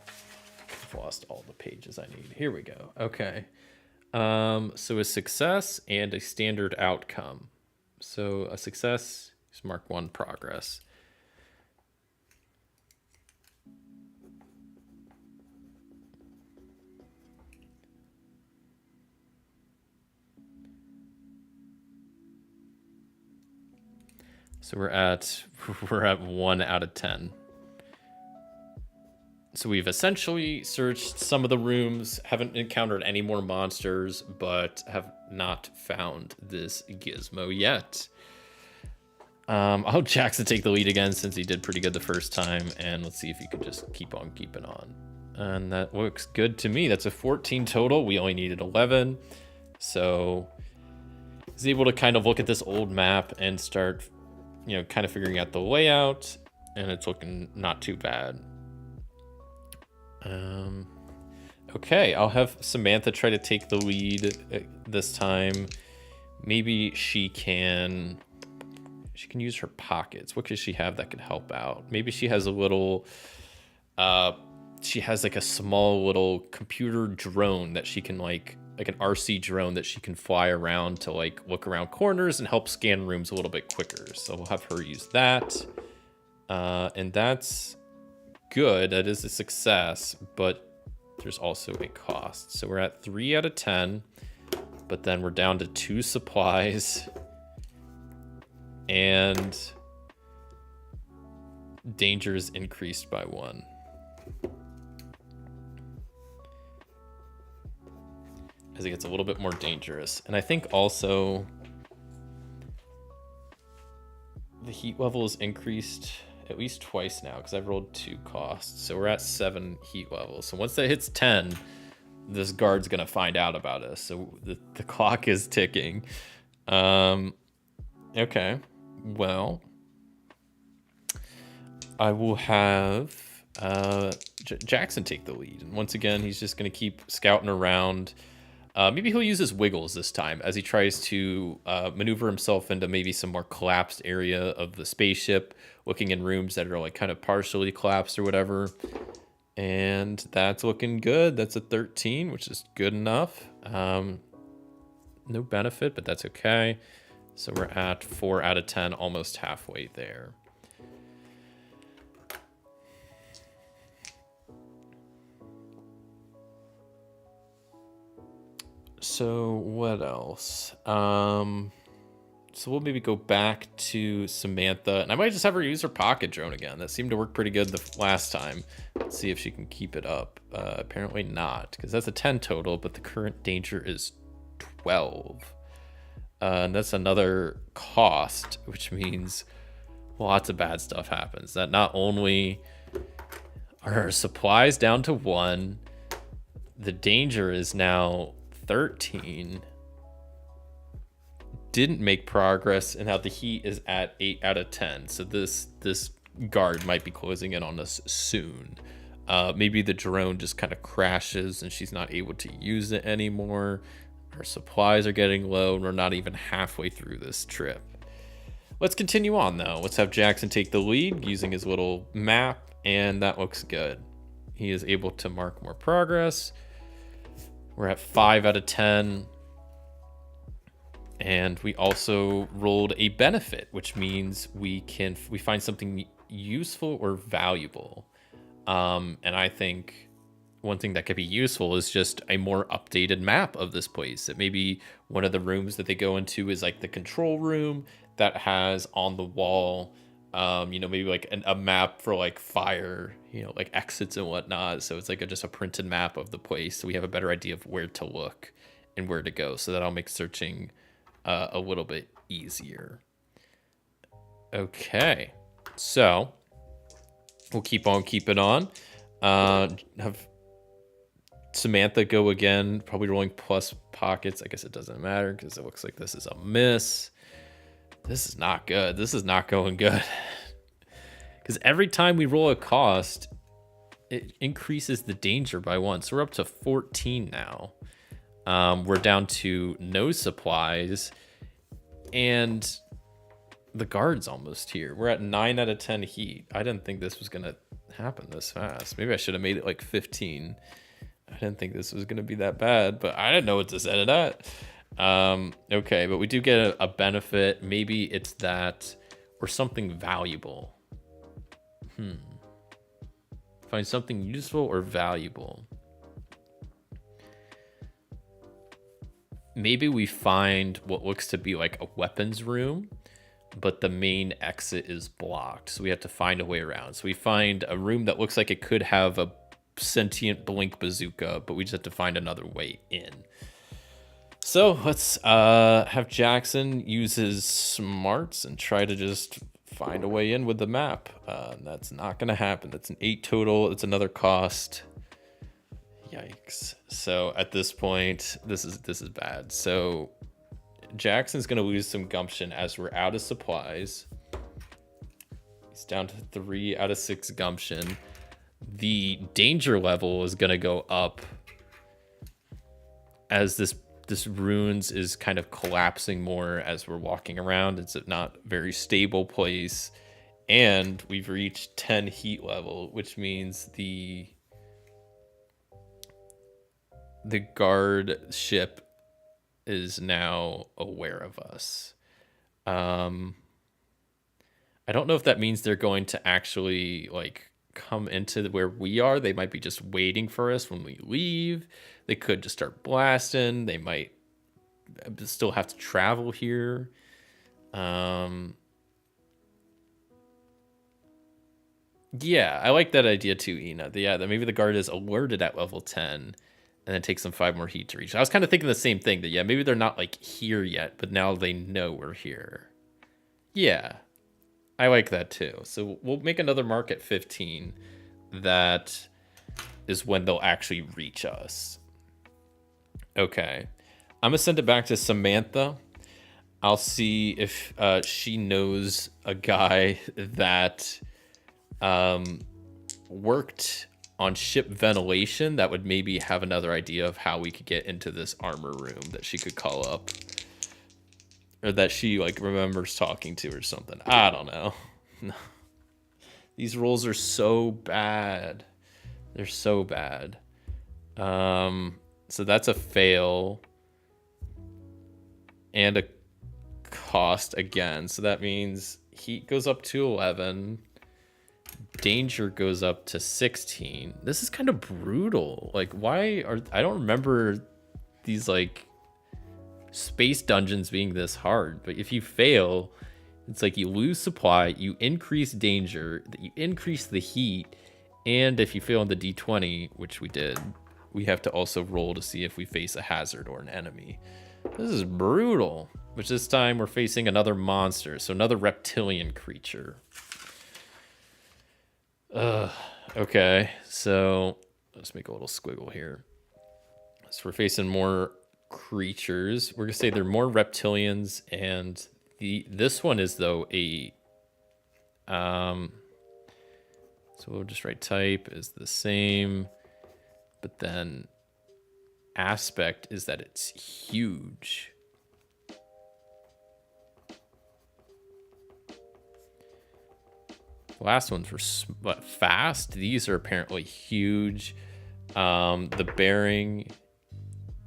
A: I've lost all the pages I need. Here we go. Okay. So a success and a standard outcome. So a success is mark 1 progress. So we're at 1 out of 10. So we've essentially searched some of the rooms, haven't encountered any more monsters, but have not found this gizmo yet. I'll have Jackson take the lead again since he did pretty good the first time, and let's see if he can just keep on keeping on. And that looks good to me. That's a 14 total. We only needed 11. So he's able to kind of look at this old map and start, kind of figuring out the layout, and it's looking not too bad. Okay, I'll have Samantha try to take the lead this time. Maybe she can use her pockets. What does she have that could help out? Maybe she has a little, she has like a small little computer drone that she can like an RC drone that she can fly around to like look around corners and help scan rooms a little bit quicker. So we'll have her use that. And that's good. That is a success, but there's also a cost. So we're at 3 out of 10, but then we're down to 2 supplies. And danger is increased by 1. As it gets a little bit more dangerous. And I think also the heat level is increased at least twice now because I've rolled 2 costs. So we're at 7 heat levels. So once that hits 10, this guard's going to find out about us. So the clock is ticking. Okay. Well, I will have Jackson take the lead. And once again, he's just going to keep scouting around. Maybe he'll use his wiggles this time as he tries to maneuver himself into maybe some more collapsed area of the spaceship, looking in rooms that are like kind of partially collapsed or whatever. And that's looking good. That's a 13, which is good enough. No benefit, but that's okay. So we're at 4 out of 10, almost halfway there. So what else? So we'll maybe go back to Samantha, and I might just have her use her pocket drone again. That seemed to work pretty good the last time. Let's see if she can keep it up. Apparently not, because that's a 10 total, but the current danger is 12. And that's another cost, which means lots of bad stuff happens. That not only are our supplies down to 1, the danger is now 13. Didn't make progress, and now the heat is at 8 out of 10. So this guard might be closing in on us soon. Maybe the drone just kind of crashes and she's not able to use it anymore. Our supplies are getting low, and we're not even halfway through this trip. Let's continue on, though. Let's have Jackson take the lead using his little map, and that looks good. He is able to mark more progress. We're at 5 out of 10. And we also rolled a benefit, which means we find something useful or valuable. And I think one thing that could be useful is just a more updated map of this place. That maybe one of the rooms that they go into is like the control room that has on the wall, maybe like a map for like fire, like exits and whatnot. So it's like just a printed map of the place. So we have a better idea of where to look and where to go. So that'll make searching a little bit easier. Okay, so we'll keep on keeping on. Have Samantha go again, probably rolling plus pockets. I guess it doesn't matter because it looks like this is a miss. This is not good. This is not going good. Because every time we roll a cost, it increases the danger by 1. So we're up to 14 now. We're down to no supplies, and the guard's almost here. We're at 9 out of 10 heat. I didn't think this was gonna happen this fast. Maybe I should have made it like 15. I didn't think this was gonna be that bad, but I didn't know what to set it at. Okay, but we do get a benefit. Maybe it's that or something valuable. Find something useful or valuable. Maybe we find what looks to be like a weapons room, but the main exit is blocked. So we have to find a way around. So we find a room that looks like it could have a sentient blink bazooka, but we just have to find another way in. So let's have Jackson use his smarts and try to just find a way in with the map. That's not going to happen. That's an 8 total. It's another cost. Yikes. So at this point, this is bad. So Jackson's going to lose some gumption as we're out of supplies. He's down to 3 out of 6 gumption. The danger level is going to go up as this ruins is kind of collapsing more as we're walking around. It's a not very stable place. And we've reached 10 heat level, which means the guard ship is now aware of us. I I don't know if that means they're going to actually like come into where we are. They might be just waiting for us when we leave. They could just start blasting. They might still have to travel here. Yeah, I like that idea too, Ina. Yeah, that maybe the guard is alerted at level 10 and then takes them 5 more heat to reach. I was kind of thinking the same thing, that yeah, maybe they're not like here yet, but now they know we're here. Yeah, I like that too. So we'll make another mark at 15. That is when they'll actually reach us. Okay. I'm going to send it back to Samantha. I'll see if she knows a guy that worked on ship ventilation that would maybe have another idea of how we could get into this armor room that she could call up. Or that she like remembers talking to or something. I don't know. These rolls are so bad. They're so bad. So that's a fail. And a cost again. So that means heat goes up to 11. Danger goes up to 16. This is kind of brutal. Like, why are... I don't remember these, like, space dungeons being this hard. But if you fail, it's like you lose supply, you increase danger, you increase the heat, and if you fail on the D20, which we did, we have to also roll to see if we face a hazard or an enemy. This is brutal. Which this time we're facing another monster, so another reptilian creature. Okay, so let's make a little squiggle here. So we're facing more creatures. We're gonna say they're more reptilians, and this one is though a so we'll just write type is the same, but then aspect is that it's huge. The last ones were fast. These are apparently huge. The bearing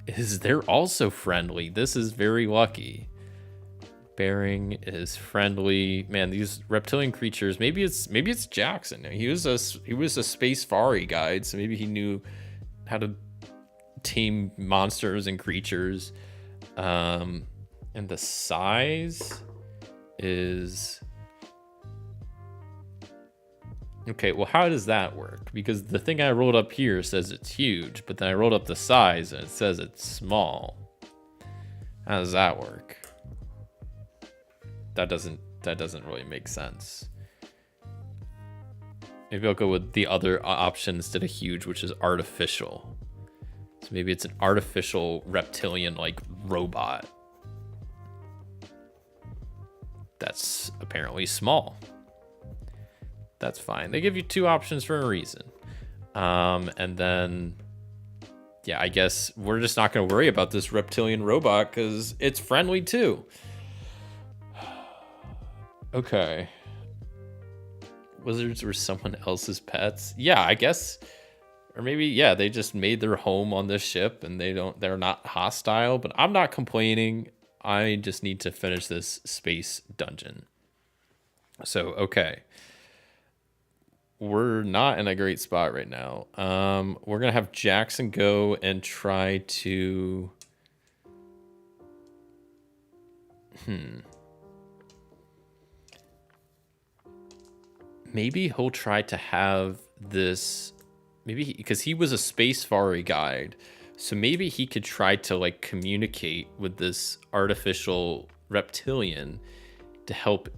A: is, they're also friendly. This is very lucky. Bearing is friendly. Man, these reptilian creatures, maybe it's Jackson. He was a space fari guide, so maybe he knew how to tame monsters and creatures. And the size is... Okay, well, how does that work? Because the thing I rolled up here says it's huge, but then I rolled up the size and it says it's small. How does that work? That doesn't really make sense. Maybe I'll go with the other option instead of huge, which is artificial. So maybe it's an artificial reptilian like robot. That's apparently small. That's fine. They give you 2 options for a reason. And then, yeah, I guess we're just not going to worry about this reptilian robot because it's friendly too. Okay. Wizards were someone else's pets? Yeah, I guess. Or maybe, yeah, they just made their home on this ship and they're not hostile, but I'm not complaining. I just need to finish this space dungeon. So, okay. We're not in a great spot right now. We're going to have Jackson go and try to... Maybe he'll try to have this... Maybe because he was a space fari guide. So maybe he could try to like communicate with this artificial reptilian to help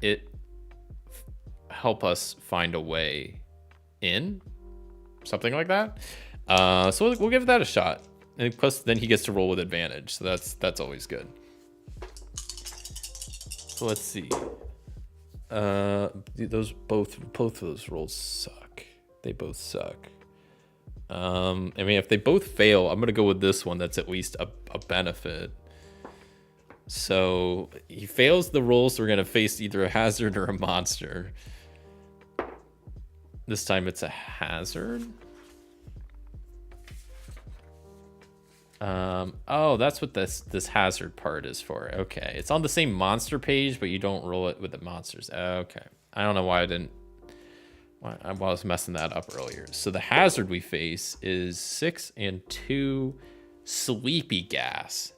A: us find a way in, something like that. So we'll give that a shot, and plus then he gets to roll with advantage, so that's always good. So let's see. Those both of those rolls suck. They both suck. I mean, if they both fail, I'm gonna go with this one. That's at least a benefit. So he fails the roll, so we're gonna face either a hazard or a monster. This time it's a hazard. Oh, that's what this hazard part is for. Okay, it's on the same monster page, but you don't roll it with the monsters. Okay, I don't know why I didn't. Why I was messing that up earlier. So the hazard we face is 6 and 2 sleepy gas.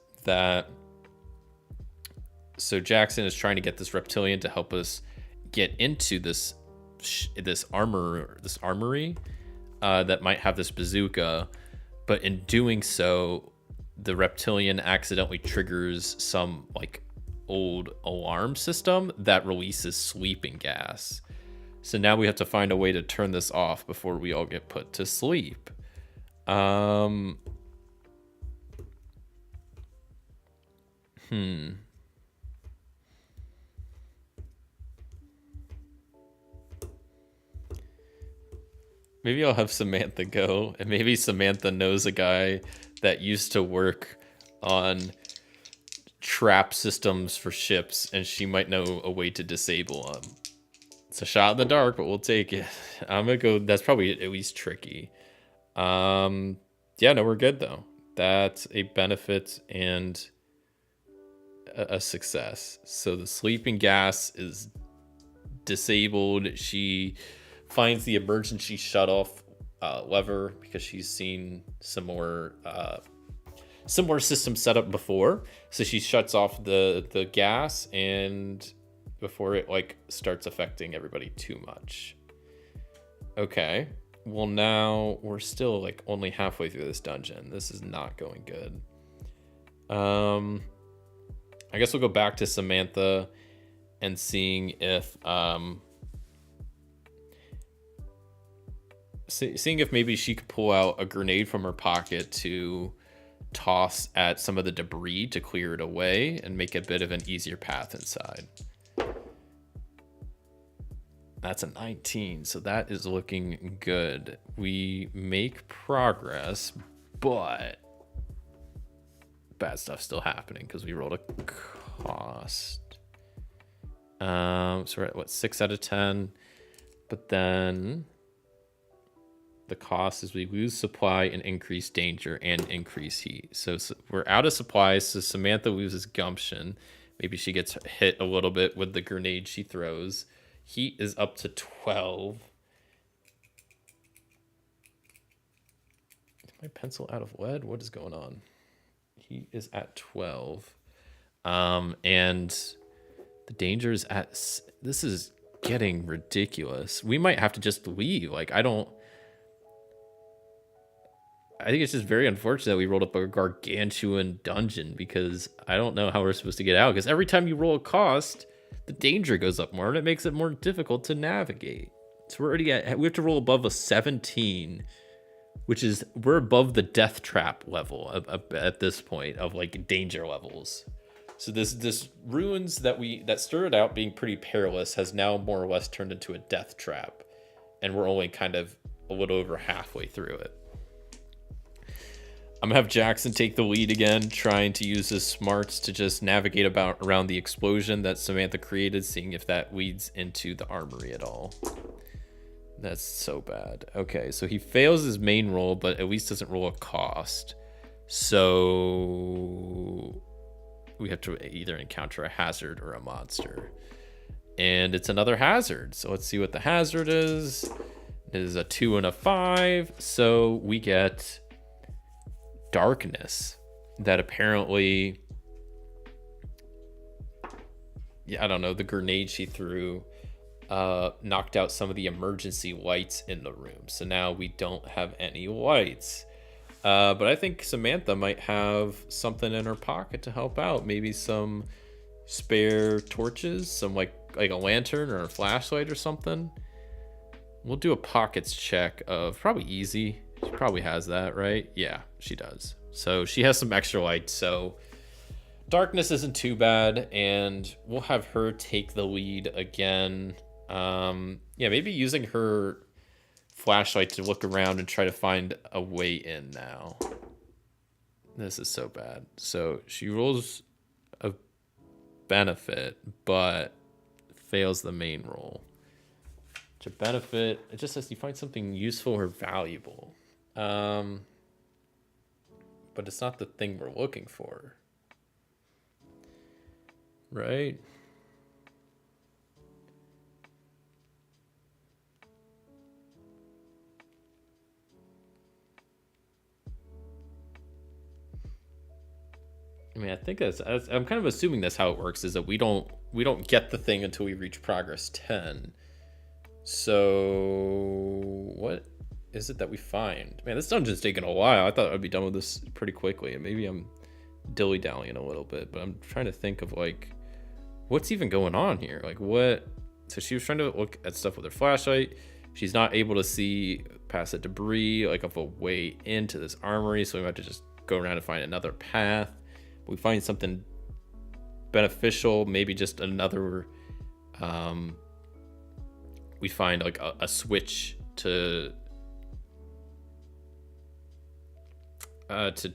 A: So Jackson is trying to get this reptilian to help us get into this armory that might have this bazooka, but in doing so, the reptilian accidentally triggers some like old alarm system that releases sleeping gas. So now we have to find a way to turn this off before we all get put to sleep. Maybe I'll have Samantha go, and maybe Samantha knows a guy that used to work on trap systems for ships, and she might know a way to disable them. It's a shot in the dark, but we'll take it. I'm gonna go. That's probably at least tricky. Yeah, no, we're good though. That's a benefit and a success. So the sleeping gas is disabled. She finds the emergency shutoff lever because she's seen similar systems set up before. So she shuts off the gas and before it like starts affecting everybody too much. Okay. Well, now we're still like only halfway through this dungeon. This is not going good. I guess we'll go back to Samantha and seeing if seeing if maybe she could pull out a grenade from her pocket to toss at some of the debris to clear it away and make a bit of an easier path inside. That's a 19, so that is looking good. We make progress, but bad stuff's still happening because we rolled a cost. So we're at what, 6 out of 10, but then the cost is we lose supply and increase danger and increase heat. So we're out of supplies, so Samantha loses gumption. Maybe she gets hit a little bit with the grenade she throws. Heat is up to 12. Is my pencil out of lead? What is going on? Heat is at 12. And the danger is at... This is getting ridiculous. We might have to just leave. Like, I think it's just very unfortunate that we rolled up a gargantuan dungeon because I don't know how we're supposed to get out. Because every time you roll a cost, the danger goes up more and it makes it more difficult to navigate. So we have to roll above a 17, which is, we're above the death trap level at this point of like danger levels. So this ruins that started out being pretty perilous has now more or less turned into a death trap. And we're only kind of a little over halfway through it. I'm gonna have Jackson take the lead again, trying to use his smarts to just navigate around the explosion that Samantha created, seeing if that leads into the armory at all. That's so bad. Okay, so he fails his main roll, but at least doesn't roll a cost. So we have to either encounter a hazard or a monster. And it's another hazard. So let's see what the hazard is. It is a 2 and a 5. So we get darkness that apparently, I don't know, the grenade she threw knocked out some of the emergency lights in the room. So now we don't have any lights. But I think Samantha might have something in her pocket to help out. Maybe some spare torches, some like a lantern or a flashlight or something. We'll do a pockets check of probably easy. She probably has that, right? Yeah, she does. So she has some extra light. So darkness isn't too bad. And we'll have her take the lead again. Maybe using her flashlight to look around and try to find a way in now. This is so bad. So she rolls a benefit, but fails the main roll. To benefit, it just says you find something useful or valuable. But it's not the thing we're looking for. Right? I mean, I think I'm kind of assuming that's how it works, is that we don't get the thing until we reach progress 10. So what is it that we find? Man, this dungeon's taking a while. I thought I'd be done with this pretty quickly, and maybe I'm dilly-dallying a little bit, but I'm trying to think of like what's even going on here. Like what? So she was trying to look at stuff with her flashlight. She's not able to see past the debris like of a way into this armory, so we might have to just go around and find another path. We find something beneficial, maybe just another we find like a switch to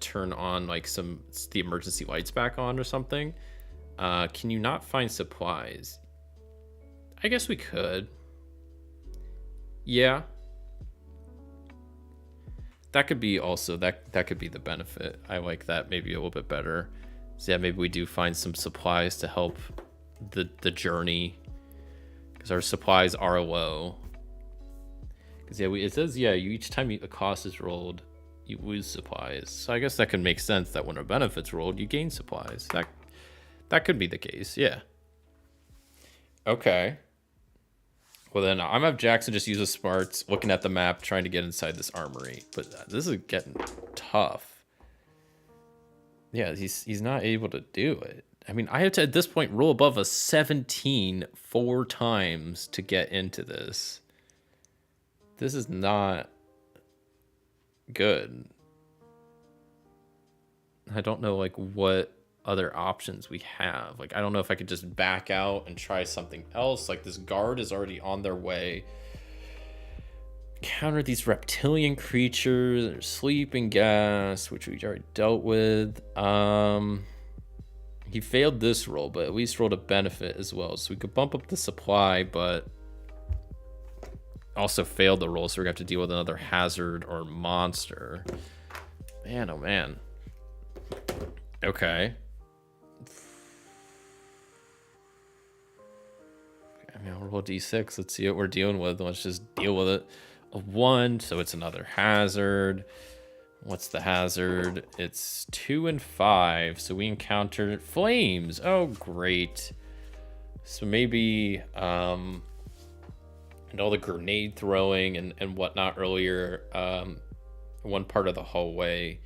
A: turn on like the emergency lights back on or something. Can you not find supplies? I guess we could. Yeah. That could be also, that could be the benefit. I like that maybe a little bit better. So yeah, maybe we do find some supplies to help the journey, because our supplies are low. Because yeah, it says each time a cost is rolled, you lose supplies. So I guess that could make sense that when a benefit's rolled, you gain supplies. That could be the case. Yeah. Okay. Well, then I'm have Jackson just use his smarts, looking at the map, trying to get inside this armory. But this is getting tough. Yeah, he's not able to do it. I mean, I have to, at this point, roll above a 17 4 times to get into this. This is not good. I don't know, like, what other options we have. Like, I don't know if I could just back out and try something else. Like, this guard is already on their way. Counter these reptilian creatures, there's sleeping gas, which we already dealt with. He failed this roll, but at least rolled a benefit as well, so we could bump up the supply, but also failed the roll, so we're gonna have to deal with another hazard or monster. Man, oh man. Okay. I mean, I'll roll a d6. Let's see what we're dealing with. Let's just deal with it. A 1, so it's another hazard. What's the hazard? It's 2 and 5, so we encountered flames. Oh, great. So maybe and all the grenade throwing and whatnot earlier, one part of the hallway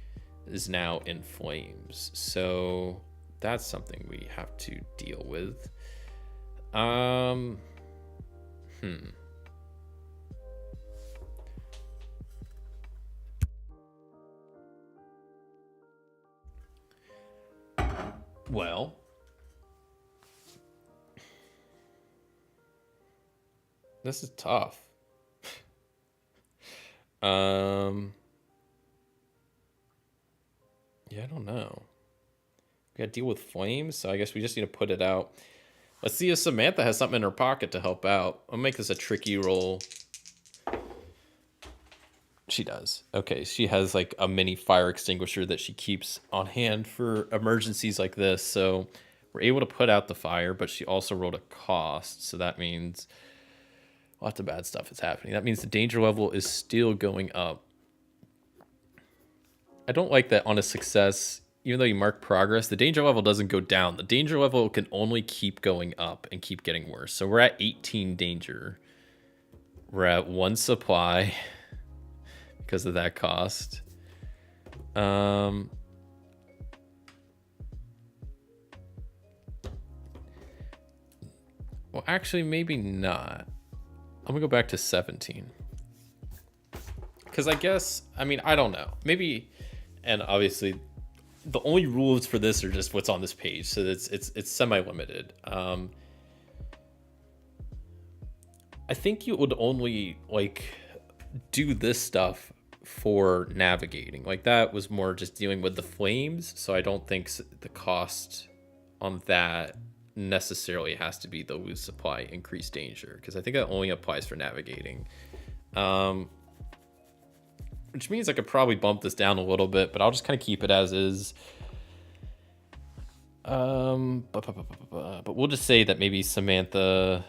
A: is now in flames. So that's something we have to deal with. Well, this is tough. Yeah, I don't know. We gotta deal with flames, so I guess we just need to put it out. Let's see if Samantha has something in her pocket to help out. I'll make this a tricky roll. She does. Okay, she has like a mini fire extinguisher that she keeps on hand for emergencies like this. So we're able to put out the fire, but she also rolled a cost. So that means lots of bad stuff is happening. That means the danger level is still going up. I don't like that on a success, even though you mark progress, the danger level doesn't go down. The danger level can only keep going up and keep getting worse. So we're at 18 danger. We're at 1 supply because of that cost. Well, actually, maybe not. I'm gonna go back to 17. Because I guess, I mean, I don't know. Maybe, and obviously, the only rules for this are just what's on this page, so it's semi-limited. I think you would only like do this stuff for navigating. Like that was more just dealing with the flames, so I don't think the cost on that necessarily has to be the lose supply, increased danger, because I think that only applies for navigating. Which means I could probably bump this down a little bit, but I'll just kind of keep it as is. But we'll just say that maybe Samantha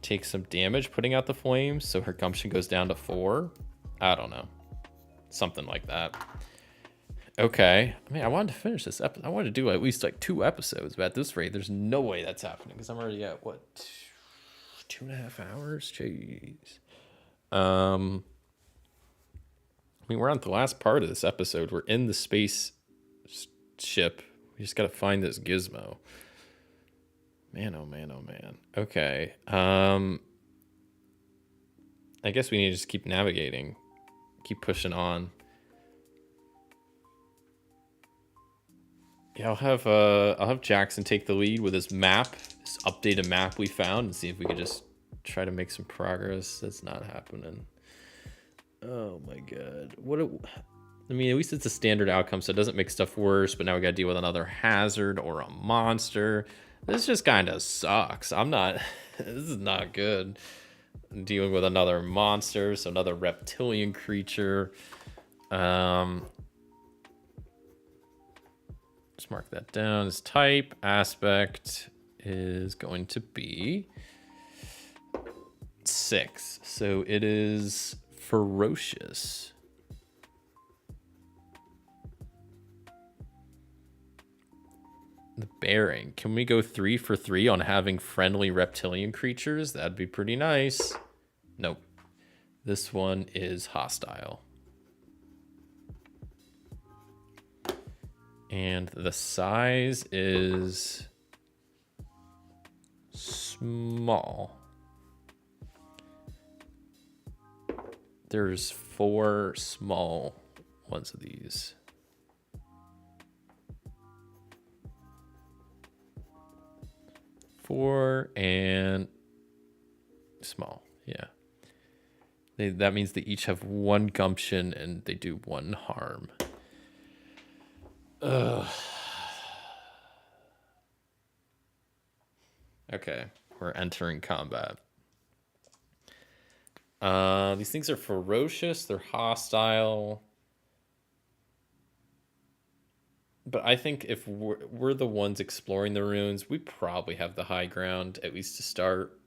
A: takes some damage putting out the flames, so her gumption goes down to 4. I don't know. Something like that. Okay. I mean, I wanted to finish this episode. I wanted to do at least like 2 episodes, but at this rate, there's no way that's happening because I'm already at what, 2.5 hours? Jeez. I mean, we're on the last part of this episode. We're in the space ship. We just gotta find this gizmo. Man, oh man, oh man. Okay. I guess we need to just keep navigating, keep pushing on. Yeah, I'll have Jackson take the lead with his map, this updated map we found, and see if we could just try to make some progress. That's not happening. Oh my god. I mean, at least it's a standard outcome, so it doesn't make stuff worse, but now we gotta deal with another hazard or a monster. This just kind of sucks. This is not good. I'm dealing with another monster, so another reptilian creature. Just mark that down. His type, aspect is going to be 6. So it is ferocious. The bearing. Can we go 3 for 3 on having friendly reptilian creatures? That'd be pretty nice. Nope. This one is hostile. And the size is small. There's 4 small ones of these. Four and small, yeah. That means they each have 1 gumption and they do 1 harm. Ugh. Okay, we're entering combat. These things are ferocious, they're hostile. But I think if we're the ones exploring the ruins, we probably have the high ground, at least to start.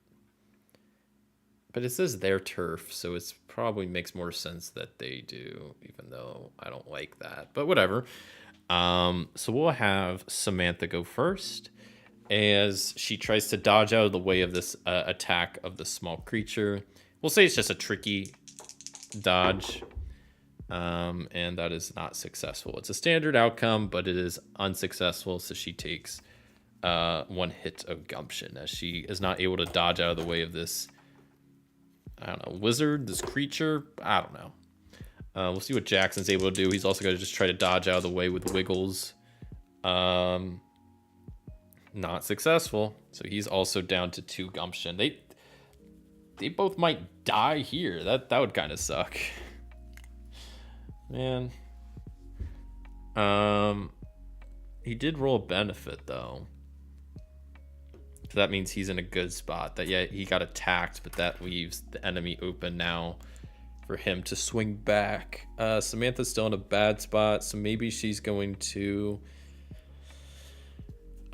A: But it says their turf, so it probably makes more sense that they do, even though I don't like that. But whatever. So we'll have Samantha go first as she tries to dodge out of the way of this attack of the small creature. We'll say it's just a tricky dodge. And that is not successful. It's a standard outcome, but it is unsuccessful. So she takes 1 hit of gumption as she is not able to dodge out of the way of this, I don't know, wizard, this creature. I don't know. We'll see what Jackson's able to do. He's also going to just try to dodge out of the way with wiggles. Not successful. So he's also down to 2 gumption. They both might die here. That would kind of suck. Man. He did roll a benefit though. So that means he's in a good spot. He got attacked, but that leaves the enemy open now for him to swing back. Samantha's still in a bad spot, so maybe she's going to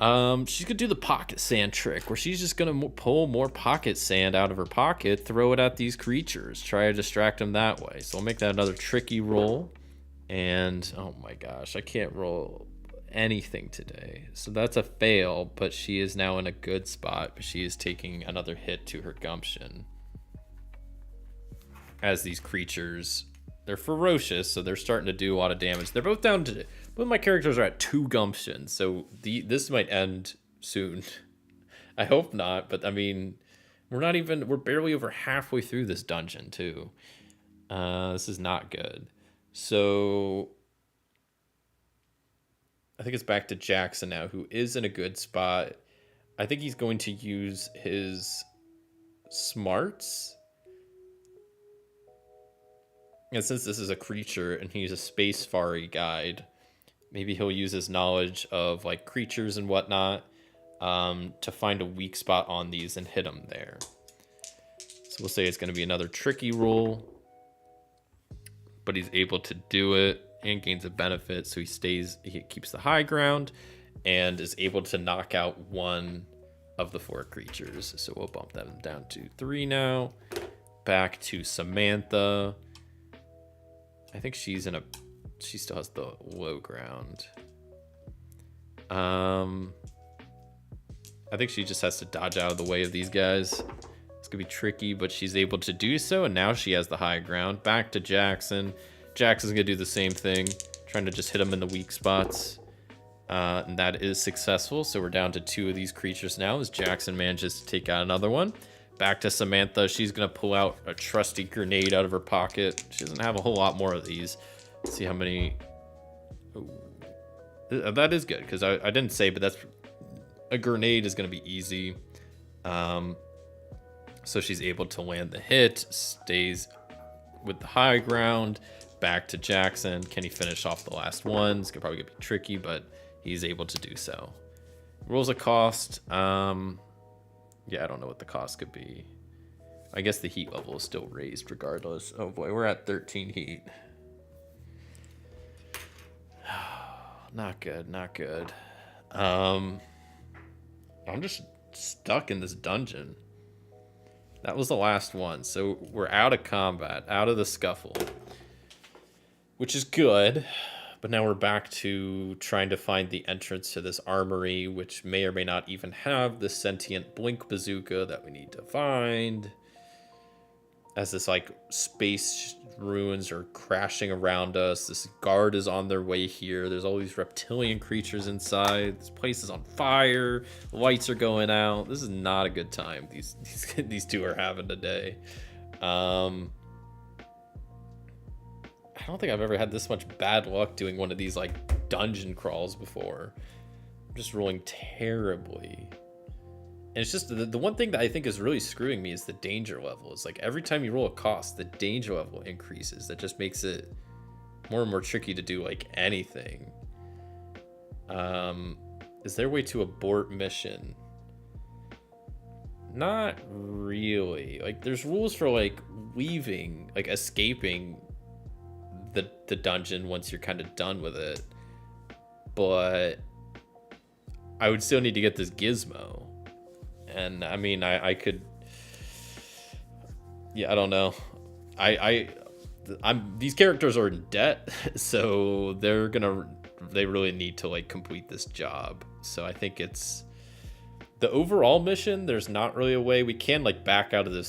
A: do the pocket sand trick where she's just gonna pull more pocket sand out of her pocket, throw it at these creatures, try to distract them that way. So I'll make that another tricky roll. And oh my gosh, I can't roll anything today. So that's a fail, but she is now in a good spot, but she is taking another hit to her gumption. As these creatures, they're ferocious, so they're starting to do a lot of damage. They're both down to, both my characters are at 2 gumption, so this might end soon. I hope not, but I mean, we're barely over halfway through this dungeon too. This is not good. So I think it's back to Jackson now, who is in a good spot. I think he's going to use his smarts. And since this is a creature and he's a space-faring guide, maybe he'll use his knowledge of like creatures and whatnot to find a weak spot on these and hit them there. So we'll say it's going to be another tricky roll, but he's able to do it and gains a benefit. So he keeps the high ground and is able to knock out 1 of the 4 creatures. So we'll bump them down to 3 now. Back to Samantha. I think she's in a she still has the low ground. I think she just has to dodge out of the way of these guys. It's gonna be tricky, but she's able to do so, and now she has the high ground. Back to Jackson. Jackson's gonna do the same thing, trying to just hit him in the weak spots. And that is successful, so we're down to 2 of these creatures now as Jackson manages to take out another one. Back to Samantha. She's gonna pull out a trusty grenade out of her pocket. She doesn't have a whole lot more of these. Let's see how many. Ooh. That is good, because I didn't say, but that's a grenade is gonna be easy. So she's able to land the hit, stays with the high ground. Back to Jackson. Can he finish off the last one? It's gonna probably be tricky, but he's able to do so. Rolls a cost. Yeah, I don't know what the cost could be. I guess the heat level is still raised regardless. Oh boy, we're at 13 heat. Not good, not good. I'm just stuck in this dungeon. That was the last one, so we're out of combat, out of the scuffle, which is good. But now we're back to trying to find the entrance to this armory, which may or may not even have the sentient blink bazooka that we need to find. As this like space ruins are crashing around us. This guard is on their way here. There's all these reptilian creatures inside. This place is on fire. Lights are going out. This is not a good time these two are having today. I don't think I've ever had this much bad luck doing one of these like dungeon crawls before. I'm just rolling terribly. And it's just the one thing that I think is really screwing me is the danger level. It's like every time you roll a cost, the danger level increases. That just makes it more and more tricky to do like anything. Is there a way to abort mission? Not really. Like there's rules for like leaving, like escaping the dungeon once you're kind of done with it, but I would still need to get this gizmo, and I mean I could, yeah, I don't know. These characters are in debt, so they really need to like complete this job. So I think it's the overall mission. There's not really a way we can like back out of the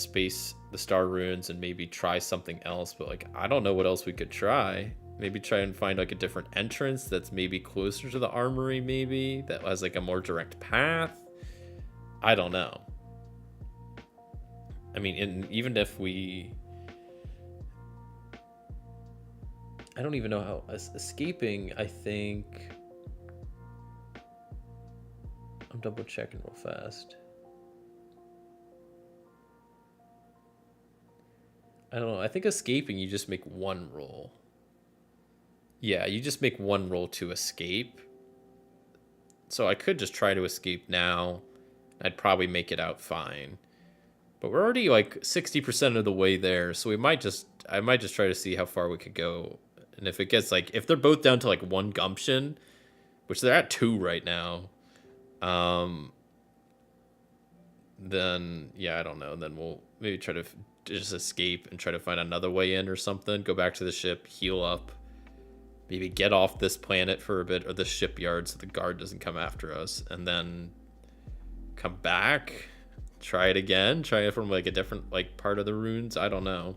A: star ruins and maybe try something else, but like I don't know what else we could try. Maybe try and find like a different entrance that's maybe closer to the armory, maybe that has like a more direct path. I don't know. I mean, even if we, I don't even know how escaping. I think I'm double checking real fast. I don't know. I think escaping, you just make one roll. Yeah, you just make one roll to escape. So I could just try to escape now. I'd probably make it out fine. But we're already like 60% of the way there, so I might just try to see how far we could go. And if it gets like, if they're both down to like 1 gumption, which they're at 2 right now, then yeah, I don't know. Then we'll maybe try to just escape and try to find another way in or something. Go back to the ship, heal up, maybe get off this planet for a bit, or the shipyard, so the guard doesn't come after us, and then come back, try it again, try it from like a different like part of the ruins. I don't know,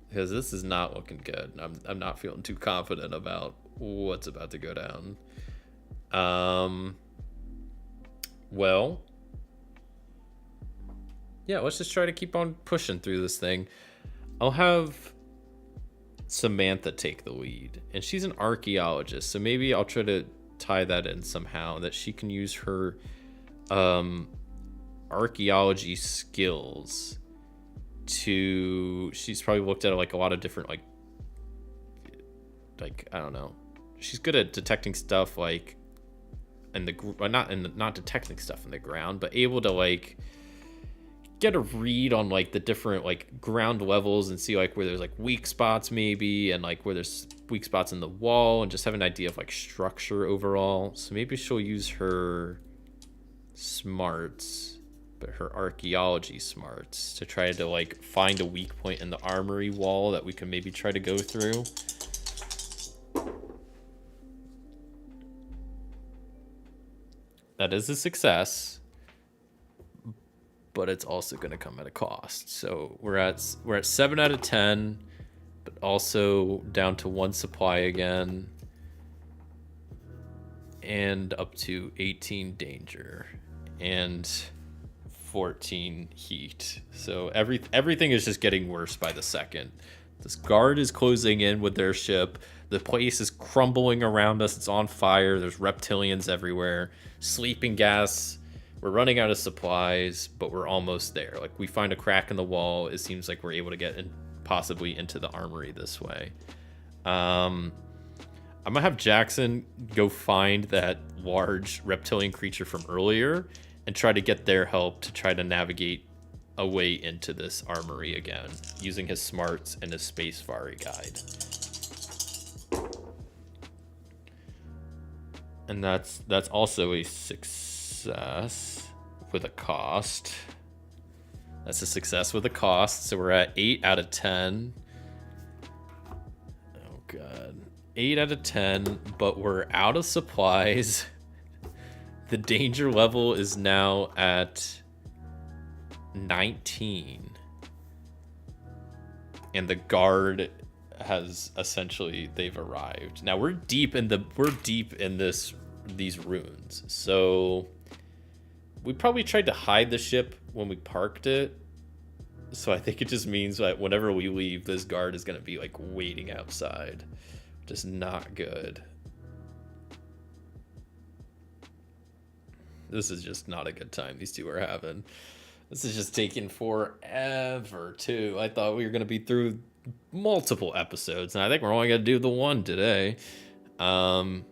A: because this is not looking good. I'm not feeling too confident about what's about to go down. Well, yeah, let's just try to keep on pushing through this thing. I'll have Samantha take the lead, and she's an archaeologist, so maybe I'll try to tie that in somehow, that she can use her archaeology skills to, she's probably looked at like a lot of different like I don't know, she's good at detecting stuff like in the not detecting stuff in the ground, but able to like get a read on like the different like ground levels and see like where there's like weak spots maybe, and like where there's weak spots in the wall, and just have an idea of like structure overall. So maybe she'll use her smarts, but her archaeology smarts, to try to like find a weak point in the armory wall that we can maybe try to go through. That is a success, but it's also going to come at a cost. So we're at 7 out of 10, but also down to 1 supply again, and up to 18 danger and 14 heat. So everything is just getting worse by the second. This guard is closing in with their ship. The place is crumbling around us. It's on fire. There's reptilians everywhere. Sleeping gas. We're running out of supplies, but we're almost there. Like, we find a crack in the wall. It seems like we're able to get in, possibly into the armory this way. I'm gonna have Jackson go find that large reptilian creature from earlier and try to get their help to try to navigate a way into this armory again, using his smarts and his Spacefarer guide. And that's also a success with a cost. That's a success with a cost. So we're at 8 out of 10. Oh god. 8 out of 10, but we're out of supplies. The danger level is now at 19. And the guard has essentially, they've arrived. Now we're deep in these ruins. So we probably tried to hide the ship when we parked it. So I think it just means that whenever we leave, this guard is going to be like waiting outside. Just not good. This is just not a good time these two are having. This is just taking forever too. I thought we were going to be through multiple episodes, and I think we're only going to do the one today. Because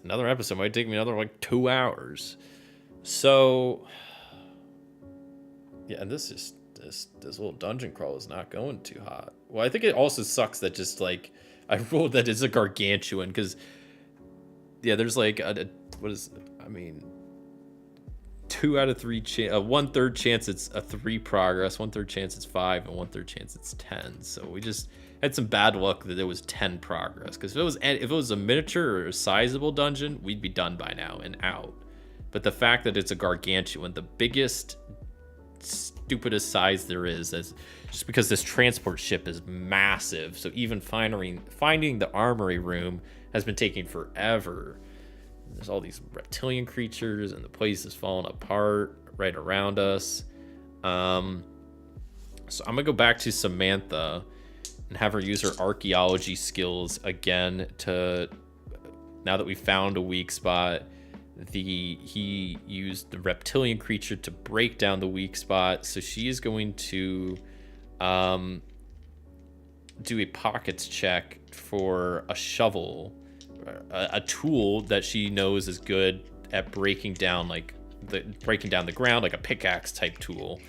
A: another episode might take me another like 2 hours. So yeah, and this little dungeon crawl is not going too hot. Well, I think it also sucks that just like I rolled that it's a gargantuan, because yeah, there's like a 2 out of 3 chance, 1/3 chance it's a 3 progress, 1/3 chance it's 5, and 1/3 chance it's 10. So we just had some bad luck that it was 10 progress, because if it was a miniature or a sizable dungeon, we'd be done by now and out. But the fact that it's a gargantuan, the biggest, stupidest size there is just because this transport ship is massive. So even finding the armory room has been taking forever. There's all these reptilian creatures, and the place is falling apart right around us. So I'm gonna go back to Samantha and have her use her archaeology skills again now that we found a weak spot. He used the reptilian creature to break down the weak spot, so she is going to do a pockets check for a shovel, a tool that she knows is good at breaking down the ground, like a pickaxe type tool,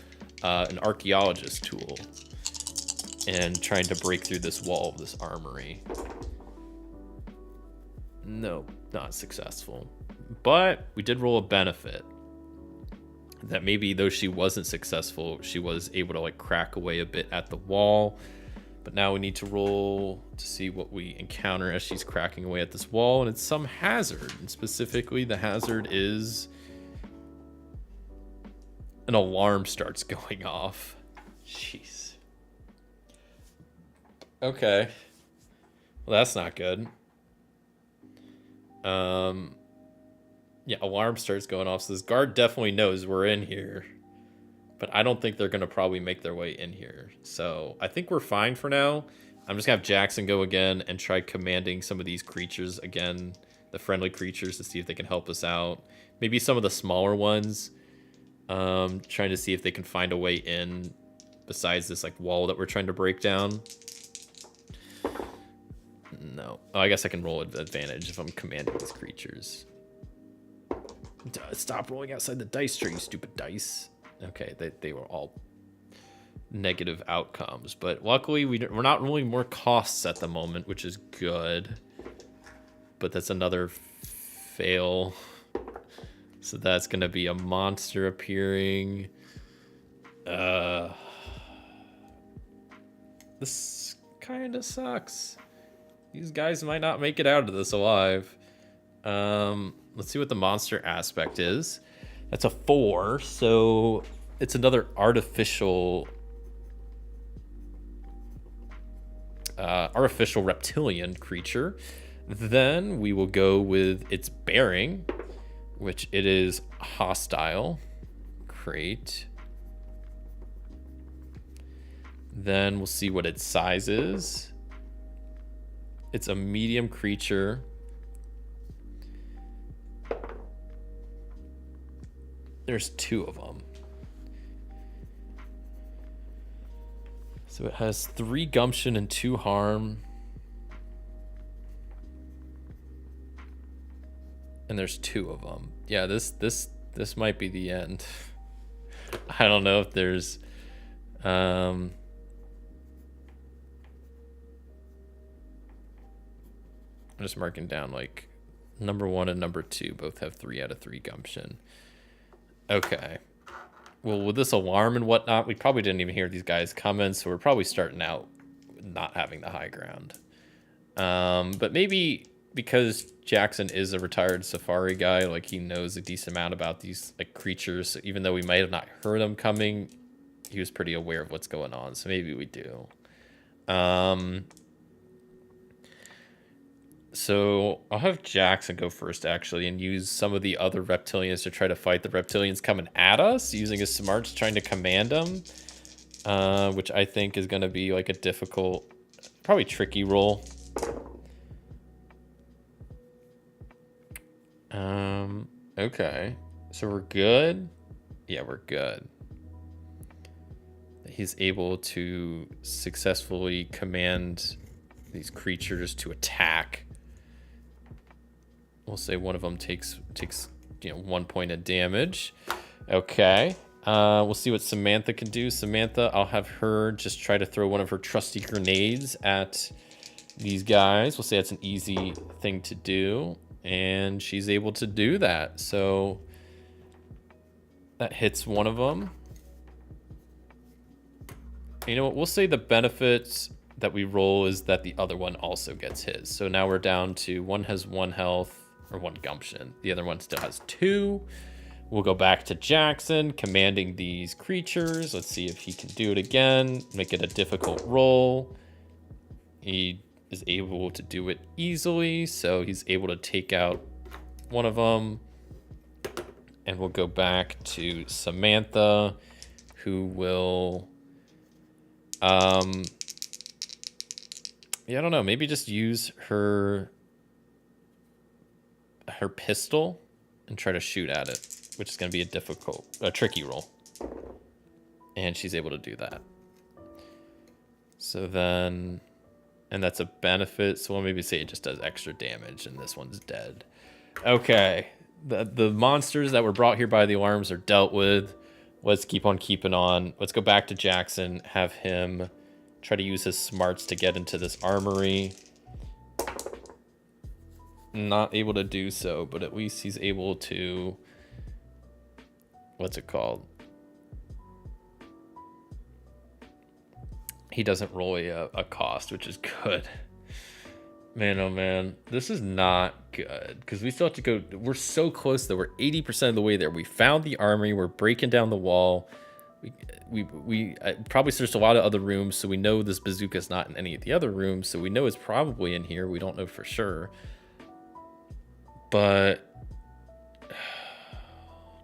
A: an archaeologist tool, and trying to break through this wall of this armory. No, not successful. But we did roll a benefit that maybe though she wasn't successful, she was able to like crack away a bit at the wall. But now we need to roll to see what we encounter as she's cracking away at this wall, and it's some hazard. And specifically, the hazard is an alarm starts going off. Jeez. Okay. Well, that's not good. Yeah, alarm starts going off, so this guard definitely knows we're in here. But I don't think they're going to probably make their way in here. So I think we're fine for now. I'm just going to have Jackson go again and try commanding some of these creatures again, the friendly creatures, to see if they can help us out. Maybe some of the smaller ones, trying to see if they can find a way in besides this like wall that we're trying to break down. No. Oh, I guess I can roll advantage if I'm commanding these creatures. Stop rolling outside the dice tray, you stupid dice. Okay, they were all negative outcomes, but luckily we're not rolling more costs at the moment, which is good. But that's another fail. So that's gonna be a monster appearing. This kind of sucks. These guys might not make it out of this alive. Let's see what the monster aspect is. That's a 4, so it's another artificial reptilian creature. Then we will go with its bearing, which it is hostile. Great. Then we'll see what its size is. It's a medium creature. There's 2 of them. So it has 3 gumption and 2 harm. And there's 2 of them. Yeah, this might be the end. I don't know if there's I'm just marking down like number 1 and number 2 both have 3 out of 3 gumption. Okay. Well, with this alarm and whatnot, we probably didn't even hear these guys coming, so we're probably starting out not having the high ground. But maybe because Jackson is a retired safari guy, like he knows a decent amount about these like creatures, so even though we might have not heard them coming, he was pretty aware of what's going on, so maybe we do. So I'll have Jackson go first, actually, and use some of the other reptilians to try to fight the reptilians coming at us, using his smarts, trying to command them, which I think is going to be like a difficult, probably tricky roll. Okay, so we're good. Yeah, we're good. He's able to successfully command these creatures to attack. We'll say one of them takes 1 point of damage. Okay. We'll see what Samantha can do. Samantha, I'll have her just try to throw one of her trusty grenades at these guys. We'll say that's an easy thing to do, and she's able to do that. So that hits one of them. You know what? We'll say the benefits that we roll is that the other one also gets his. So now we're down to one has 1 health or 1 gumption. The other one still has 2. We'll go back to Jackson commanding these creatures. Let's see if he can do it again. Make it a difficult roll. He is able to do it easily, so he's able to take out one of them. And we'll go back to Samantha, who will yeah, I don't know. Maybe just use her pistol and try to shoot at it, which is going to be a tricky roll. And she's able to do that. So then, and that's a benefit. So we'll maybe say it just does extra damage, and this one's dead. Okay, the monsters that were brought here by the alarms are dealt with. Let's keep on keeping on. Let's go back to Jackson, have him try to use his smarts to get into this armory. Not able to do so, but at least he's able to, what's it called? He doesn't roll a cost, which is good. Man, oh man, this is not good, because we still have to go. We're so close though. We're 80% of the way there. We found the armory. We're breaking down the wall. We probably searched a lot of other rooms, so we know this bazooka's not in any of the other rooms, so we know it's probably in here. We don't know for sure, but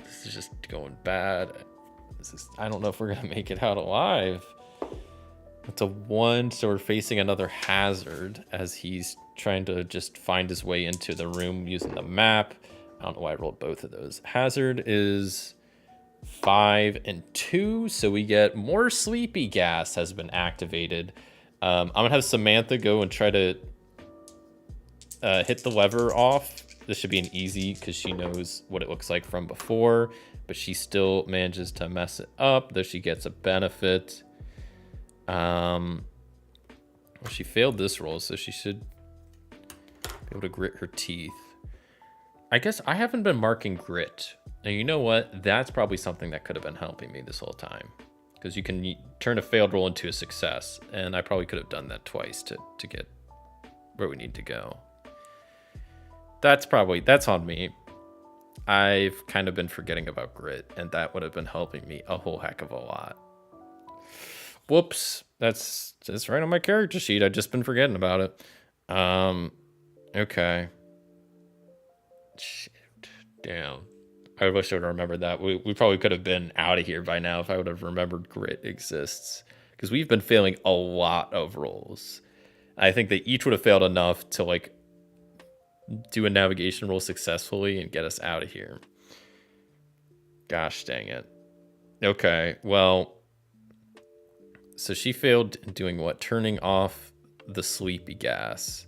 A: this is just going bad. I don't know if we're gonna make it out alive. It's a 1, so we're facing another hazard as he's trying to just find his way into the room using the map. I don't know why I rolled both of those. Hazard is 5 and 2, so we get more sleepy gas has been activated. I'm gonna have Samantha go and try to hit the lever off. This should be an easy because she knows what it looks like from before, but she still manages to mess it up, though she gets a benefit. Well, she failed this roll, so she should be able to grit her teeth. I guess I haven't been marking grit. Now, you know what? That's probably something that could have been helping me this whole time, because you can turn a failed roll into a success, and I probably could have done that twice to get where we need to go. That's on me. I've kind of been forgetting about grit, and that would have been helping me a whole heck of a lot. Whoops. That's right on my character sheet. I've just been forgetting about it. Okay. Shit. Damn. I wish I would have remembered that. We probably could have been out of here by now if I would have remembered grit exists. Because we've been failing a lot of rolls. I think they each would have failed enough to, like, do a navigation roll successfully and get us out of here. Gosh dang it. Okay, well... So she failed doing what? Turning off the sleepy gas.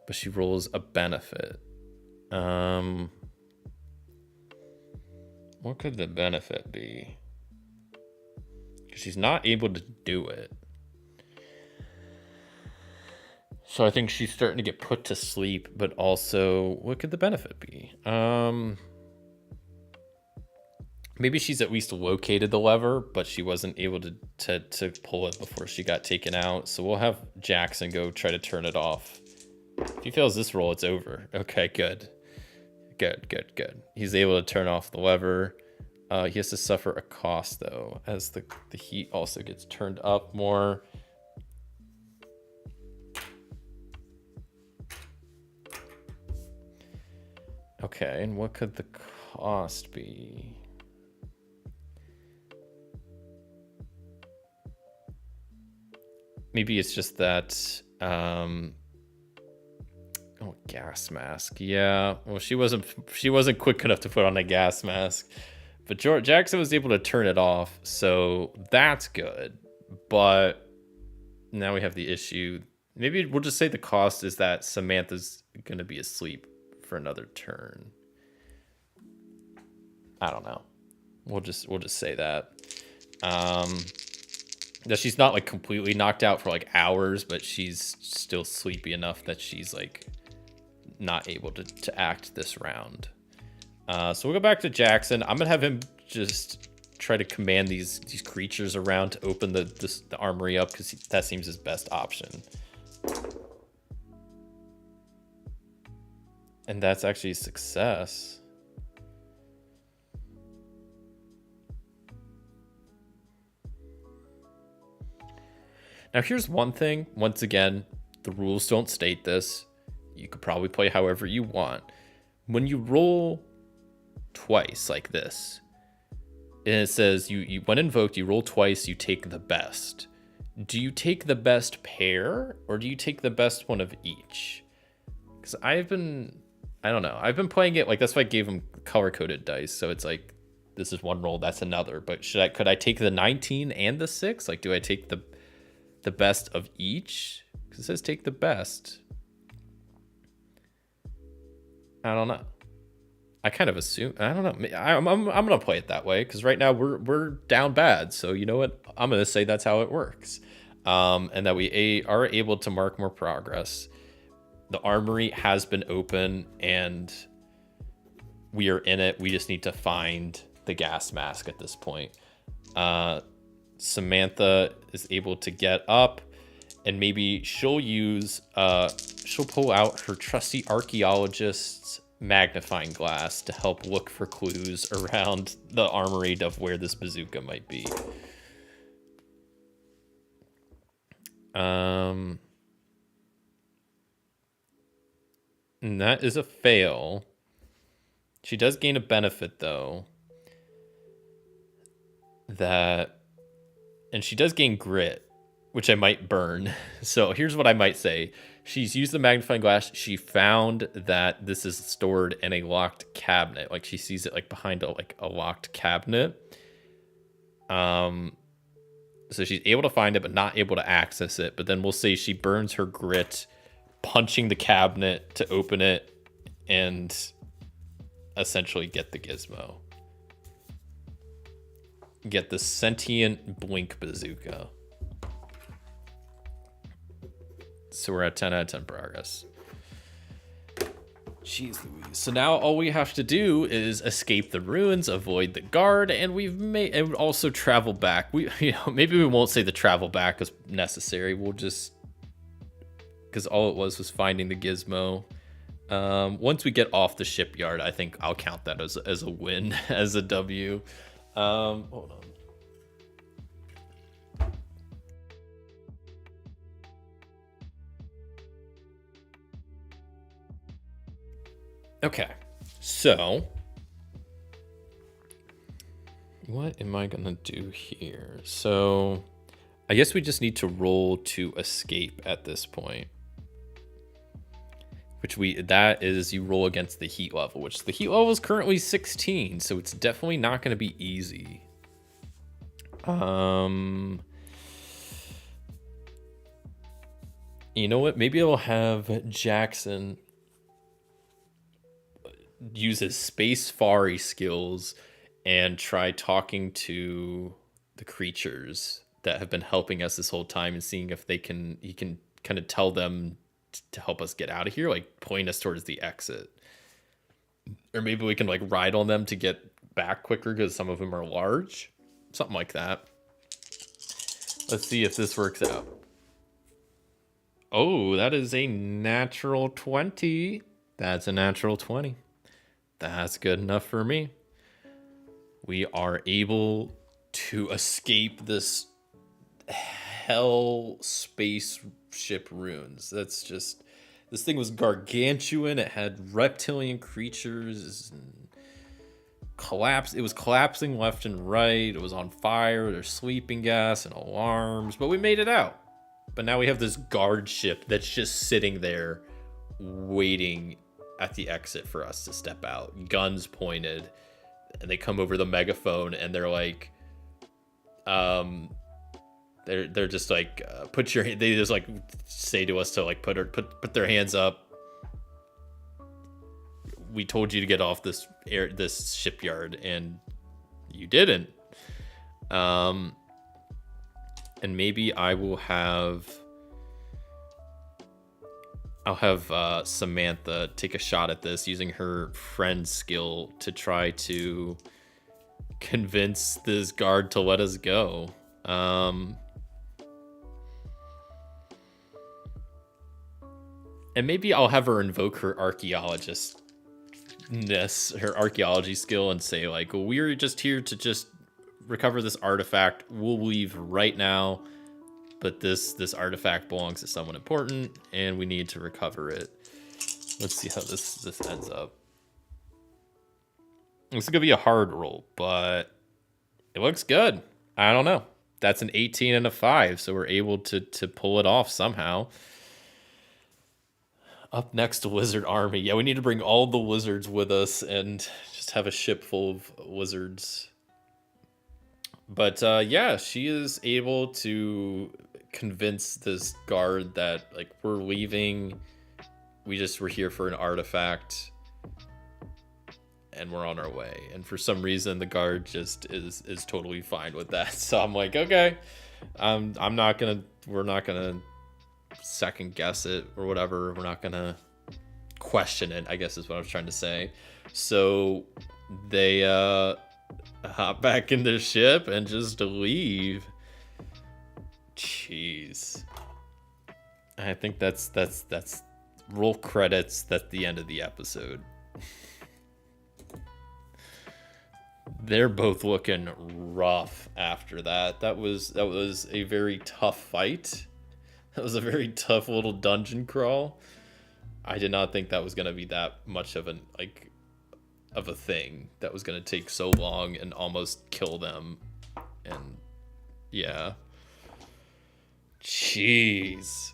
A: But she rolls a benefit. What could the benefit be? Because she's not able to do it. So I think she's starting to get put to sleep, but also, what could the benefit be? Maybe she's at least located the lever, but she wasn't able to pull it before she got taken out. So we'll have Jackson go try to turn it off. If he fails this roll, it's over. Okay, good. Good. He's able to turn off the lever. He has to suffer a cost, though, as the heat also gets turned up more. Okay, and what could the cost be? Maybe it's just that... Oh, gas mask. Yeah. Well, she wasn't quick enough to put on a gas mask. But Jackson was able to turn it off, so that's good. But now we have the issue. Maybe we'll just say the cost is that Samantha's going to be asleep for another turn. I don't know. We'll just say that. That she's not like completely knocked out for like hours, but she's still sleepy enough that she's like not able to act this round. So we'll go back to Jackson. I'm gonna have him just try to command these creatures around to open the armory up, because that seems his best option. And that's actually a success. Now here's one thing. Once again, the rules don't state this. You could probably play however you want. When you roll twice like this, and it says you when invoked, you roll twice, you take the best. Do you take the best pair, or do you take the best one of each? Because I don't know. I've been playing it like, that's why I gave him color-coded dice. So it's like, this is one roll, that's another. But could I take the 19 and the 6? Like, do I take the best of each? Because it says take the best. I don't know. I kind of assume, I don't know. I'm gonna play it that way, because right now we're down bad. So you know what? I'm gonna say that's how it works, and that we are able to mark more progress. The armory has been open, and we are in it. We just need to find the gas mask at this point. Samantha is able to get up, and maybe she'll pull out her trusty archaeologist's magnifying glass to help look for clues around the armory of where this bazooka might be. And that is a fail. She does gain a benefit, though. And she does gain grit, which I might burn. So here's what I might say. She's used the magnifying glass. She found that this is stored in a locked cabinet. Like, she sees it like behind a locked cabinet. So she's able to find it, but not able to access it. But then we'll say she burns her grit punching the cabinet to open it and essentially get the gizmo. Get the sentient blink bazooka. So we're at 10 out of 10 progress. Jeez Louise. So now all we have to do is escape the ruins, avoid the guard, and and also travel back. Maybe we won't say the travel back is necessary. We'll just, because all it was finding the gizmo. Once we get off the shipyard, I think I'll count that as a win, as a W. Hold on. Okay, so what am I gonna do here? So I guess we just need to roll to escape at this point. That is, you roll against the heat level, which the heat level is currently 16, so it's definitely not going to be easy. You know what? Maybe I'll have Jackson use his space fari skills and try talking to the creatures that have been helping us this whole time and seeing if he can kind of tell them to help us get out of here, like point us towards the exit. Or maybe we can like ride on them to get back quicker because some of them are large. Something like that. Let's see if this works out. Oh, that is a natural 20. That's a natural 20. That's good enough for me. We are able to escape this hell spaceship ruins. That's just, this thing was gargantuan. It had reptilian creatures and collapse. It was collapsing left and right. It was on fire. There's sleeping gas and alarms, but we made it out. But now we have this guard ship that's just sitting there waiting at the exit for us to step out, guns pointed, and they come over the megaphone and they're like, they're just like, they just like say to us to like put their hands up. We told you to get off this shipyard and you didn't. And maybe I'll have Samantha take a shot at this using her friend skill to try to convince this guard to let us go. And maybe I'll have her invoke her archaeology skill and say like, well, we're just here to just recover this artifact. We'll leave right now, but this artifact belongs to someone important and we need to recover it. Let's see how this ends up. This is gonna be a hard roll, but it looks good. I don't know. That's an 18 and a 5, so we're able to pull it off somehow. Up next to Lizard Army. Yeah, we need to bring all the lizards with us and just have a ship full of lizards. But yeah, she is able to convince this guard that like we're leaving. We're here for an artifact and we're on our way. And for some reason the guard just is totally fine with that. So I'm like, okay, we're not gonna second guess it or whatever. We're not gonna question it, I guess is what I was trying to say. So they hop back in the ship and just leave. Jeez. I think that's roll credits. That's the end of the episode. They're both looking rough after that. That was a very tough fight. That was a very tough little dungeon crawl. I did not think that was going to be that much of a thing. That was going to take so long and almost kill them. And yeah. Jeez.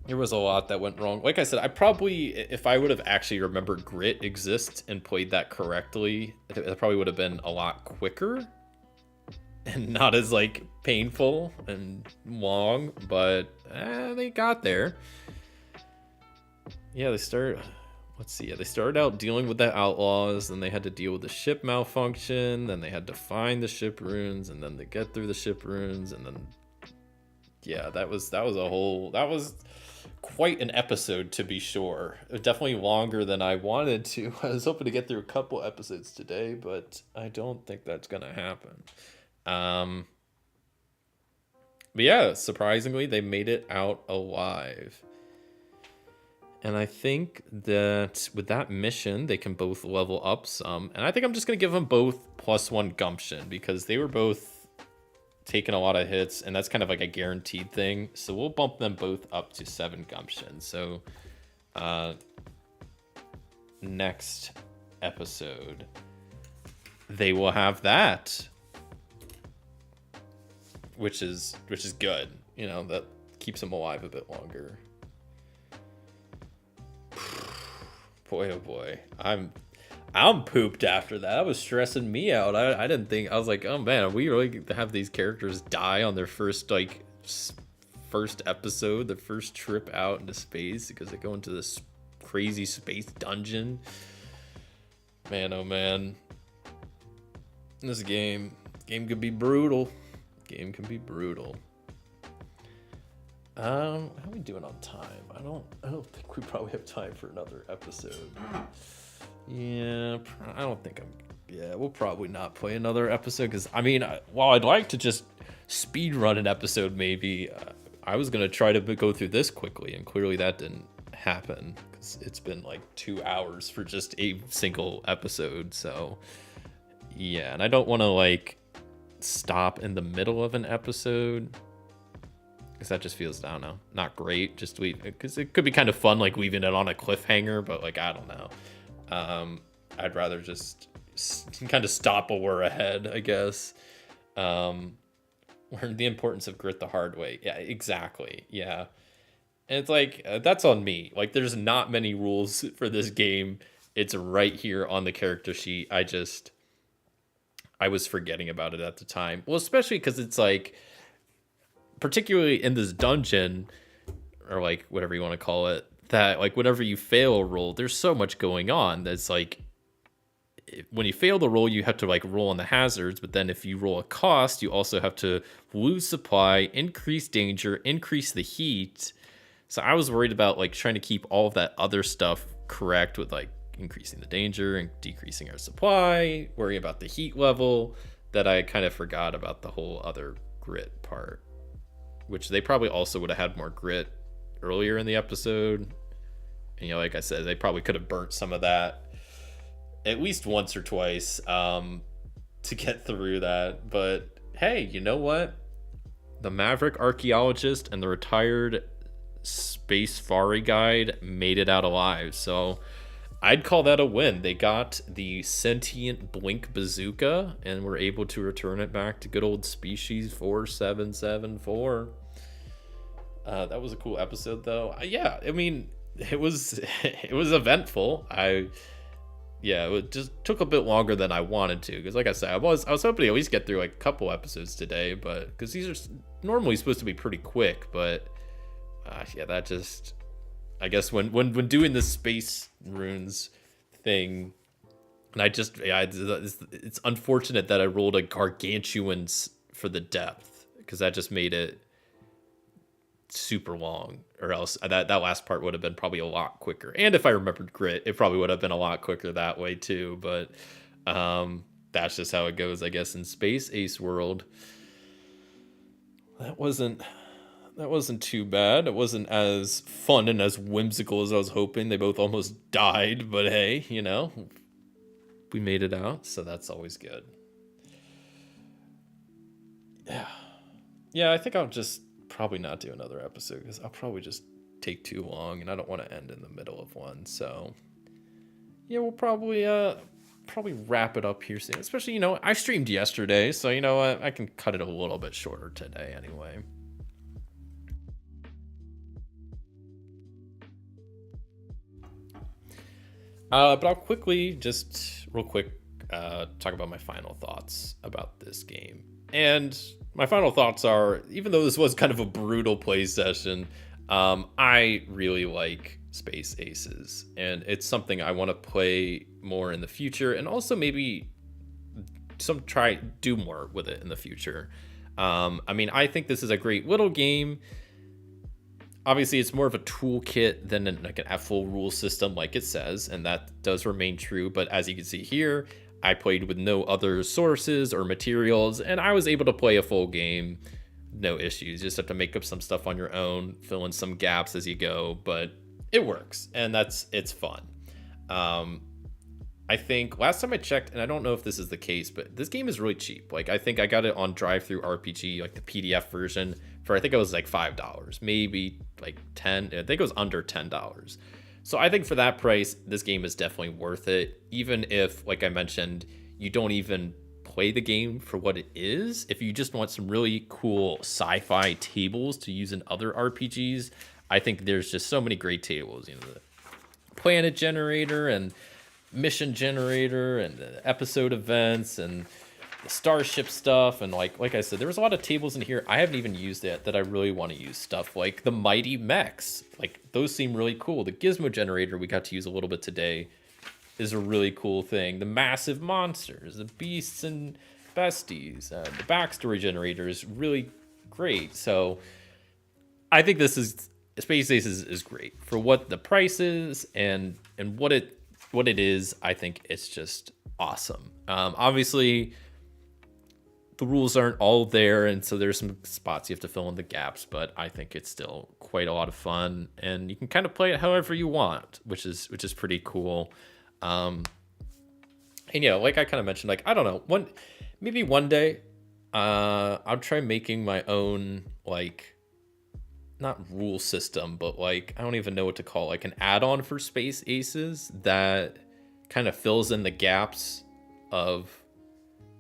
A: There was a lot that went wrong. Like I said, if I would have actually remembered Grit exists and played that correctly, it probably would have been a lot quicker and not as like painful and long, but they got there. Yeah, they started out dealing with the outlaws, and they had to deal with the ship malfunction, then they had to find the ship ruins, and then they get through the ship ruins, and then yeah, that was quite an episode, to be sure. It was definitely longer than I wanted to. I was hoping to get through a couple episodes today, but I don't think that's gonna happen. But yeah, surprisingly, they made it out alive. And I think that with that mission, they can both level up some. And I think I'm just going to give them both +1 gumption because they were both taking a lot of hits. And that's kind of like a guaranteed thing. So we'll bump them both up to 7 gumption. So next episode, they will have that. Which is good. You know, that keeps them alive a bit longer. Boy, oh boy, I'm pooped after that. That was stressing me out. I didn't think, I was like, oh man, are we really gonna have these characters die on their first episode, the first trip out into space because they go into this crazy space dungeon? Man, oh man, this game could be brutal. Game can be brutal. How are we doing on time? I don't think we probably have time for another episode. Yeah, I don't think we'll probably not play another episode because I mean, while I'd like to just speed run an episode, maybe I was gonna try to go through this quickly, and clearly that didn't happen because it's been like 2 hours for just a single episode. So yeah, and I don't want to like stop in the middle of an episode. Because that just feels, I don't know, not great. Just leave, because it could be kind of fun, like leaving it on a cliffhanger, but like, I don't know. I'd rather just kind of stop while we're ahead, I guess. Learn the importance of grit the hard way. Yeah, exactly. Yeah. And it's like, that's on me. Like, there's not many rules for this game. It's right here on the character sheet. I was forgetting about it at the time. Well, especially because it's like, particularly in this dungeon, or like whatever you want to call it, that like whenever you fail a roll, there's so much going on that's like, when you fail the roll, you have to like roll on the hazards, but then if you roll a cost, you also have to lose supply, increase danger, increase the heat. So I was worried about like trying to keep all of that other stuff correct with like increasing the danger and decreasing our supply, worry about the heat level, that I kind of forgot about the whole other grit part. Which they probably also would have had more grit earlier in the episode. And, you know, like I said, they probably could have burnt some of that at least once or twice to get through that. But hey, you know what? The Maverick Archaeologist and the retired Space Fari Guide made it out alive. So I'd call that a win. They got the sentient blink bazooka and were able to return it back to good old species 4774. That was a cool episode, though. Yeah, I mean, it was eventful. It just took a bit longer than I wanted to, because like I said, I was hoping to at least get through like a couple episodes today, but because these are normally supposed to be pretty quick, but that just, I guess when doing the space runes thing, and it's unfortunate that I rolled a gargantuan for the depth, because that just made it super long, or else that last part would have been probably a lot quicker. And if I remembered grit, it probably would have been a lot quicker that way too. But that's just how it goes, I guess, in Space Ace World. That wasn't too bad. It wasn't as fun and as whimsical as I was hoping. They both almost died, but hey, you know, we made it out, so that's always good. Yeah, I think I'll just probably not do another episode, because I'll probably just take too long, and I don't want to end in the middle of one. So yeah, we'll probably wrap it up here soon. Especially, you know, I streamed yesterday, so you know what, I can cut it a little bit shorter today anyway. But I'll quickly, just real quick, talk about my final thoughts about this game. And my final thoughts are, even though this was kind of a brutal play session, I really like Space Aces, and it's something I want to play more in the future, and also maybe do more with it in the future. I mean, I think this is a great little game. Obviously, it's more of a toolkit than a full rule system, like it says, and that does remain true. But as you can see here, I played with no other sources or materials, and I was able to play a full game, no issues. You just have to make up some stuff on your own, fill in some gaps as you go, but it works, and it's fun. I think last time I checked, and I don't know if this is the case, but this game is really cheap. Like, I think I got it on Drive-Thru RPG, like the PDF version, for I think it was like $5, maybe like 10. I think it was under $10. So I think for that price, this game is definitely worth it. Even if, like I mentioned, you don't even play the game for what it is. If you just want some really cool sci-fi tables to use in other RPGs, I think there's just so many great tables. You know, the planet generator and mission generator and the episode events and the starship stuff, and like I said, there was a lot of tables in here I haven't even used yet that I really want to use. Stuff like the mighty mechs, like those seem really cool. The gizmo generator we got to use a little bit today is a really cool thing. The massive monsters, the beasts and besties, the backstory generator is really great. So I think this is Space Aces is great for what the price is and what it is. I think it's just awesome. Obviously, the rules aren't all there, and so there's some spots you have to fill in the gaps, but I think it's still quite a lot of fun, and you can kind of play it however you want, which is pretty cool. And yeah, like I kind of mentioned, like, I don't know, maybe one day, I'll try making my own, like, not rule system, but like, I don't even know what to call it, like an add-on for Space Aces that kind of fills in the gaps of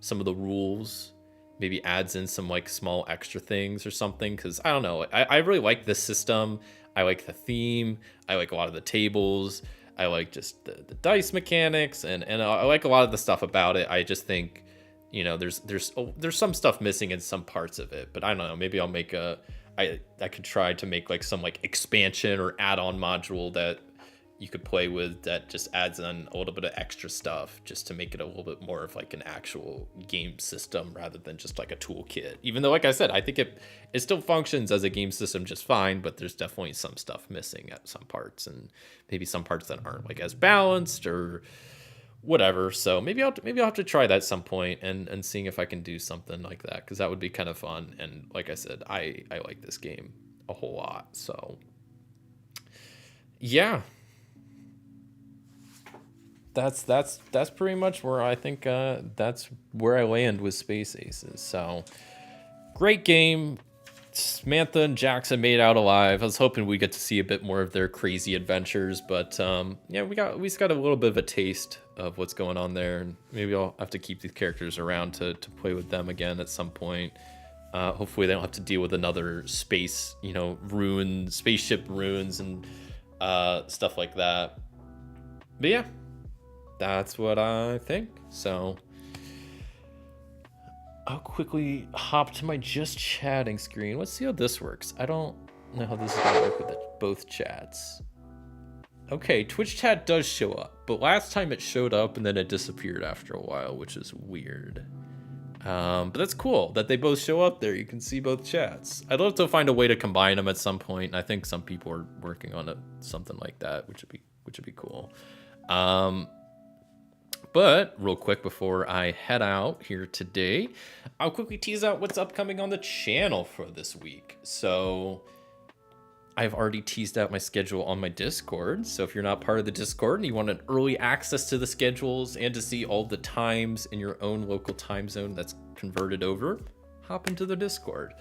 A: some of the rules, maybe adds in some like small extra things or something. Because I don't know, I really like this system. I like the theme. I like a lot of the tables. I like just the dice mechanics, and I like a lot of the stuff about it. I just think, you know, there's some stuff missing in some parts of it, but I don't know, maybe I'll make I could try to make like some like expansion or add-on module that you could play with that just adds on a little bit of extra stuff just to make it a little bit more of like an actual game system rather than just like a toolkit. Even though, like I said, I think it still functions as a game system just fine, but there's definitely some stuff missing at some parts, and maybe some parts that aren't like as balanced or whatever. So maybe I'll have to try that at some point and seeing if I can do something like that, because that would be kind of fun. And like I said, I like this game a whole lot. So yeah, that's pretty much where I think that's where I land with Space Aces. So great game. Samantha and Jackson made out alive. I was hoping we get to see a bit more of their crazy adventures, but yeah, we just got a little bit of a taste of what's going on there, and maybe I'll have to keep these characters around to play with them again at some point. Hopefully they don't have to deal with another space, spaceship ruins and stuff like that. But yeah, that's what I think. So I'll quickly hop to my just chatting screen. Let's see how this works. I don't know how this is going to work with both chats. Okay, Twitch chat does show up, but last time it showed up and then it disappeared after a while, which is weird. But that's cool that they both show up there. You can see both chats. I'd love to find a way to combine them at some point. And I think some people are working on something like that, which would be cool. But real quick before I head out here today, I'll quickly tease out what's upcoming on the channel for this week. So I've already teased out my schedule on my Discord. So if you're not part of the Discord and you want an early access to the schedules and to see all the times in your own local time zone that's converted over, hop into the Discord.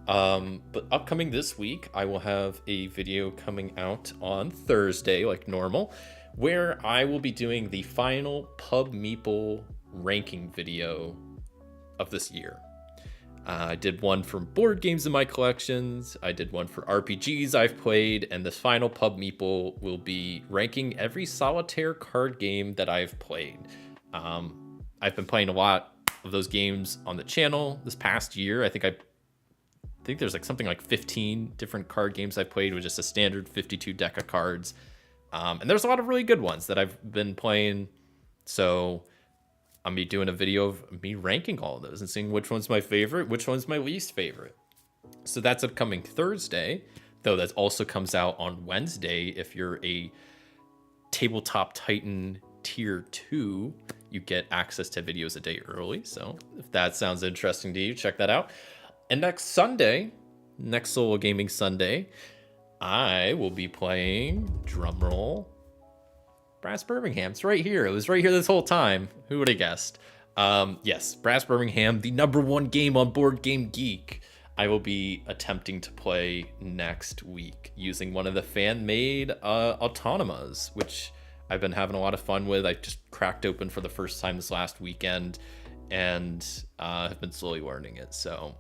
A: But upcoming this week, I will have a video coming out on Thursday, like normal, where I will be doing the final Pub Meeple ranking video of this year. I did one for board games in my collections. I did one for RPGs I've played, and this final Pub Meeple will be ranking every solitaire card game that I've played. I've been playing a lot of those games on the channel this past year. I think there's like something like 15 different card games I've played with just a standard 52 deck of cards. And there's a lot of really good ones that I've been playing. So I'm be doing a video of me ranking all of those and seeing which one's my favorite, which one's my least favorite. So that's upcoming Thursday, though that also comes out on Wednesday. If you're a Tabletop Titan Tier 2, you get access to videos a day early. So if that sounds interesting to you, check that out. And next Sunday, next Solo Gaming Sunday, I will be playing, drumroll, Brass Birmingham. It's right here. It was right here this whole time. Who would have guessed? Yes, Brass Birmingham, the #1 game on Board Game Geek. I will be attempting to play next week using one of the fan-made autonomas, which I've been having a lot of fun with. I just cracked open for the first time this last weekend and have been slowly learning it. So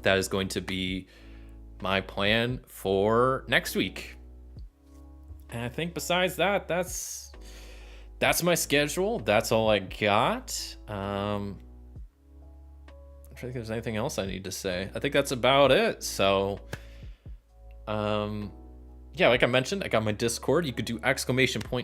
A: that is going to be my plan for next week. And I think besides that, that's my schedule. That's all I got. I'm trying to think if there's anything else I need to say. I think that's about it. So, yeah, like I mentioned, I got my Discord. You could do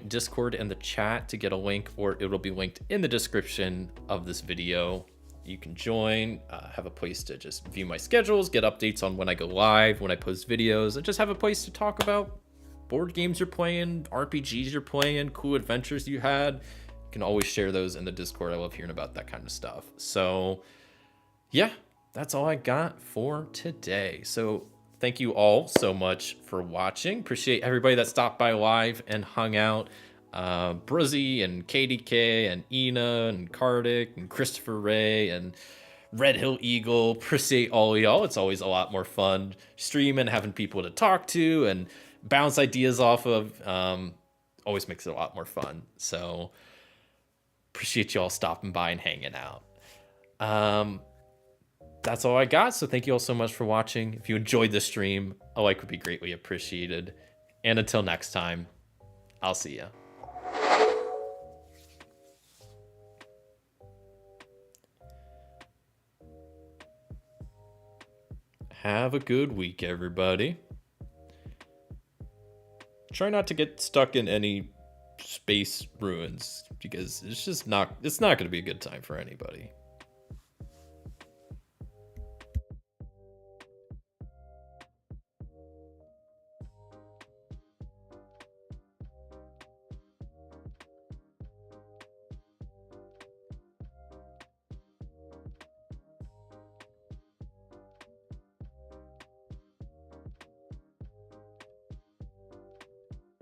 A: !Discord in the chat to get a link, or it'll be linked in the description of this video. You can join, have a place to just view my schedules, get updates on when I go live, when I post videos, and just have a place to talk about board games you're playing, RPGs you're playing, cool adventures you had. You can always share those in the Discord. I love hearing about that kind of stuff. So yeah, that's all I got for today. So thank you all so much for watching. Appreciate everybody that stopped by live and hung out. Bruzzy and KDK and Ina and Kardik and Christopher Ray and Red Hill Eagle. Appreciate all of y'all. It's always a lot more fun streaming, having people to talk to and bounce ideas off of. Always makes it a lot more fun. So appreciate y'all stopping by and hanging out. That's all I got. So thank you all so much for watching. If you enjoyed the stream, a like would be greatly appreciated. And until next time, I'll see ya. Have a good week, everybody. Try not to get stuck in any space ruins because it's not going to be a good time for anybody.